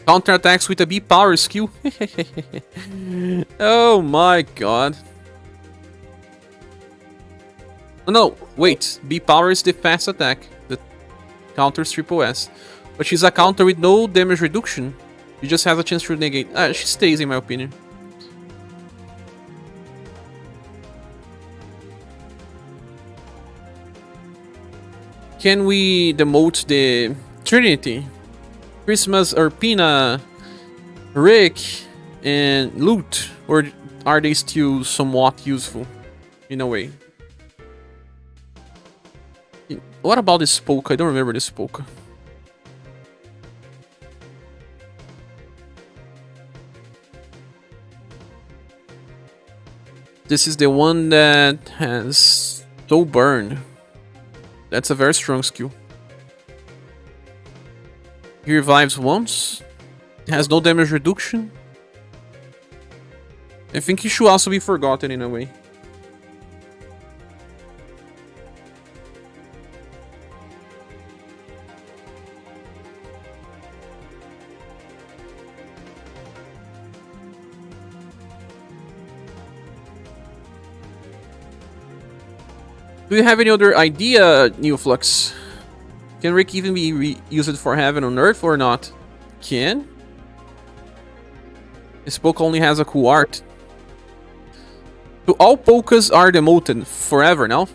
Counter attacks with a B power skill. Oh my god. Oh, no, wait. B power is the fast attack. The counters triple S. But she's a counter with no damage reduction. She just has a chance to negate. She stays in my opinion. Can we demote the Trinity? Christmas, Urpina, Rick, and Loot? Or are they still somewhat useful? In a way. What about this Polka? I don't remember this Polka. This is the one that has Soul Burn. That's a very strong skill. He revives once. Has no damage reduction. I think he should also be forgotten in a way. Do you have any other idea, Neoflux? Can Rick even be used for Heaven on Earth or not? Can? This book only has a cool art. So all polkas are demoted forever now?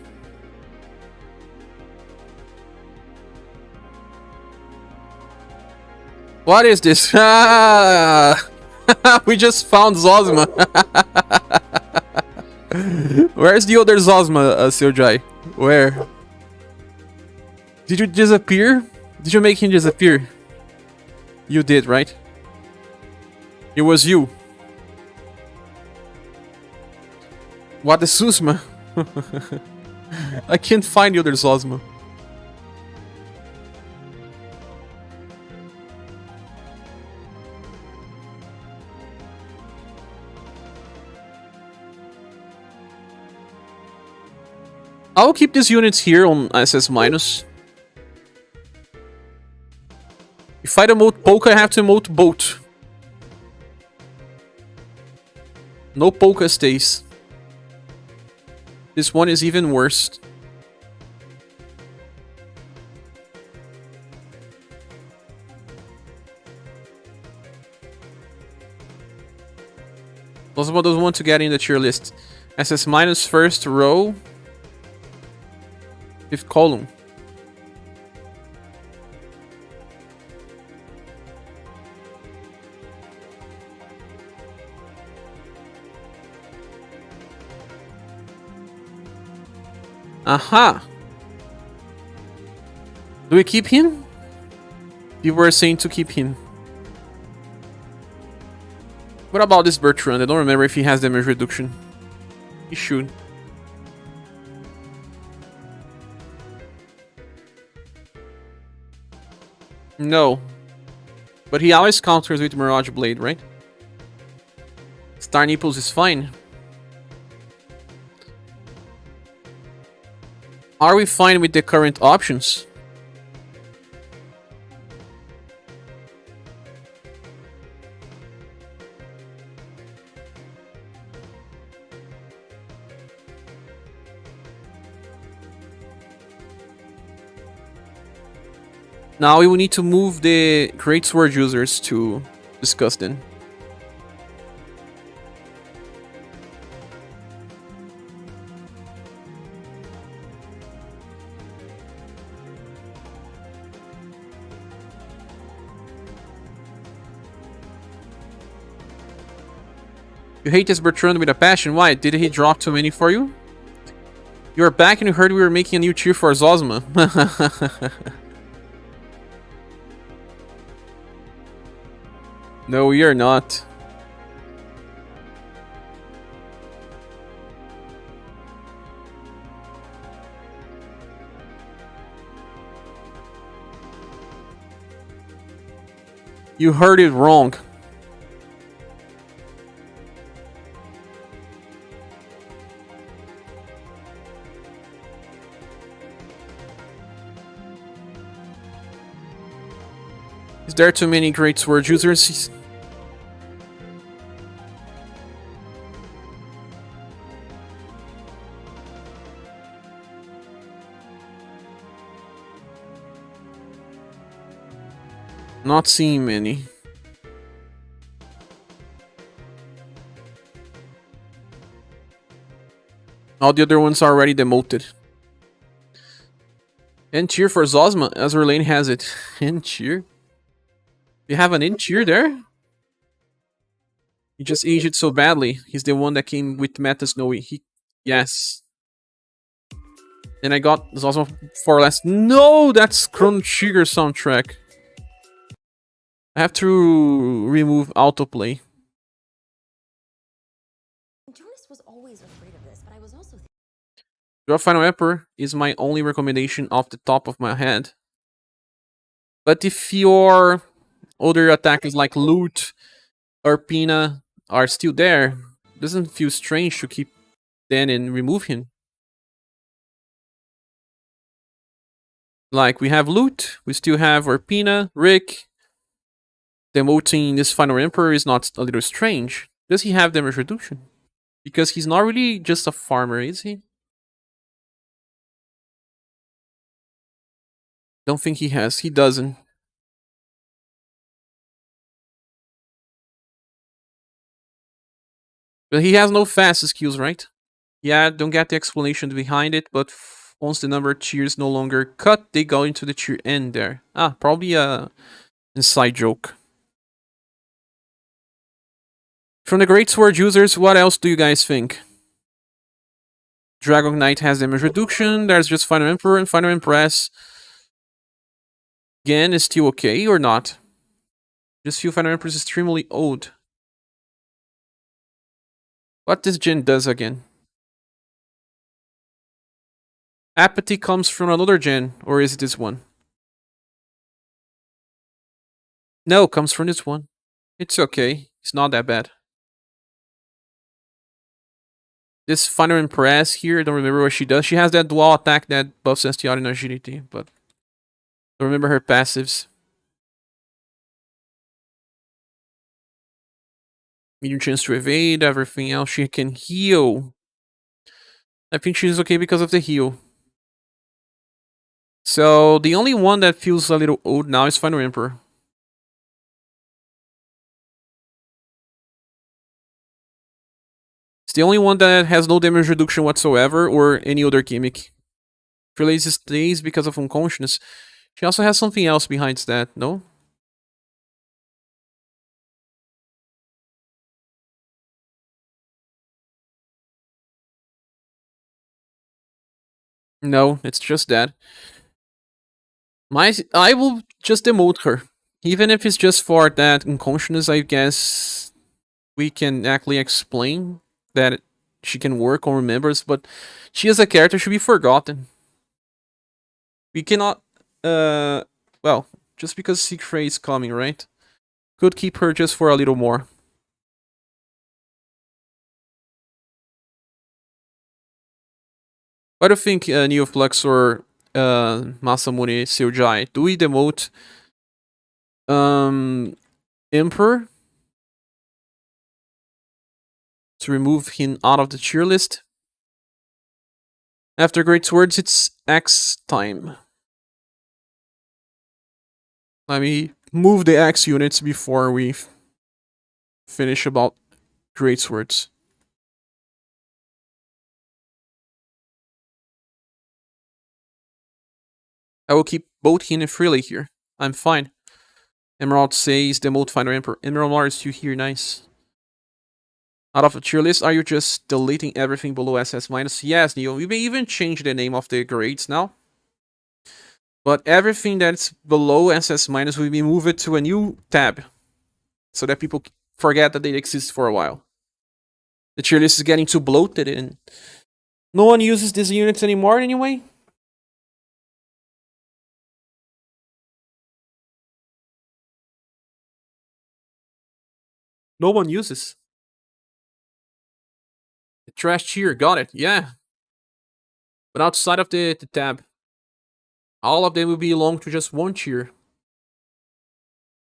What is this? Ah! We just found Zosma. Where's the other Zosma, Seojai? Where? Did you disappear? Did you make him disappear? You did, right? It was you. What is Susma? I can't find the other Zosma. I'll keep these units here on SS minus. If I demote Polka, I have to emote boat. No Polka stays. This one is even worse. Zosma doesn't want to get in the tier list. SS minus first row. Fifth column. Aha! Do we keep him? People were saying to keep him. What about this Bertrand? I don't remember if he has damage reduction. He should. No. But he always counters with Mirage Blade, right? Star Nipples is fine. Are we fine with the current options? Now we will need to move the Great Sword users to discuss then. You hate this Bertrand with a passion. Why? Did he drop too many for you? You're back and you heard we were making a new tier for Zosma. No, we are not. You heard it wrong. Is there too many Great Sword users? Not seeing many. All the other ones are already demoted. End tier for Zosma, as our lane has it. End tier? You have an end tier there? He just aged it so badly. He's the one that came with Meta Snowy. Yes. And I got Zosma for less. No, that's Chrono Trigger soundtrack. I have to remove autoplay. Jonas was always afraid of this, but I was also Draw Final Emperor is my only recommendation off the top of my head. But if your other attackers like Loot or Pina are still there, doesn't feel strange to keep Dan and remove him. Like, we have Loot, we still have Orpina, Rick. Demoting this final emperor is not a little strange. Does he have damage reduction? Because he's not really just a farmer, is he? Don't think he has. He doesn't. But he has no fast skills, right? Yeah, don't get the explanation behind it, but once the number of tiers no longer cut, they go into the tier end there. Ah, probably a inside joke. From the Great Sword users, what else do you guys think? Dragon Knight has damage reduction, there's just Final Emperor and Final Empress. Again, is still okay or not? Just feel Final Empress is extremely old. What this gen does again? Apathy comes from another gen, or is it this one? No, comes from this one. It's okay. It's not that bad. This Final Impress here, I don't remember what she does. She has that dual attack that buffs STR and agility, but don't remember her passives. Medium chance to evade, everything else. She can heal. I think she's okay because of the heal. So the only one that feels a little old now is Final Emperor. It's the only one that has no damage reduction whatsoever or any other gimmick. Releases stays because of unconsciousness. She also has something else behind that, no? No, it's just that. I will just demote her. Even if it's just for that unconsciousness, I guess we can actually explain that she can work on remembers, but she as a character should be forgotten. We cannot well, just because Siegfried is coming, right? Could keep her just for a little more. What do you think, Neoflux or Masamune Seujai? Do we demote Emperor to remove him out of the tier list? After Great Swords, it's X time. Let me move the X units before we finish about Great Swords. I will keep both Hin and Freely here. I'm fine. Emerald says demote Final Emperor. Emerald Mars, you here, nice. Out of the tier list, are you just deleting everything below SS minus? Yes, Neo. We may even change the name of the grades now. But everything that's below SS minus will be moved to a new tab. So that people forget that they exist for a while. The tier list is getting too bloated and no one uses these units anymore anyway. No one uses. The trash tier, got it, yeah. But outside of the tab, all of them will belong to just one tier.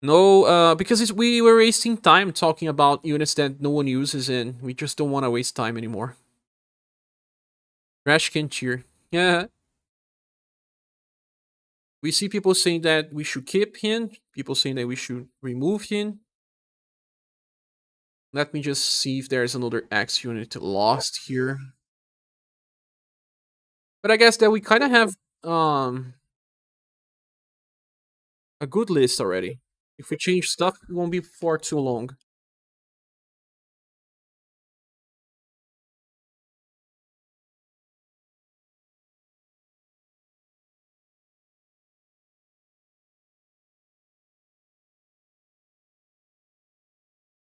No, because we were wasting time talking about units that no one uses and we just don't want to waste time anymore. Trash can tier, yeah. We see people saying that we should keep him, people saying that we should remove him. Let me just see if there's another X unit lost here. But I guess that we kind of have a good list already. If we change stuff, it won't be for too long.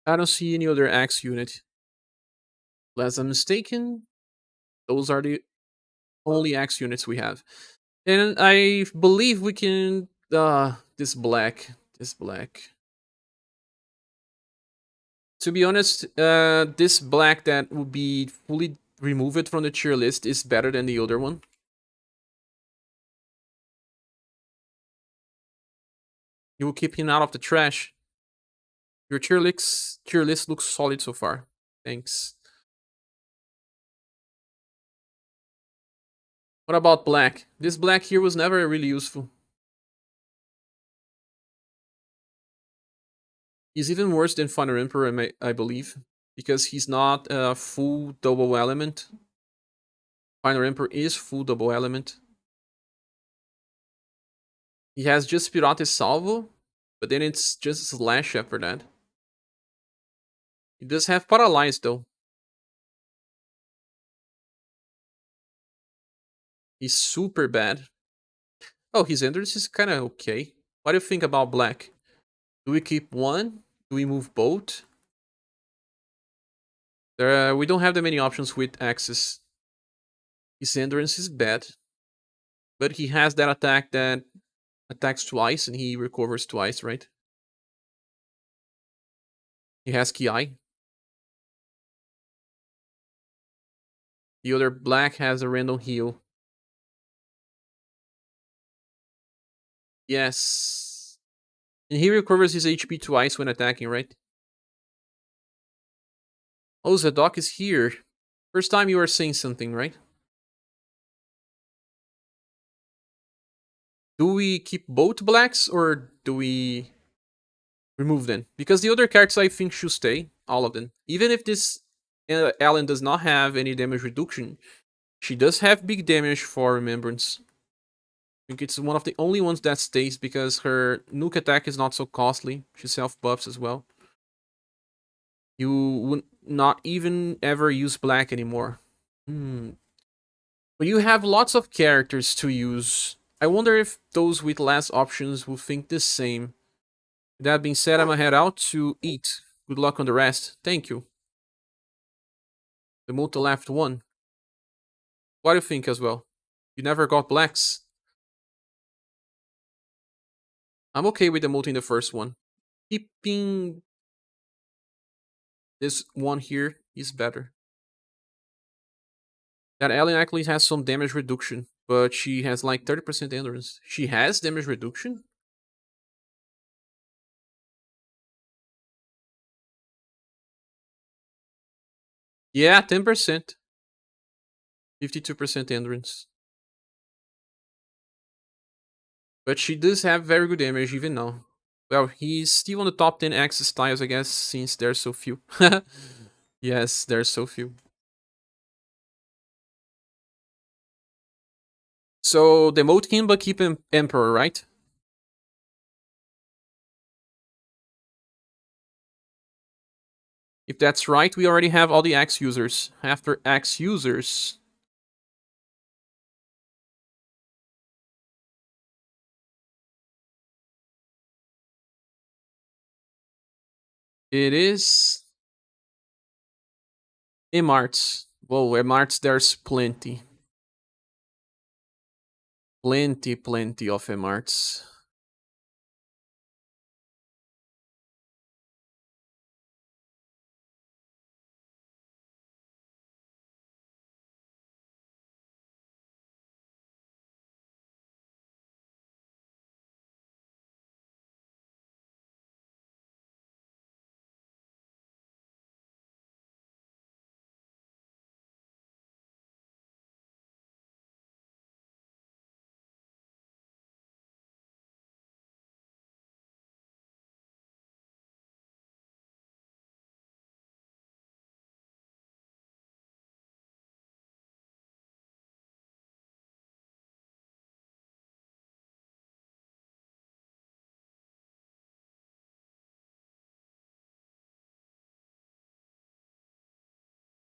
I don't see any other X unit. Unless I'm mistaken, those are the only X units we have. And I believe we can this black. To be honest, this black that will be fully removed from the tier list is better than the other one. You will keep him out of the trash. Your tier list looks solid so far. Thanks. What about black? This black here was never really useful. He's even worse than Final Emperor, I believe, because he's not a full double element. Final Emperor is full double element. He has just Pirate Salvo, but then it's just Slash after that. He does have Paralyze though. He's super bad. Oh, his endurance is kind of okay. What do you think about black? Do we keep one? Do we move both? We don't have that many options with Axis. His endurance is bad, but he has that attack that attacks twice and he recovers twice, right? He has Ki. The other black has a random heal. Yes. And he recovers his HP twice when attacking, right? Oh, Zadok is here. First time you are saying something, right? Do we keep both blacks or do we remove them? Because the other characters I think should stay, all of them. Even if this Ellen does not have any damage reduction, she does have big damage for Remembrance. I think it's one of the only ones that stays because her nuke attack is not so costly. She self-buffs as well. You would not even ever use black anymore. But you have lots of characters to use. I wonder if those with less options will think the same. That being said, I'm gonna head out to eat. Good luck on the rest. Thank you. The multi left one. What do you think as well? You never got blacks? I'm okay with the multi in the first one. Keeping this one here is better. That alien actually has some damage reduction, but she has like 30% endurance. She has damage reduction? Yeah, 10%. 52% endurance. But she does have very good damage even now. Well, he's still on the top 10 access tiles, I guess, since there's so few. Yes, there's so few. So, demote him, but keep him Emperor, right? If that's right, we already have all the Axe users. After Axe users... It is... Emarts. Whoa, Emarts, there's plenty. Plenty of Emarts.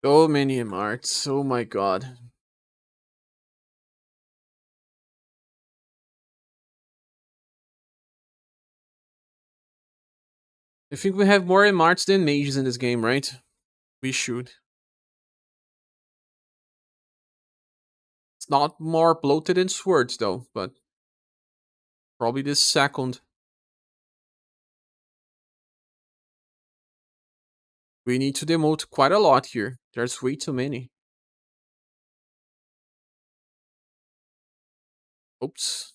So many Emarts, oh my god. I think we have more Emarts than mages in this game, right? We should. It's not more bloated than swords, though, but probably the second. We need to demote quite a lot here. There's way too many. Oops.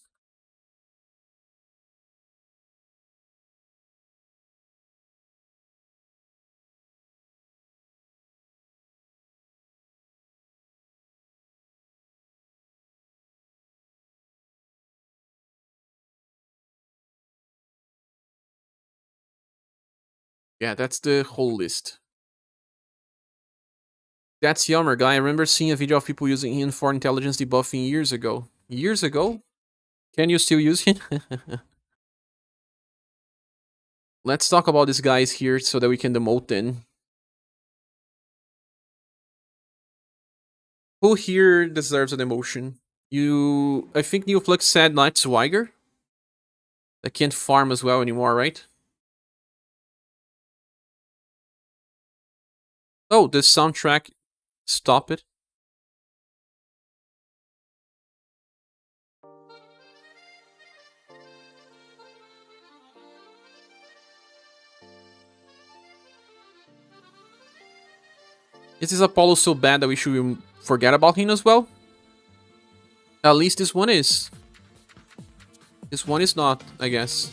Yeah, that's the whole list. That's Yummer guy. I remember seeing a video of people using him for intelligence debuffing years ago. Years ago? Can you still use him? Let's talk about these guys here so that we can demote them. Who here deserves a demotion? I think Neoflux said Night Swiger. I can't farm as well anymore, right? Oh, the soundtrack. Stop it. Is this Apollo so bad that we should forget about him as well? At least this one is. This one is not, I guess.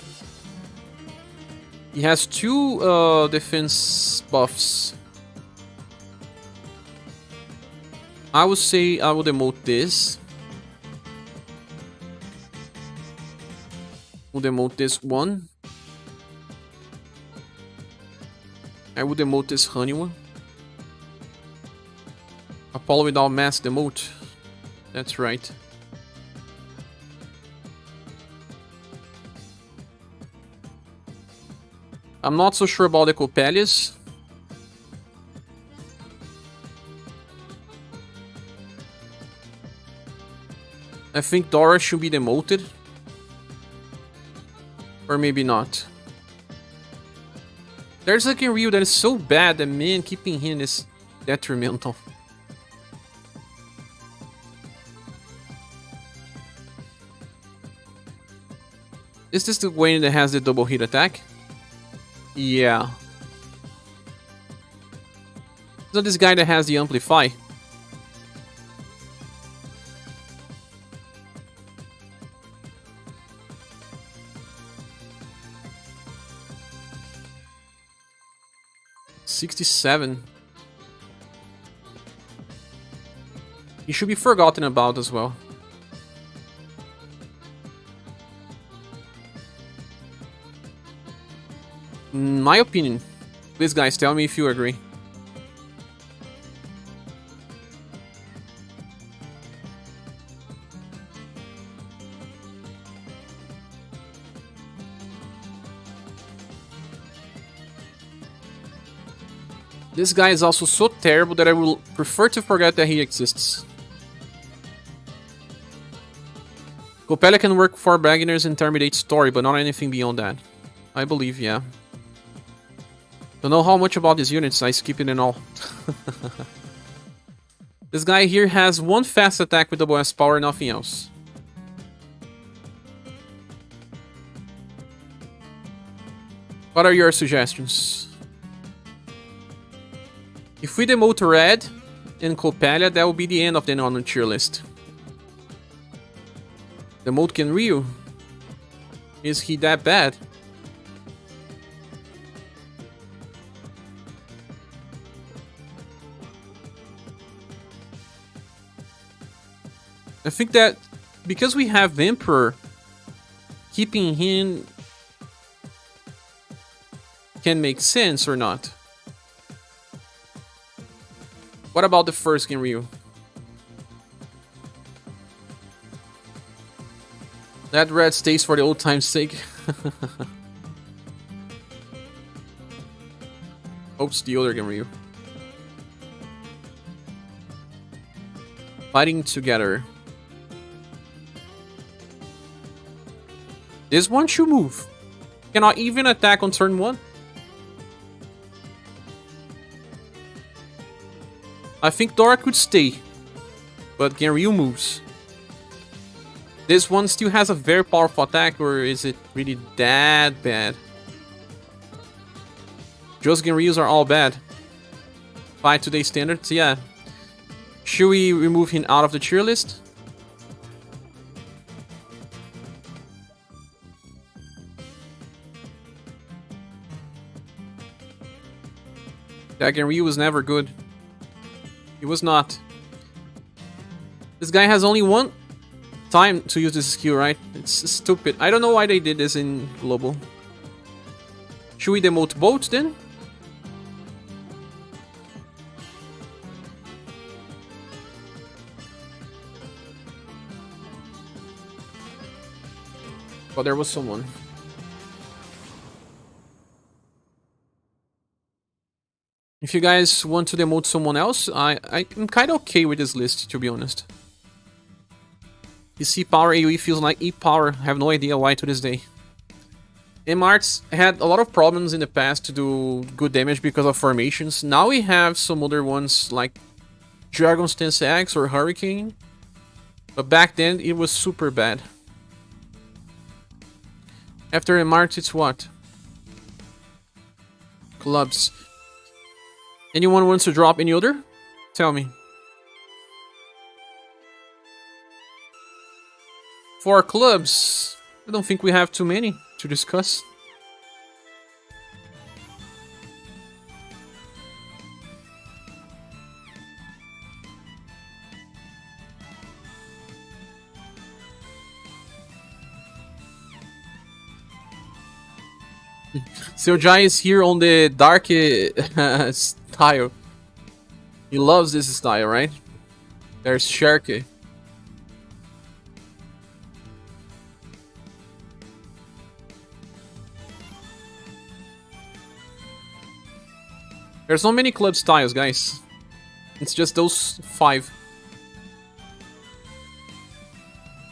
He has 2 defense buffs. I would say I will demote this. We'll demote this one. I will demote this honey one. Apollo without mass demote. That's right. I'm not so sure about the Coppelius. I think Dora should be demoted. Or maybe not. There's like a Ryu that is so bad that, man, keeping him is detrimental. Is this the Wayne that has the double hit attack? Yeah. So this guy that has the amplify. $67. He should be forgotten about as well. In my opinion. Please guys, tell me if you agree. This guy is also so terrible that I will prefer to forget that he exists. Coppelia can work for beginners in Terminate story, but not anything beyond that. I believe, yeah. Don't know how much about these units, I skip it and all. This guy here has 1 fast attack with double S power, nothing else. What are your suggestions? If we demote Red and Coppelia, that will be the end of the non-tier list. Demote Genryu. Is he that bad? I think that because we have Emperor, keeping him can make sense or not. What about the first Genryu? That red stays for the old time's sake. Oops, the other Genryu. Fighting together. This one should move. Cannot even attack on turn 1. I think Dora could stay, but Genryu moves. This one still has a very powerful attack, or is it really that bad? Just Genryus are all bad. By today's standards, yeah. Should we remove him out of the tier list? Gach and Ryu was never good. He was not. This guy has only one time to use this skill, right? It's stupid. I don't know why they did this in global. Should we demote both then? Oh, there was someone. If you guys want to demote someone else, I'm kind of okay with this list, to be honest. The C power AoE feels like E power. I have no idea why to this day. M-Arts had a lot of problems in the past to do good damage because of formations. Now we have some other ones like Dragon's Stance Axe or Hurricane. But back then it was super bad. After M-Arts it's what? Clubs. Anyone wants to drop any other? Tell me. For clubs, I don't think we have too many to discuss. SaGa is here on the dark style. He loves this style, right? There's ScherBR. There's not many club styles, guys. It's just those 5.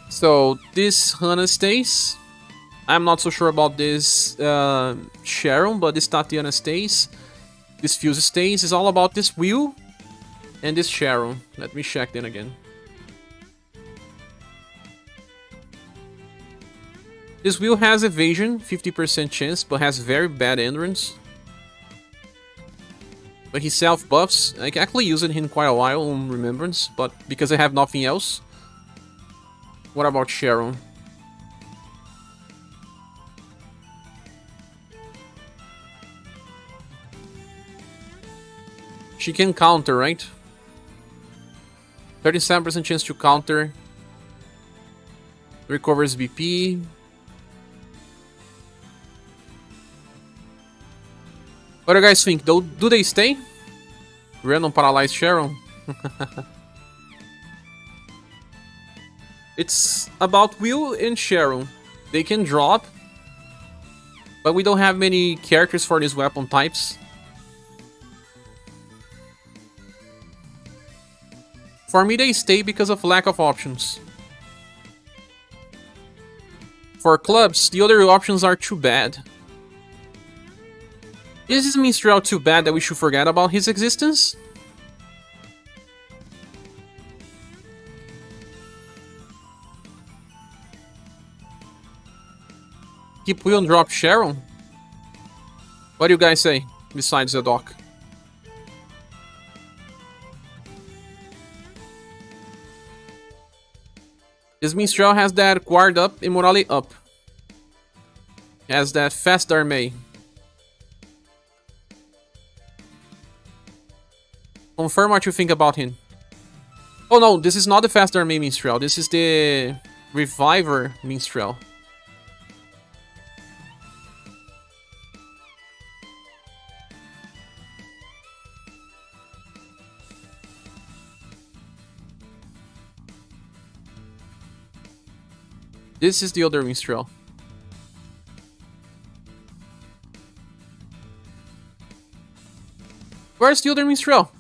So this Hana stays. I'm not so sure about this Sharon, but this Tatiana stays. This Fuse stays. It's all about this Will and this Sharon. Let me check then again. This Will has evasion, 50% chance, but has very bad endurance. But he self-buffs. I actually used him quite a while on Remembrance, but because I have nothing else. What about Sharon? She can counter, right? 37% chance to counter. Recovers BP. What do you guys think? Do they stay? Random Paralyzed Sharon? It's about Will and Sharon. They can drop. But we don't have many characters for these weapon types. For me, they stay because of lack of options. For clubs, the other options are too bad. Is this Minstrel too bad that we should forget about his existence? Keep Will and drop Sharon? What do you guys say, besides the doc? This Minstrel has that guard up and morale up. Has that fast army. Confirm what you think about him. Oh no, this is not the fast army Minstrel. This is the Reviver Minstrel. This is the other Minstrel. Where's the other Minstrel?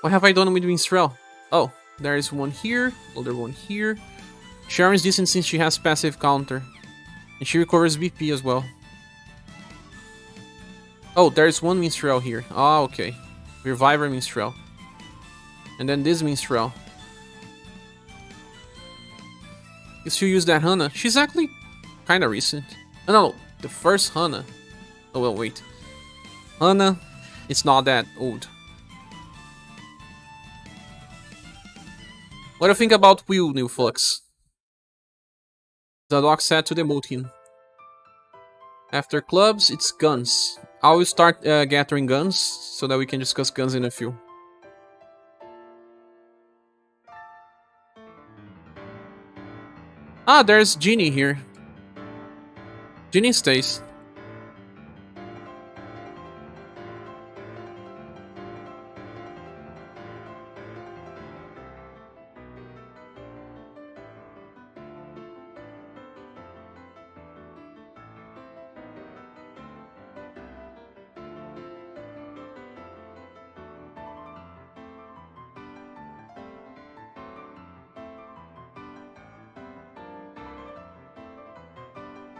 What have I done with Minstrel? Oh, there is one here, other one here. Sharon is decent since she has passive counter. And she recovers BP as well. Oh, there's one Minstrel here. Ah, okay. Reviver Minstrel. And then this Minstrel. still use that Hana. She's actually kind of recent. Oh, no, the first Hana. Oh, well, wait. Hana, it's not that old. What do you think about Will, New Flux? Zadok said to demote him. After clubs, it's guns. I will start gathering guns so that we can discuss guns in a few. Ah, there's Genie here. Genie stays.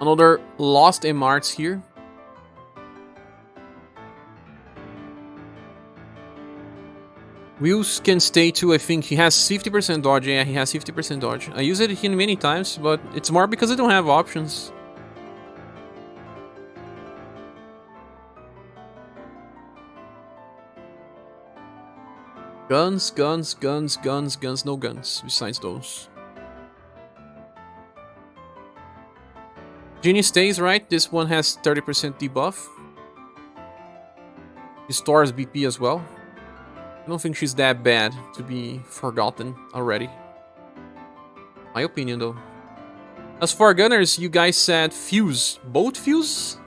Another lost MRs here. Wheels can stay too, I think. He has 50% dodge. Yeah, he has 50% dodge. I use it here many times, but it's more because I don't have options. Guns, guns, guns, guns, guns, no guns besides those. Genie stays, right? This one has 30% debuff. Restores BP as well. I don't think she's that bad to be forgotten already. My opinion, though. As for gunners, you guys said Fuse. Both Fuse?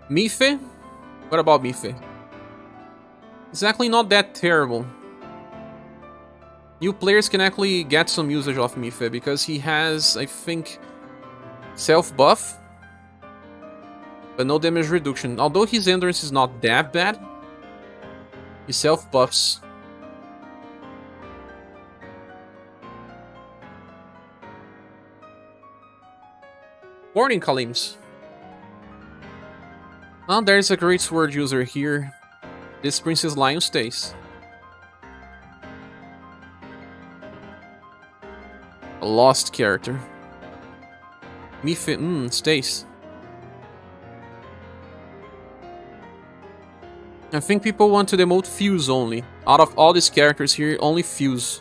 Mife? What about Mife? It's actually not that terrible. New players can actually get some usage off Mife because he has, I think, self-buff, but no damage reduction. Although his endurance is not that bad, he self-buffs. Morning, Kalims. Well, there's a great sword user here. This Princess Lion stays. A lost character. Mife, stays. I think people want to demote Fuse only. Out of all these characters here, only Fuse.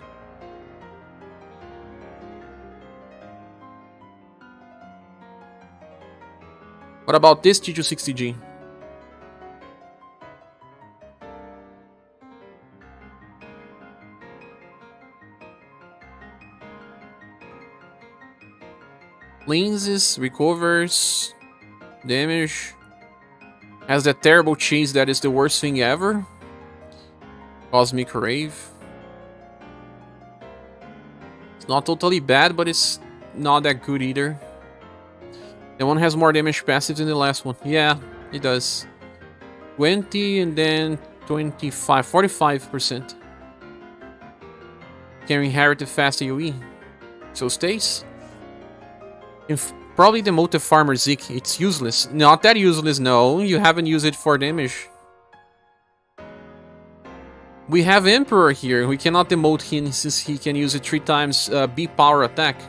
What about this T260G? Cleanses, recovers, damage. Has that terrible cheese that is the worst thing ever. Cosmic Rave. It's not totally bad, but it's not that good either. That one has more damage passive than the last one. Yeah, it does. 20 and then 25, 45%. Can inherit the fast AoE. So stays. Probably demote the Farmer Zeke. It's useless. Not that useless, no. You haven't used it for damage. We have Emperor here. We cannot demote him since he can use it 3 times B power attack.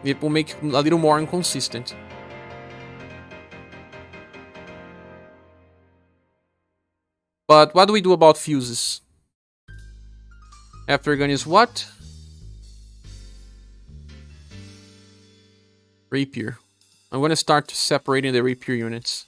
It will make him a little more inconsistent. But what do we do about fuses? After gun is what? Rapier. I'm going to start separating the rapier units.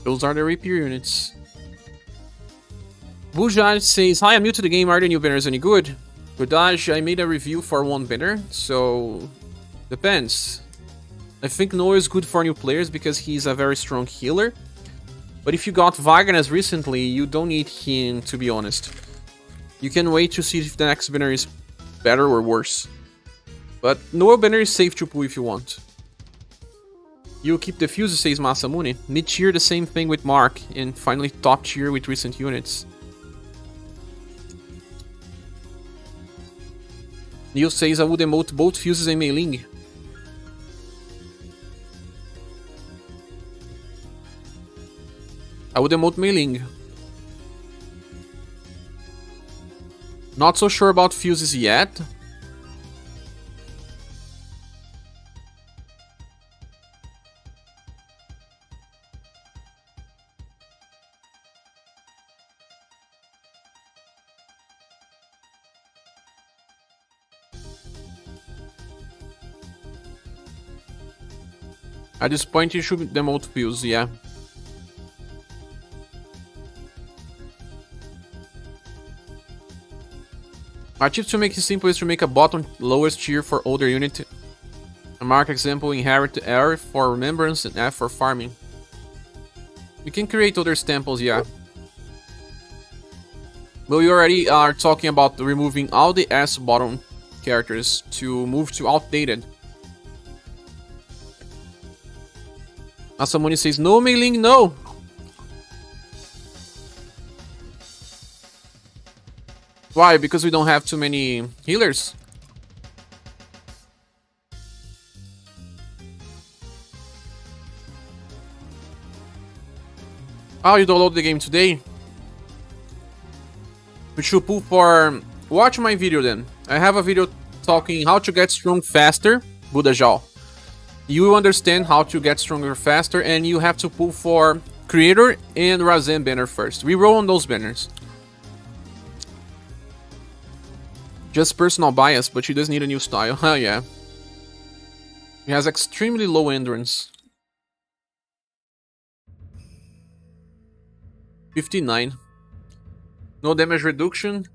Those are the rapier units. Bujaj says, hi, I'm new to the game. Are the new banners any good? Bujaj, I made a review for one banner, so depends. I think Noah is good for new players because he's a very strong healer. But if you got Wagner's recently, you don't need him, to be honest. You can wait to see if the next banner is better or worse. But no banner is safe to pull if you want. You keep the fuse, says Masamune. Mid tier, the same thing with Mark. And finally top tier with recent units. Neil says I would emote both fuses and Mei Ling. I would emote Mei Ling. Not so sure about fuses yet. At this point, you should demote fuse, yeah. Our tip to make it simple is to make a bottom lowest tier for older unit. A mark example, inherit R for remembrance and F for farming. You can create other staples, yeah. But we already are talking about removing all the S bottom characters to move to outdated. Asamune says, no Mei Ling, no! Why? Because we don't have too many healers? Oh, you download the game today? We should pull for... Watch my video then. I have a video talking how to get strong faster, Buddha Zhao. You will understand how to get stronger faster, and you have to pull for Creator and Razem banner first. Reroll on those banners. Just personal bias, but she does need a new style. Oh yeah. He has extremely low endurance. 59. No damage reduction,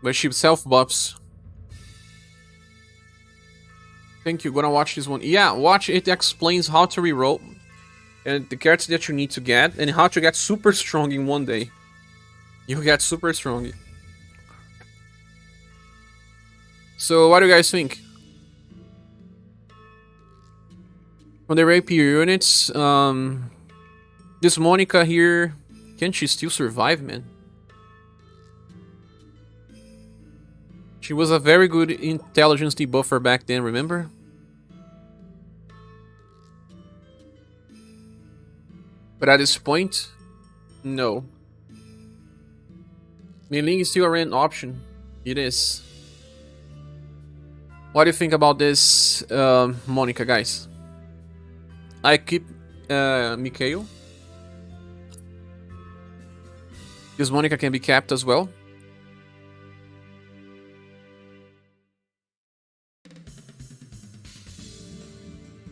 but she self-buffs. Thank you, gonna watch this one. Yeah, watch it, explains how to reroll and the cards that you need to get and how to get super strong in one day. You get super strong. So what do you guys think? On the rapier units, this Monica here, can she still survive, man? She was a very good intelligence debuffer back then, remember? But at this point, no. Mei Ling is still a random option. It is. What do you think about this, Monica, guys? I keep Mikhail. This Monica can be capped as well.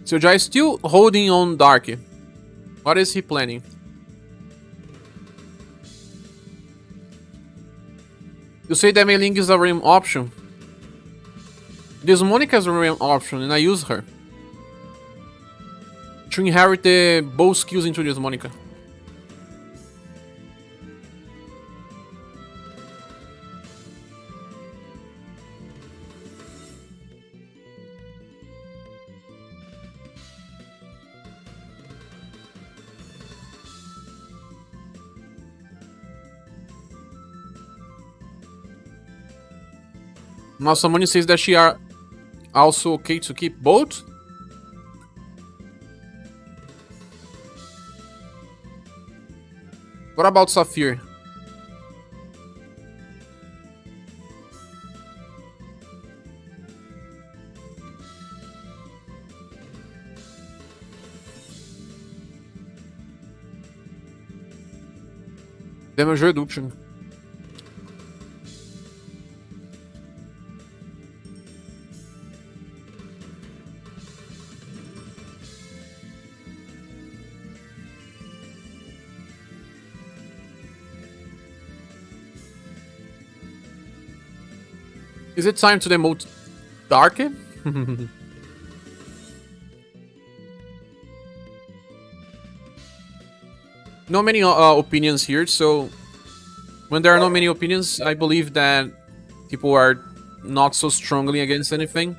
So Jai is still holding on Dark. What is he planning? You say that Mei Ling is a random option. This Monica is a random option and I use her to inherit the both skills into this Monica. Now someone says that she are also okay to keep both. What about Sapphire? Damage reduction. Is it time to demote Dark? not many opinions here, so when there are not many opinions, I believe that people are not so strongly against anything.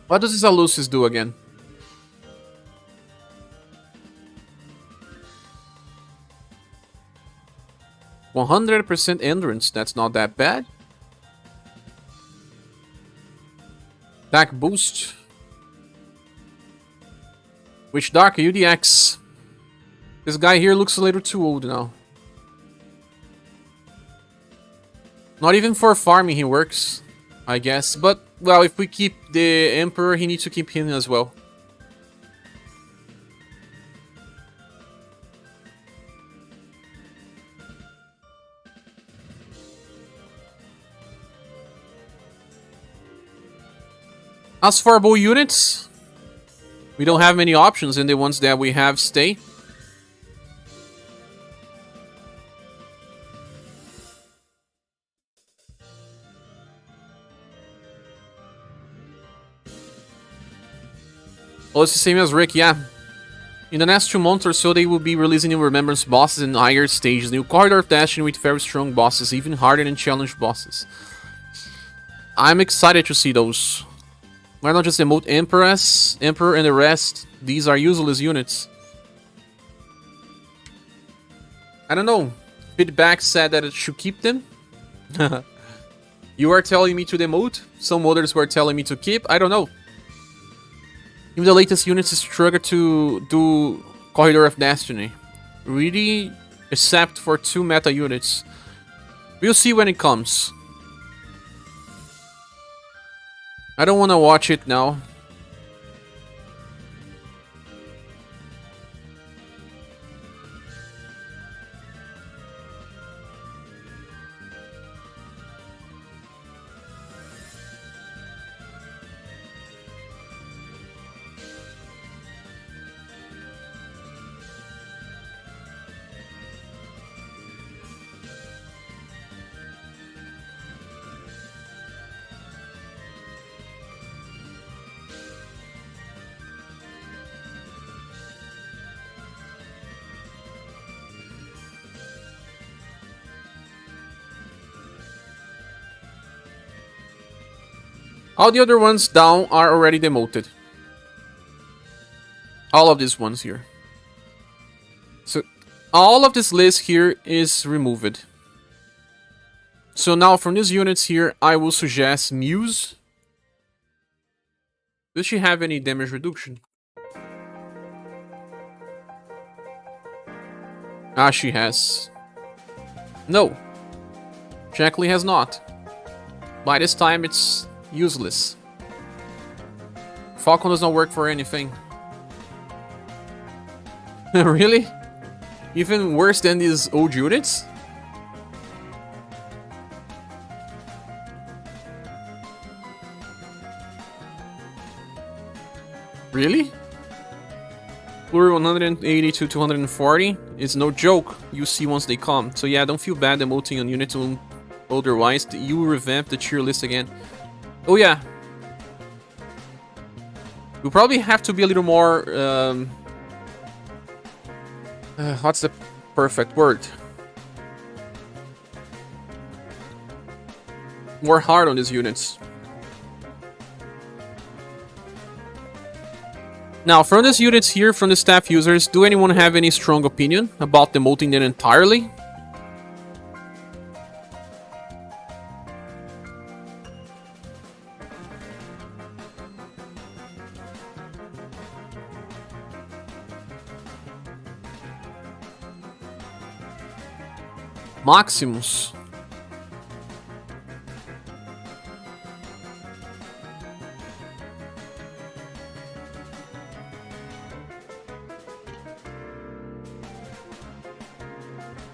What does this Alucis do again? %100% endurance, that's not that bad. Attack boost. Witch Dark, UDX. This guy here looks a little too old now. Not even for farming he works, I guess. But, well, if we keep the Emperor, he needs to keep him as well. As for bow units, we don't have many options, and the ones that we have stay. Well, it's the same as Rick, yeah. In the next 2 months or so, they will be releasing new Remembrance bosses in higher stages. New Corridor of Destiny with very strong bosses, even harder than challenge bosses. I'm excited to see those. Why not just emote Empress, Emperor, and the rest? These are useless units. I don't know. Feedback said that it should keep them. You are telling me to demote? Some others were telling me to keep? I don't know. Even the latest units struggle to do Corridor of Destiny. Really? Except for 2 meta units. We'll see when it comes. I don't want to watch it now. All the other ones down are already demoted. All of these ones here. So, all of this list here is removed. So now from these units here, I will suggest Muse. Does she have any damage reduction? Ah, she has. No. Jacqueline has not. By this time, it's useless. Falcon does not work for anything. Really? Even worse than these old units? Really? Lure 180 to 240 is no joke. You see once they come. So yeah, don't feel bad emoting on units otherwise. You will revamp the tier list again. Oh yeah. We'll probably have to be a little more... what's the perfect word? More hard on these units. Now, from these units here, from the staff users, do anyone have any strong opinion about demoting them entirely? Maximus.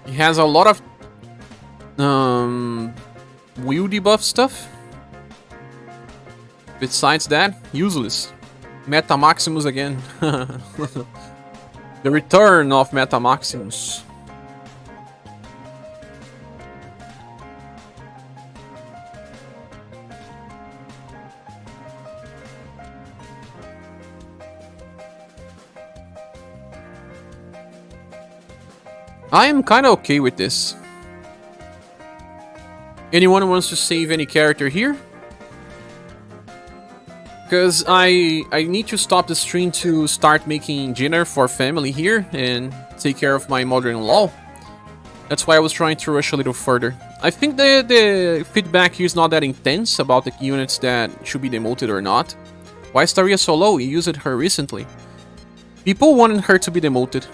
He has a lot of wheel debuff stuff. Besides that, useless. Meta Maximus again. The return of Meta Maximus. I am kind of okay with this. Anyone wants to save any character here? Because I need to stop the stream to start making dinner for family here and take care of my mother-in-law. That's why I was trying to rush a little further. I think the feedback here is not that intense about the units that should be demoted or not. Why is Taria so low? You used her recently. People wanted her to be demoted.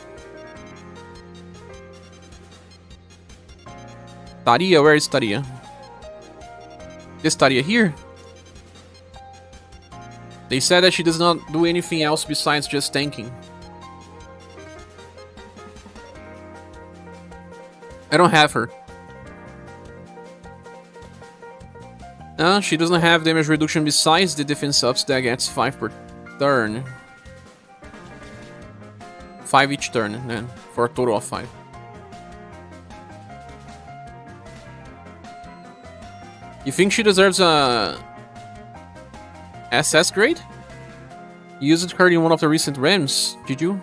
Taria, where is Taria? Is Taria here? They said that she does not do anything else besides just tanking. I don't have her. She doesn't have damage reduction besides the defense ups that gets 5 per turn. 5 each turn, then, for a total of 5. You think she deserves a SS grade? You used her in one of the recent RAMs, did you?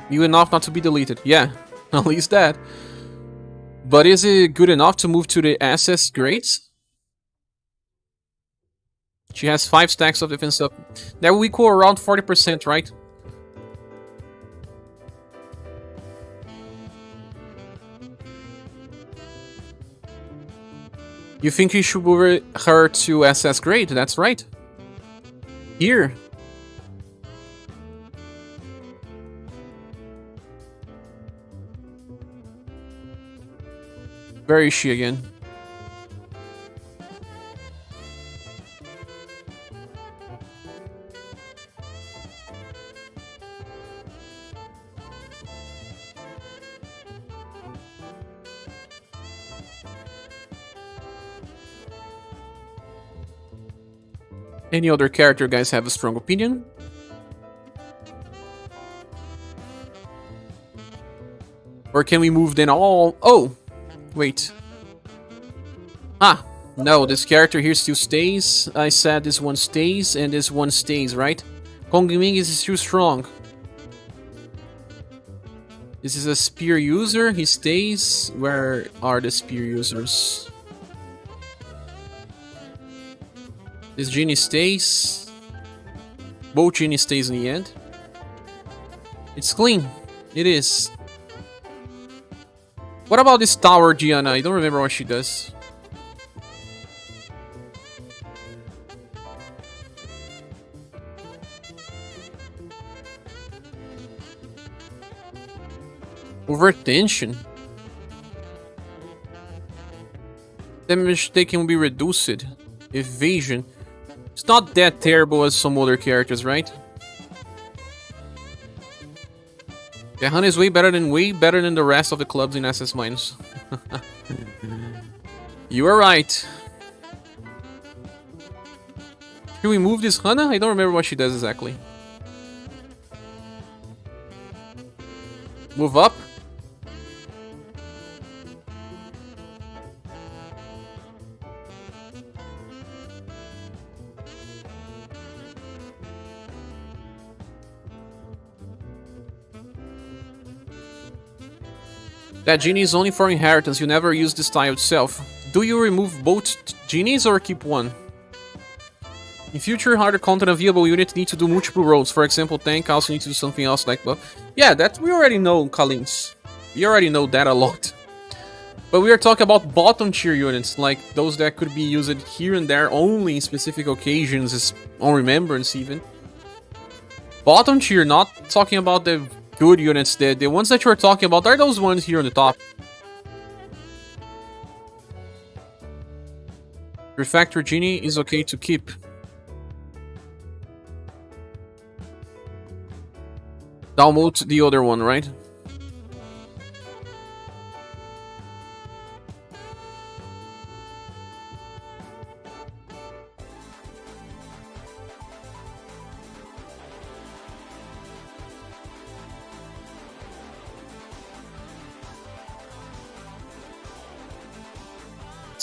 New enough not to be deleted. Yeah, at least that. But is it good enough to move to the SS grades? She has 5 stacks of defense up. That will equal around 40%, right? You think you should move her to SS grade? That's right. Here. Where is she again? Any other character guys have a strong opinion? Or can we move then all... Oh! Wait. Ah! No, this character here still stays. I said this one stays and this one stays, right? Kong Ming is still strong. This is a spear user. He stays. Where are the spear users? This genie stays. Both genie stays in the end. It's clean. It is. What about this tower, Gianna? I don't remember what she does. Overtension. Damage taken will be reduced. Evasion. It's not that terrible as some other characters, right? Gahan is way better than the rest of the clubs in SS Mines. You are right. Should we move this Hana? I don't remember what she does exactly. Move up. That genie is only for inheritance, you never use this style itself. Do you remove both genies or keep one? In future, harder content available units need to do multiple roles. For example, tank also needs to do something else like buff. Yeah, that we already know, Kalins. We already know that a lot. But we are talking about bottom tier units, like those that could be used here and there only in specific occasions, as on remembrance even. Bottom tier, not talking about the good units. The ones that you're talking about are those ones here on the top. Refactor Genie is okay to keep. Download the other one, right?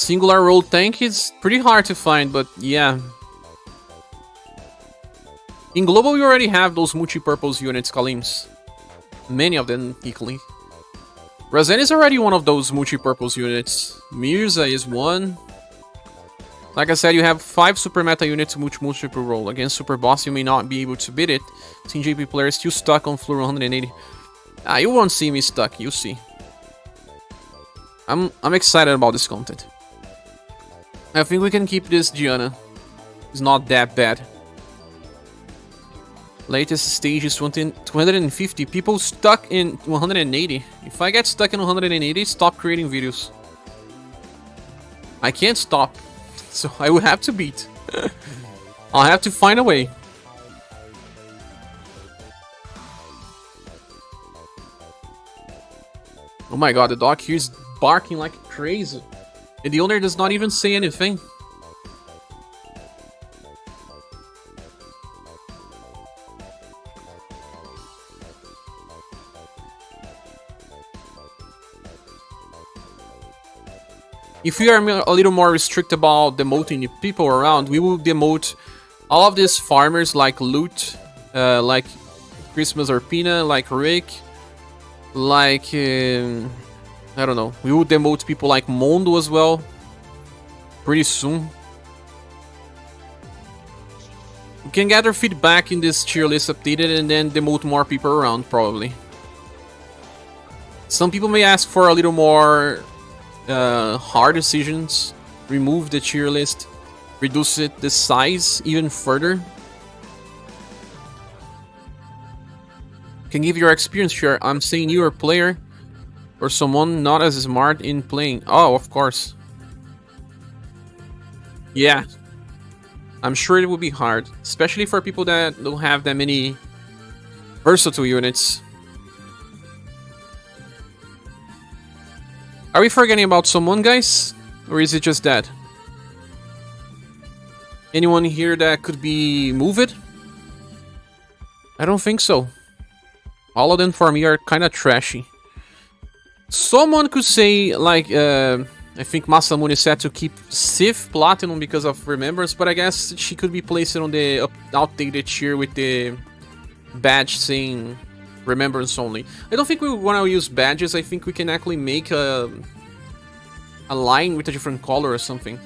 Singular role tank is pretty hard to find, but yeah. In global, we already have those multi-purpose units, Kalims. Many of them equally. Razen is already one of those multi-purpose units. Mirza is one. Like I said, you have 5 super meta units multiple role. Against Super Boss, you may not be able to beat it. Team JP players still stuck on floor 180. You won't see me stuck, you'll see. I'm excited about this content. I think we can keep this Gianna. It's not that bad. Latest stage is 250. People stuck in 180. If I get stuck in 180, stop creating videos. I can't stop. So I will have to beat. I'll have to find a way. Oh my god, the dog here is barking like crazy. And the owner does not even say anything. If we are a little more strict about demoting the people around, we will demote all of these farmers like Loot, like Christmas or Pina, like Rick, like, I don't know. We will demote people like Mondo as well, pretty soon. We can gather feedback in this tier list updated and then demote more people around, probably. Some people may ask for a little more hard decisions, remove the tier list, reduce the size even further. Can give your experience share. I'm saying you're a player or someone not as smart in playing. Oh, of course. Yeah. I'm sure it will be hard, especially for people that don't have that many versatile units. Are we forgetting about someone, guys? Or is it just that? Anyone here that could be moved? I don't think so. All of them for me are kind of trashy. Someone could say, like, I think Masamune said to keep Sif Platinum because of Remembrance, but I guess she could be placed on the outdated tier with the badge saying Remembrance only. I don't think we want to use badges. I think we can actually make a line with a different color or something.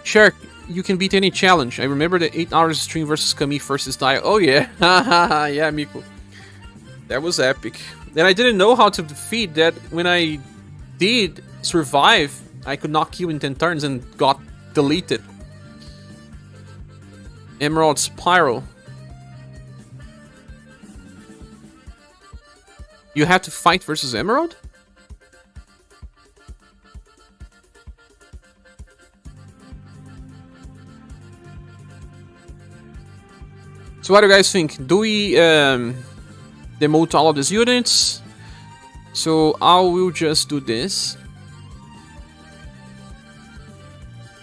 Sure, you can beat any challenge. I remember the 8 hours stream versus Kami versus Daya. Oh yeah, yeah, Miko. That was epic. And I didn't know how to defeat that. When I did survive, I could not kill in 10 turns and got deleted. Emerald Spiral. You have to fight versus Emerald? So what do you guys think? Do we demote all of these units? So I will just do this.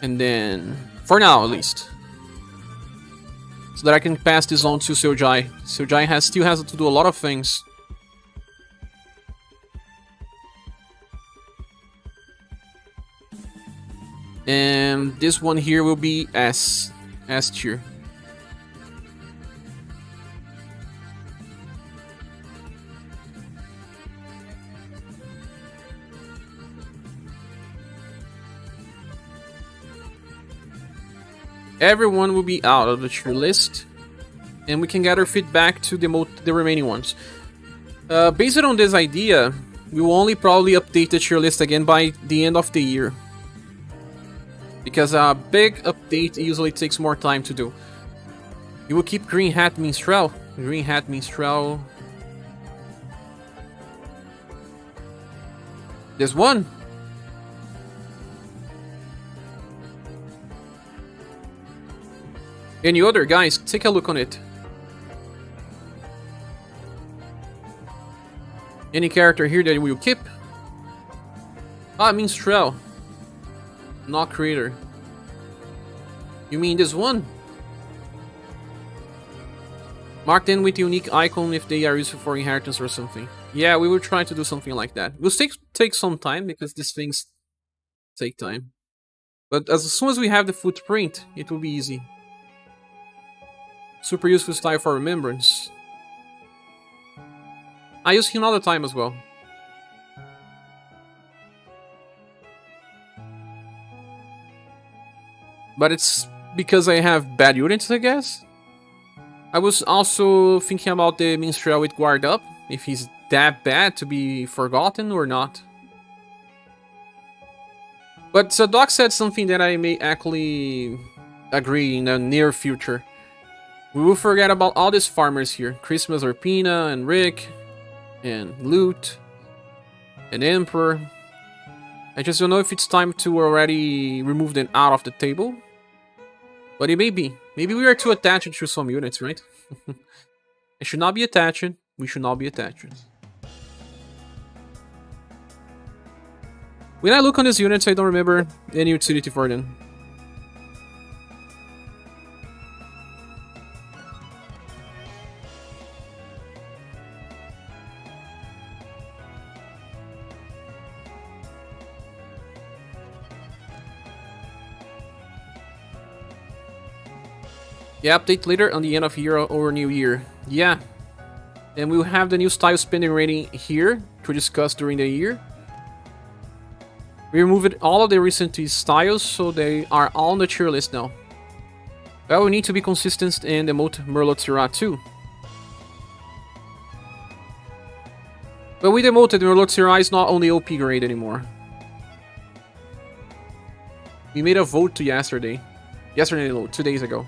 And then, for now at least. So that I can pass this on to SaGa. SaGa still has to do a lot of things. And this one here will be S tier. Everyone will be out of the tier list, and we can gather feedback to demote the remaining ones. Based on this idea, we will only probably update the tier list again by the end of the year. Because a big update usually takes more time to do. You will keep Green Hat Minstrel. Green Hat Minstrel. There's one. Any other, guys? Take a look on it. Any character here that we will keep? Ah, Minstrel. Not creator. You mean this one? Mark them with unique icon if they are useful for inheritance or something. Yeah, we will try to do something like that. It will take some time because these things take time. But as soon as we have the footprint, it will be easy. Super useful style for remembrance. I use him all the time as well. But it's because I have bad units, I guess. I was also thinking about the Minstrel with guard up, if he's that bad to be forgotten or not. But Doc said something that I may actually agree in the near future. We will forget about all these farmers here. Christmas Arpina and Rick and Loot and Emperor. I just don't know if it's time to already remove them out of the table. But it may be. Maybe we are too attached to some units, right? It should not be attached. We should not be attached. When I look on these units, I don't remember any utility for them. Yeah, update later on the end of year or new year. Yeah. And we'll have the new style spending rating here to discuss during the year. We removed all of the recent styles, so they are all on the tier list now. Well, we need to be consistent and emote Merlot too. But with emoted, Merlot is not only OP grade anymore. We made a vote to yesterday. Yesterday, no, 2 days ago.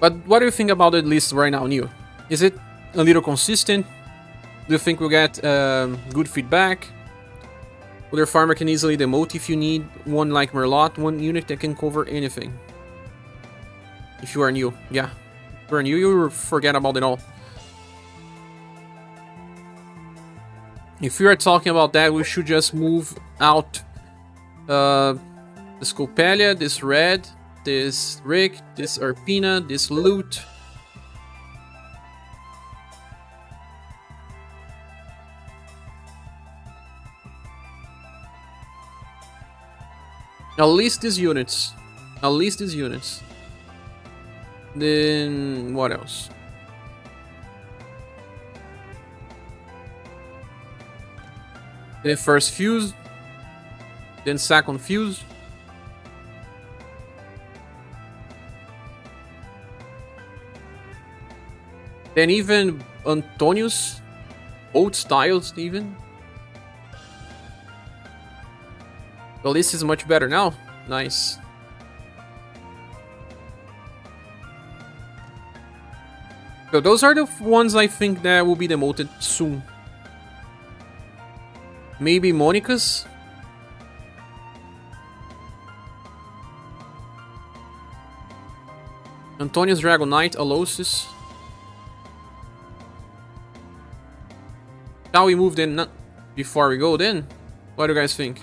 But what do you think about the list right now, Neil? Is it a little consistent? Do you think we'll get good feedback? Other farmer can easily demote if you need one like Merlot, one unit that can cover anything. If you are new, yeah. If you are new, you forget about it all. If you are talking about that, we should just move out the Scopelia, this red, this Rick, this Arpina, this Loot. At least these units. At least these units. Then what else? The first fuse. Then second fuse. Then even Antonius. Old styles even. Well, this is much better now. Nice. So those are the ones I think that will be demoted soon. Maybe Monica's. Antonius Dragon Knight, Alosis. Shall we move then before we go then? What do you guys think?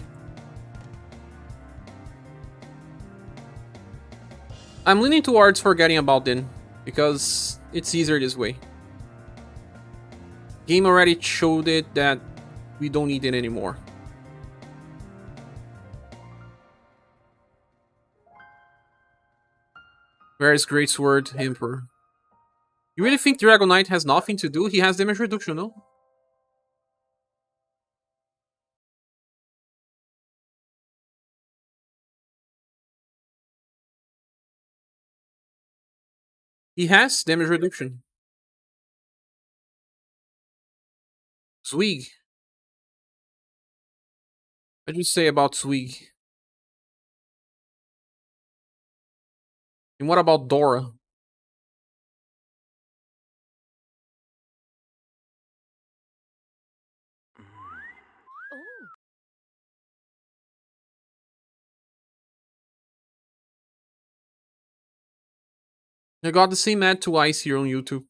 I'm leaning towards forgetting about them, because it's easier this way. Game already showed it that we don't need it anymore. Where is Greatsword Emperor? You really think Dragon Knight has nothing to do? He has damage reduction, no? He has damage reduction. Zwig. What do you say about Zwig? And what about Dora? Oh. I got the same ad twice here on YouTube.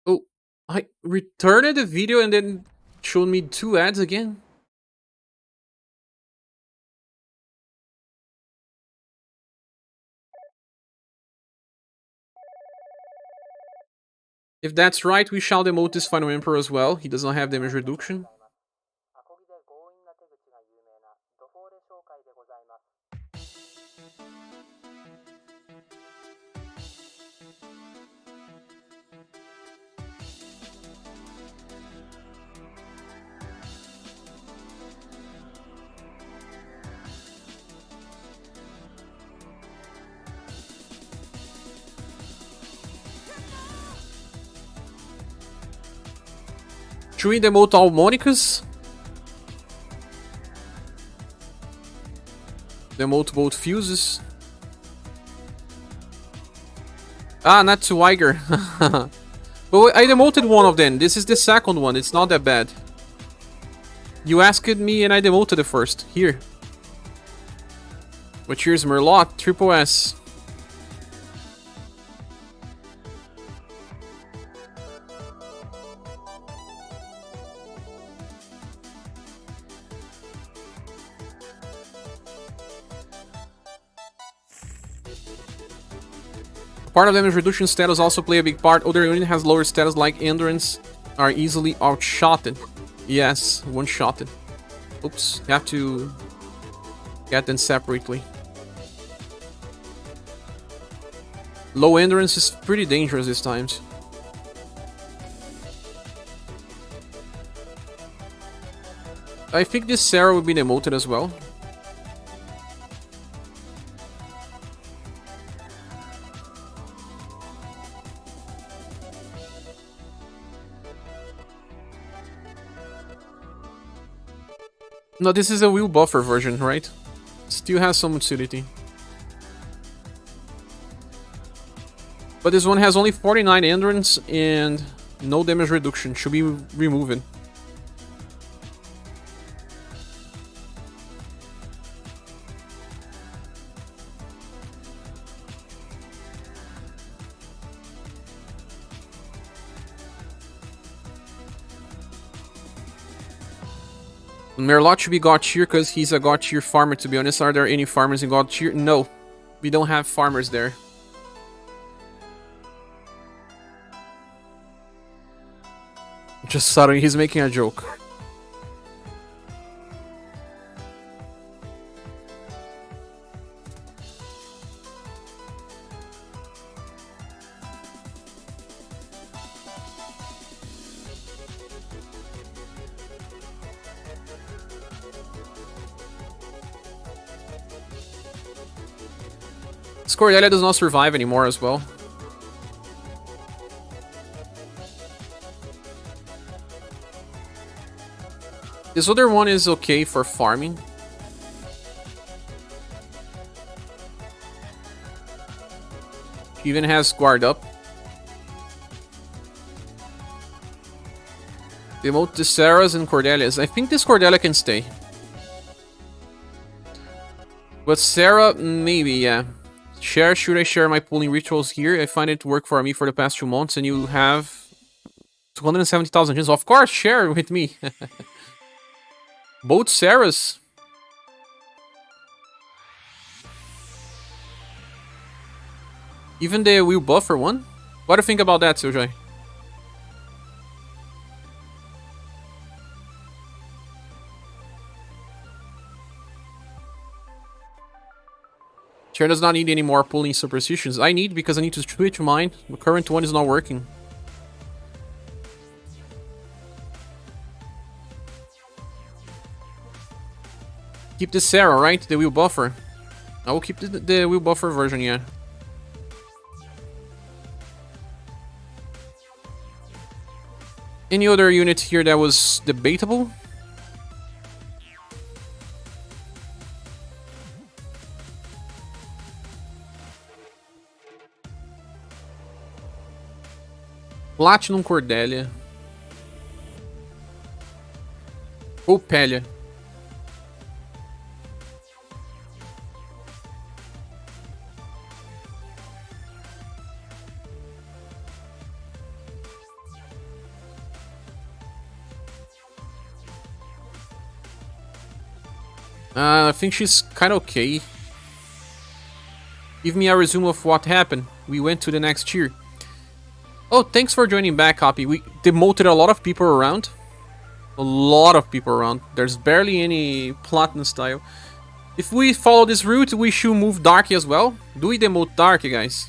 Oh, I returned the video and then showed me 2 ads again. If that's right, we shall demote this final emperor as well. He does not have damage reduction. Should we demote all Monicas? Demote both fuses. Ah, not to Aage. But I demoted one of them. This is the second one. It's not that bad. You asked me and I demoted the first. Here. But here's Merlot, triple S. Part of damage reduction status also play a big part. Other unit has lower status like endurance are easily outshotted. Yes, one-shotted. Oops, have to get them separately. Low endurance is pretty dangerous these times. I think this Sarah will be demoted as well. No, this is a wheel buffer version, right? Still has some utility. But this one has only 49 endurance and no damage reduction. Should be removed. Merlot should be God tier because he's a God tier farmer, to be honest. Are there any farmers in God tier? No. We don't have farmers there. Just suddenly he's making a joke. Cordelia does not survive anymore as well. This other one is okay for farming. He even has guard up. Demote the Sarahs and Cordelias. I think this Cordelia can stay. But Sarah, maybe, yeah. Should I share my pulling rituals here? I find it work for me for the past 2 months and you have 270,000 gems. Of course, share with me. Both Sarahs. Even the wheel buffer one? What do you think about that, Siljoy? Chair does not need any more pulling superstitions. I need because I need to switch mine. The current one is not working. Keep the Sarah, right? The wheel buffer. I will keep the wheel buffer version, yeah. Any other unit here that was debatable? Platinum Cordelia. Ou Pélia. I think she's kind of okay. Give me a resume of what happened. We went to the next tier. Oh, thanks for joining back, Copy. We demoted a lot of people around. A lot of people around. There's barely any Platinum style. If we follow this route, we should move Darky as well. Do we demote Darky, guys?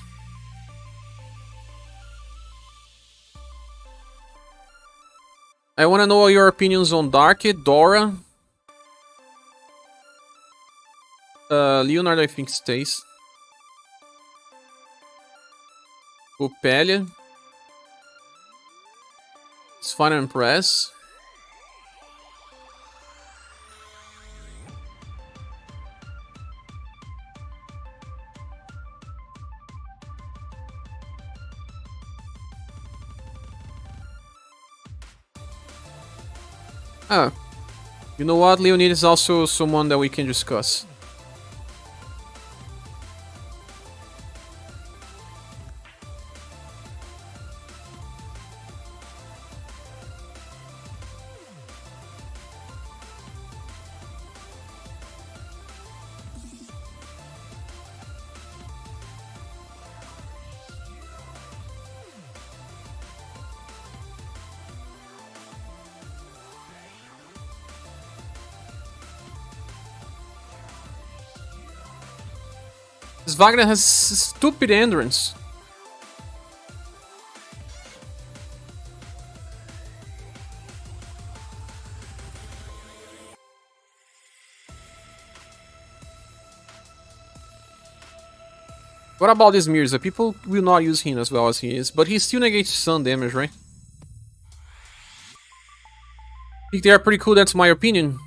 I want to know your opinions on Darky, Dora. Leonardo, I think, stays. Copelia. It's fine and press. Ah, you know what? Leonid is also someone that we can discuss. This Wagner has stupid endurance. What about this Mirza? People will not use him as well as he is, but he still negates sun damage, right? I think they are pretty cool, that's my opinion.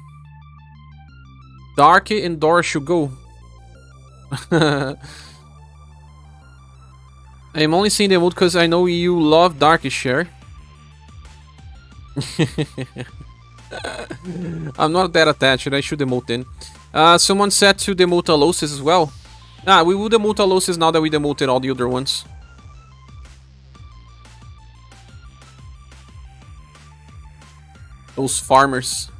Darky and Dora should go. I am only saying the mood because I know you love Darky Share. I'm not that attached, I should demote then. Someone said to demote Alosis as well. Ah, we will demote Alosis now that we demoted all the other ones. Those farmers.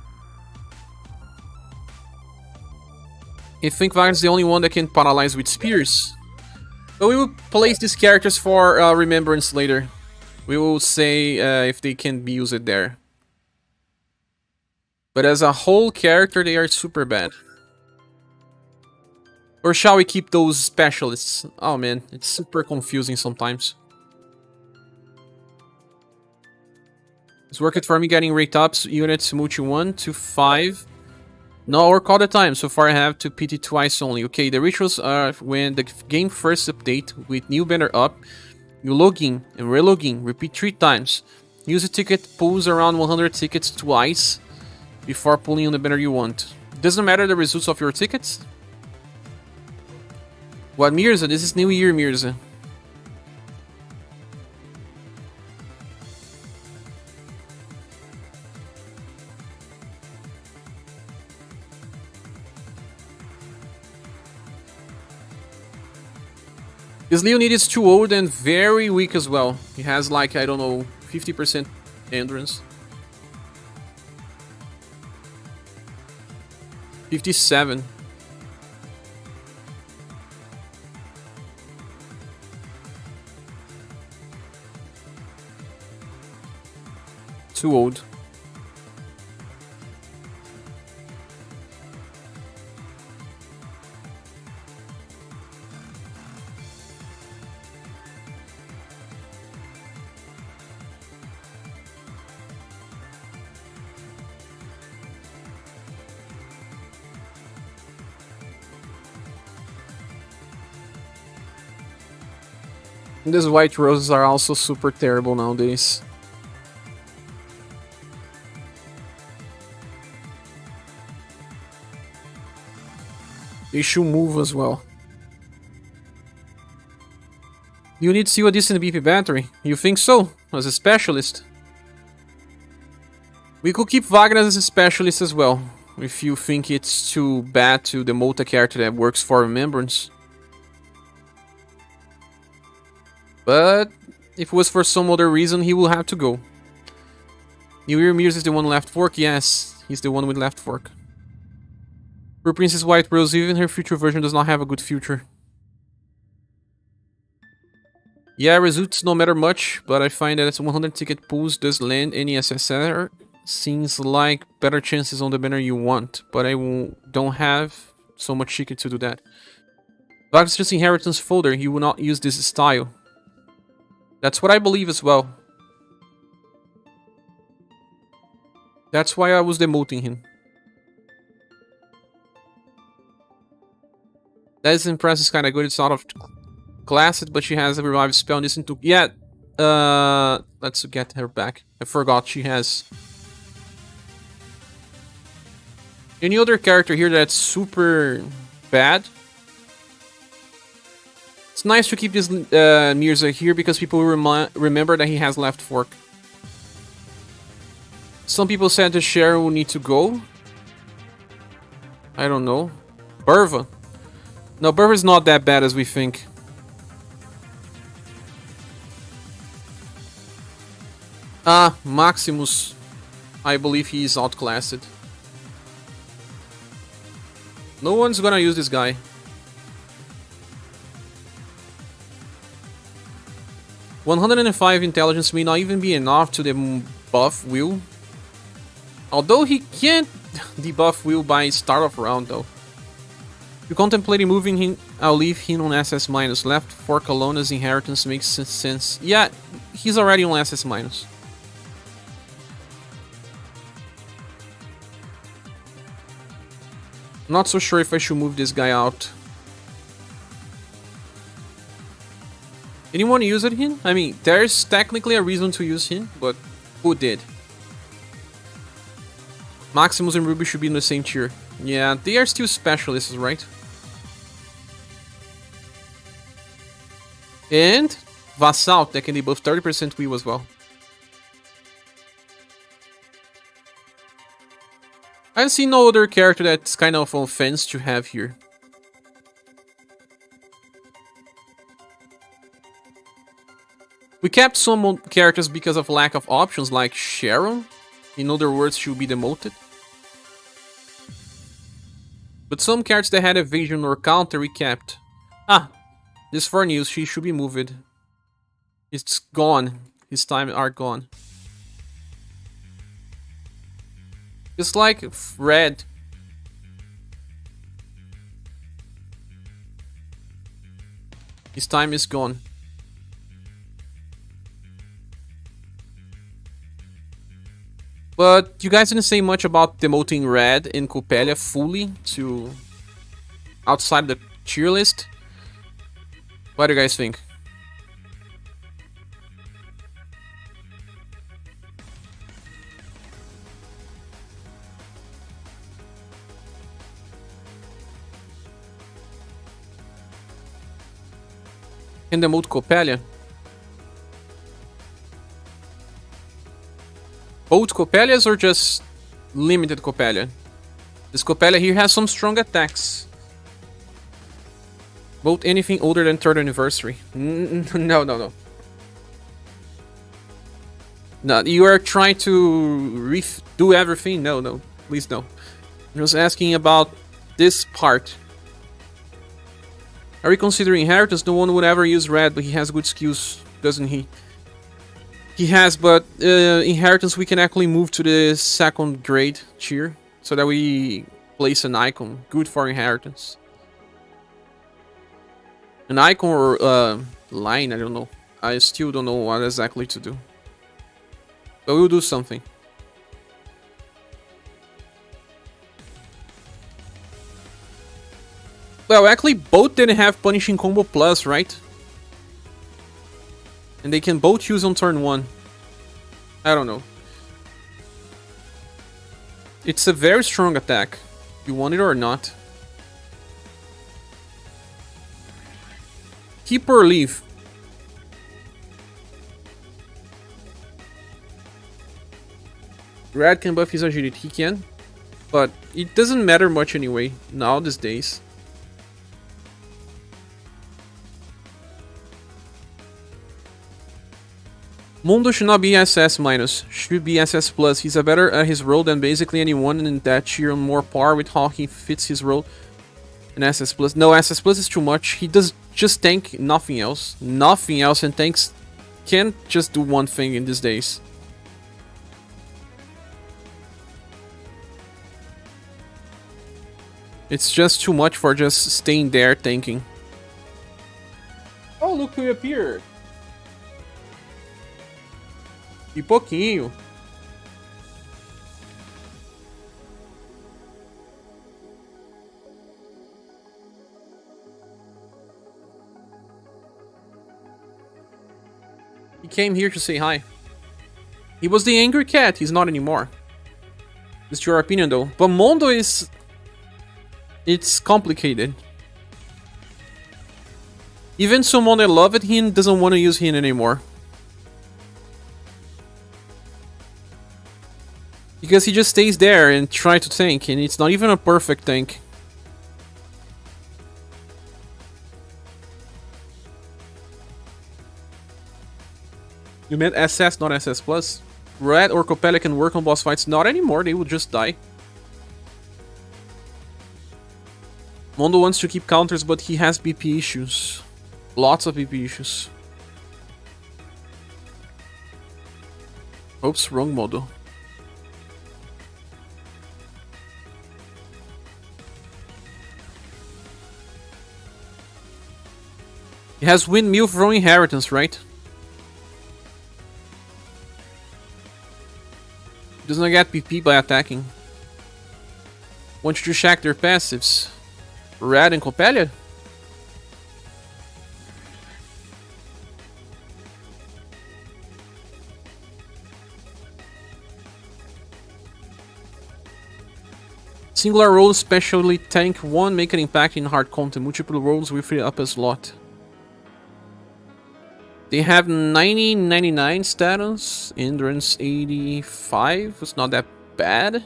I think Wagner's the only one that can paralyze with spears. But we will place these characters for remembrance later. We will say if they can be used there. But as a whole character, they are super bad. Or shall we keep those specialists? Oh man, it's super confusing sometimes. It's working for me getting rate ups, units multi 1 to 5. No, work all the time. So far I have to PT twice only. Okay, the rituals are when the game first update with new banner up, you log in and relog in, repeat 3 times. Use a ticket, pulls around 100 tickets twice before pulling on the banner you want. Doesn't matter the results of your tickets. What, Mirza? This is New Year, Mirza. This Leonid is too old and very weak as well. He has like, I don't know, 50% endurance. 57. Too old. And these white roses are also super terrible nowadays. They should move as well. You need to see a decent BP battery. You think so? As a specialist? We could keep Wagner as a specialist as well. If you think it's too bad to demote a character that works for Remembrance. But if it was for some other reason, he will have to go. UniverSe is the one left fork? Yes, he's the one with left fork. For Princess White Rose, even her future version does not have a good future. Yeah, results don't matter much, but I find that 100 ticket pools does land any SSR. Seems like better chances on the banner you want, but don't have so much ticket to do that. That's just inheritance folder, he will not use this style. That's what I believe as well. That's why I was demoting him. That impress is kinda good, it's out of class, but she has a revive spell. Listen to let's get her back. I forgot she has. Any other character here that's super bad? It's nice to keep this Mirza here because people remember that he has left fork. Some people said the Cher will need to go. I don't know. Burva. No, Burva's not that bad as we think. Maximus. I believe he is outclassed. No one's gonna use this guy. 105 intelligence may not even be enough to debuff Will. Although he can't debuff Will by start of round though. If you're contemplating moving him, I'll leave him on SS-. Left for Colonna's inheritance makes sense. Yeah, he's already on SS-. Not so sure if I should move this guy out. Anyone use him? I mean, there's technically a reason to use him, but who did? Maximus and Ruby should be in the same tier. Yeah, they are still specialists, right? And Vassal, that can debuff 30% Will as well. I've seen no other character that's kind of an offense to have here. We kept some characters because of lack of options, like Sharon. In other words, she will be demoted. But some characters that had evasion or counter we kept. This for news, she should be moved. It's gone. His time are gone. Just like Red. His time is gone. But you guys didn't say much about demoting Red and Coppelia fully to outside the tier list. What do you guys think? Can demote Coppelia? Both Coppelias or just limited Coppelia? This Coppelia here has some strong attacks. Vote anything older than 3rd anniversary. No. No, you are trying to do everything? No, please no. I'm just asking about this part. Are we considering inheritance? No one would ever use Red, but he has good skills, doesn't he? He has, but inheritance we can actually move to the 2nd grade tier, so that we place an icon. Good for inheritance. An icon or line, I don't know. I still don't know what exactly to do. But we'll do something. Well, actually both didn't have Punishing Combo Plus, right? And they can both use on turn 1. I don't know. It's a very strong attack. You want it or not. Keep or leave. Red can buff his agility. He can. But it doesn't matter much anyway, now these days. Mundo should not be SS-, should be SS+. He's a better at his role than basically anyone in that tier on more par with how he fits his role. An SS plus. No, SS plus is too much. He does just tank, nothing else. Nothing else, and tanks can't just do one thing in these days. It's just too much for just staying there tanking. Oh, look who appeared. E pouquinho. He came here to say hi. He was the angry cat, he's not anymore. Just your opinion though. But Mondo is... It's complicated. Even someone that loved him doesn't want to use him anymore. Because he just stays there and tries to tank, and it's not even a perfect tank. You meant SS, not SS+. Red or Coppelia can work on boss fights. Not anymore, they would just die. Mondo wants to keep counters, but he has BP issues. Lots of BP issues. Oops, wrong Mondo. He has windmill from inheritance, right? Does not get PP by attacking. Want you to check their passives. Red and Coppelia? Singular roll, especially tank 1, make an impact in hard content. Multiple rolls will free up a slot. They have 90, 99 status. Endurance 85. It's not that bad.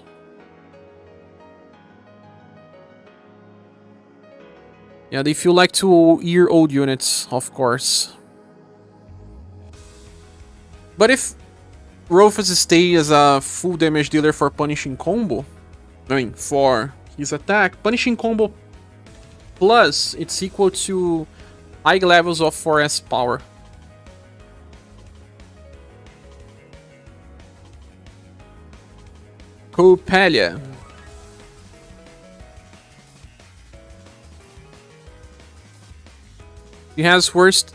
Yeah, they feel like 2-year-old units, of course. But if Rufus stays as a full damage dealer for punishing combo, I mean, for his attack, punishing combo plus, it's equal to high levels of 4S power. Coppelia. He has worst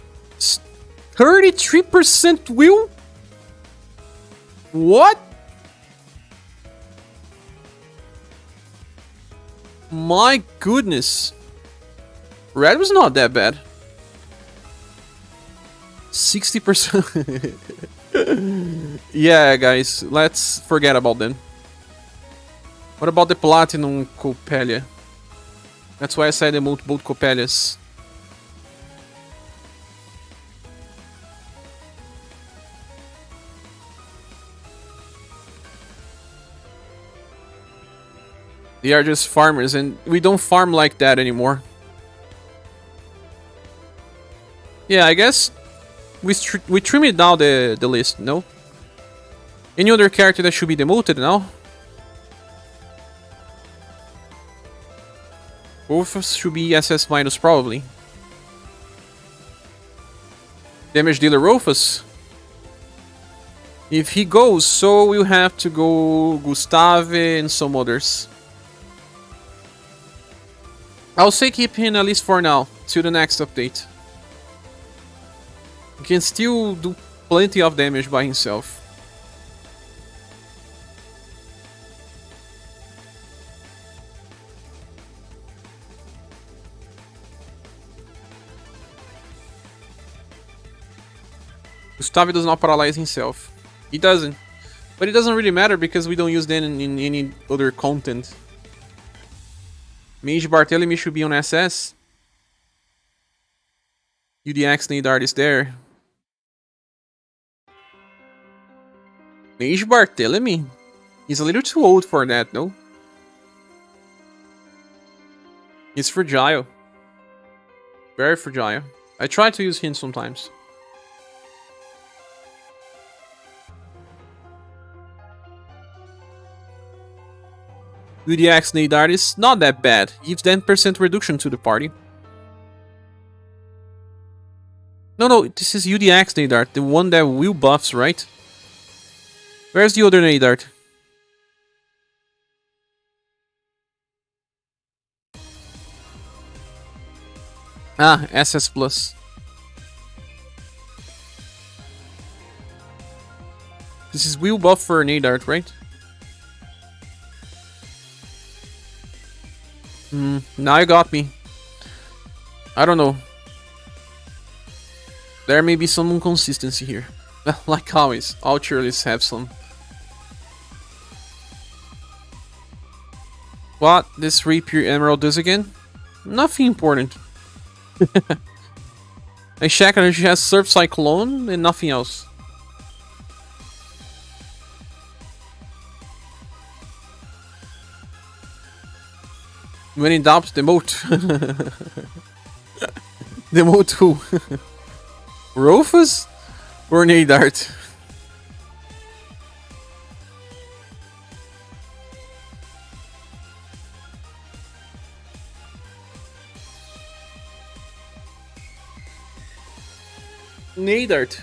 33% will? What? My goodness. Red was not that bad. 60%. Yeah, guys, let's forget about them. What about the Platinum Coppelia? That's why I said the both Coppelias. They are just farmers, and we don't farm like that anymore. Yeah, I guess we trim it down the list, no? Any other character that should be demoted now? Rufus should be SS minus probably. Damage dealer Rufus. If he goes, so we'll have to go Gustave and some others. I'll say keep him at least for now, till the next update. He can still do plenty of damage by himself. Gustave does not paralyze himself. He doesn't. But it doesn't really matter because we don't use them in any other content. Mage Barthélemy should be on SS. UDX Nadard is there. Mage Barthélemy? He's a little too old for that, no? He's fragile. Very fragile. I try to use him sometimes. UDX Nadart is not that bad. Gives 10% reduction to the party. No, this is UDX Nadart, the one that will buffs, right? Where's the other Nadart? Ah, SS Plus. This is will buff for Nadart, right? Now you got me. I don't know. There may be some inconsistency here. Like always, all cheerleaders have some. What this Rapier Emerald does again? Nothing important. I check and she has Surf Cyclone and nothing else. When in doubt, demote. Demote who? Rufus? Or Nadart? Nadart.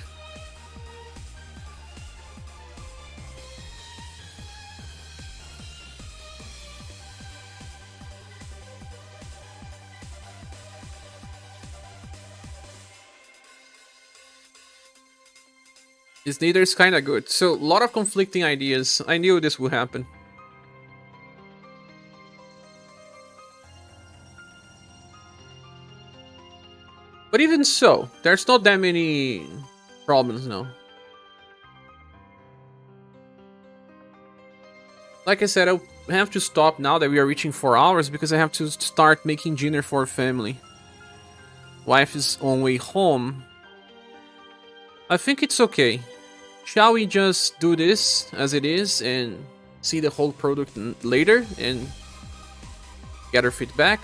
This Nader is kinda good. So, a lot of conflicting ideas. I knew this would happen. But even so, there's not that many problems now. Like I said, I have to stop now that we are reaching 4 hours because I have to start making dinner for family. Wife is on way home. I think it's okay. Shall we just do this as it is and see the whole product later and get our feedback?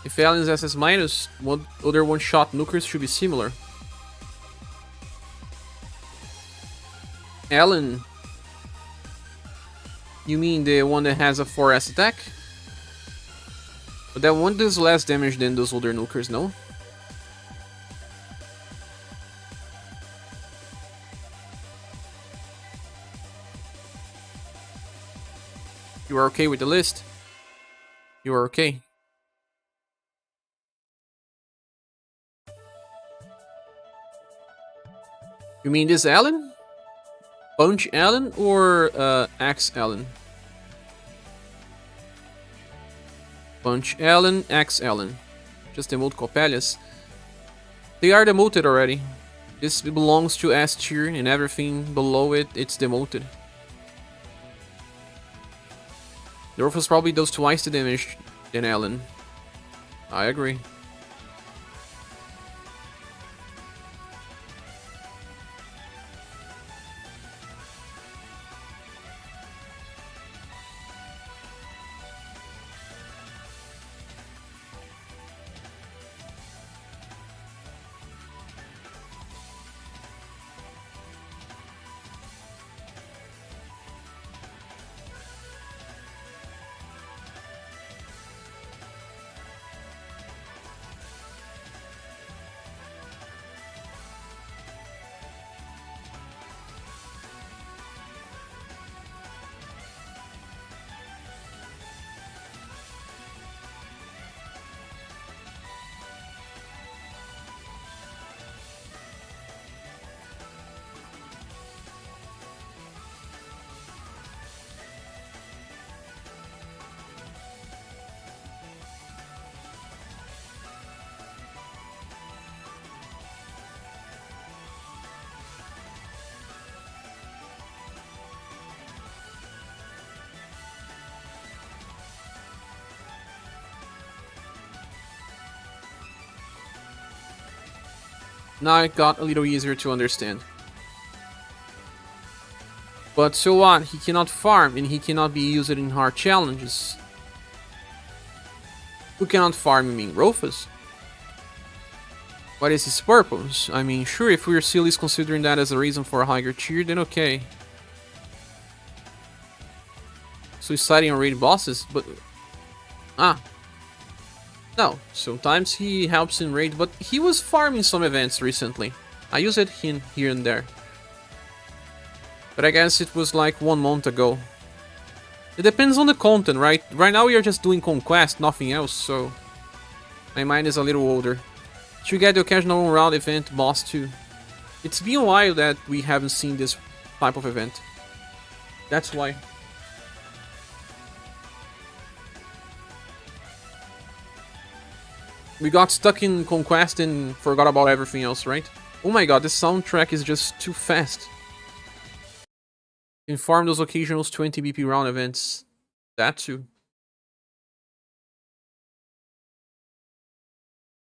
If Allen's SS minus, other one-shot nukers should be similar. Allen? You mean the one that has a 4S attack? But that one does less damage than those older nukers, no? You are okay with the list? You are okay. You mean this Allen? Punch Allen or Axe Allen? Punch Allen, Axe Allen. Just demote Coppelius. They are demoted already. This belongs to S tier and everything below it, it's demoted. The Orphos probably does twice the damage than Allen. I agree. Now it got a little easier to understand. But so what? He cannot farm and he cannot be used in hard challenges. Who cannot farm? I mean, Rofus? What is his purpose? I mean, sure, if we're still considering that as a reason for a higher tier, then okay. Suiciding on raid bosses, but... Ah. No, sometimes he helps in raid, but he was farming some events recently. I used him here and there. But I guess it was like 1 month ago. It depends on the content, right? Right now we are just doing Conquest, nothing else, so... My mind is a little older. Should get the occasional round event boss too. It's been a while that we haven't seen this type of event. That's why. We got stuck in Conquest and forgot about everything else, right? Oh my god, this soundtrack is just too fast. Inform those occasional 20 BP round events. That too.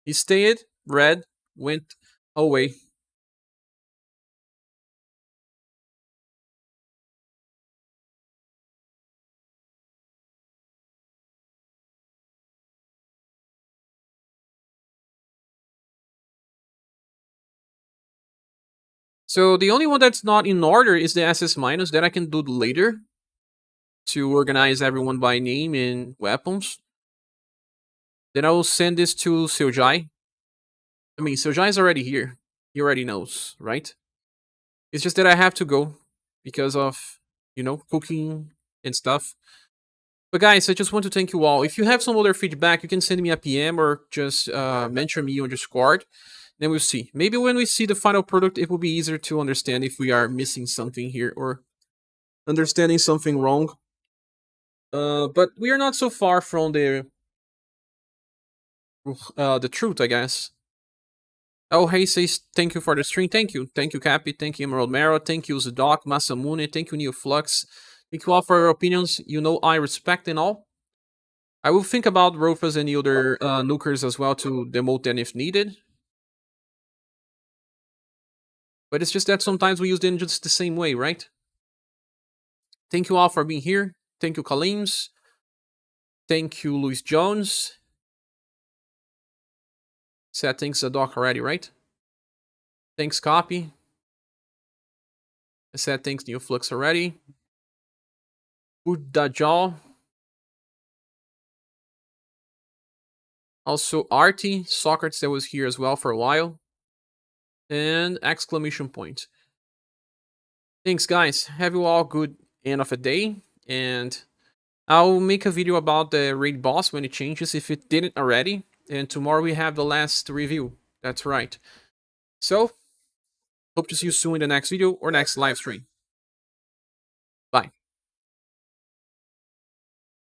He stayed, red, went away. So the only one that's not in order is the SS minus that I can do later to organize everyone by name and weapons. Then I will send this to SaGa. I mean, SaGa is already here. He already knows, right? It's just that I have to go because of, you know, cooking and stuff. But guys, I just want to thank you all. If you have some other feedback, you can send me a PM or just mention me on Discord. Then we'll see. Maybe when we see the final product, it will be easier to understand if we are missing something here or understanding something wrong. But we are not so far from the truth, I guess. Oh, hey, says thank you for the stream. Thank you, Cappy. Thank you, Emerald Marrow. Thank you, Zadok, Masamune. Thank you, Neoflux. Thank you all for your opinions. You know I respect and all. I will think about Rofus and the other nukers as well to demote them if needed. But it's just that sometimes we use them just the same way, right? Thank you all for being here. Thank you, Kalims. Thank you, Luis Jones. Said thanks Zadok already, right? Thanks, Copy. I said thanks, Neoflux already. Udajal. Also, Artie, Socrates that was here as well for a while. And exclamation point. Thanks, guys. Have you all good end of the day. And I'll make a video about the raid boss when it changes if it didn't already. And tomorrow we have the last review. That's right. So, hope to see you soon in the next video or next live stream. Bye.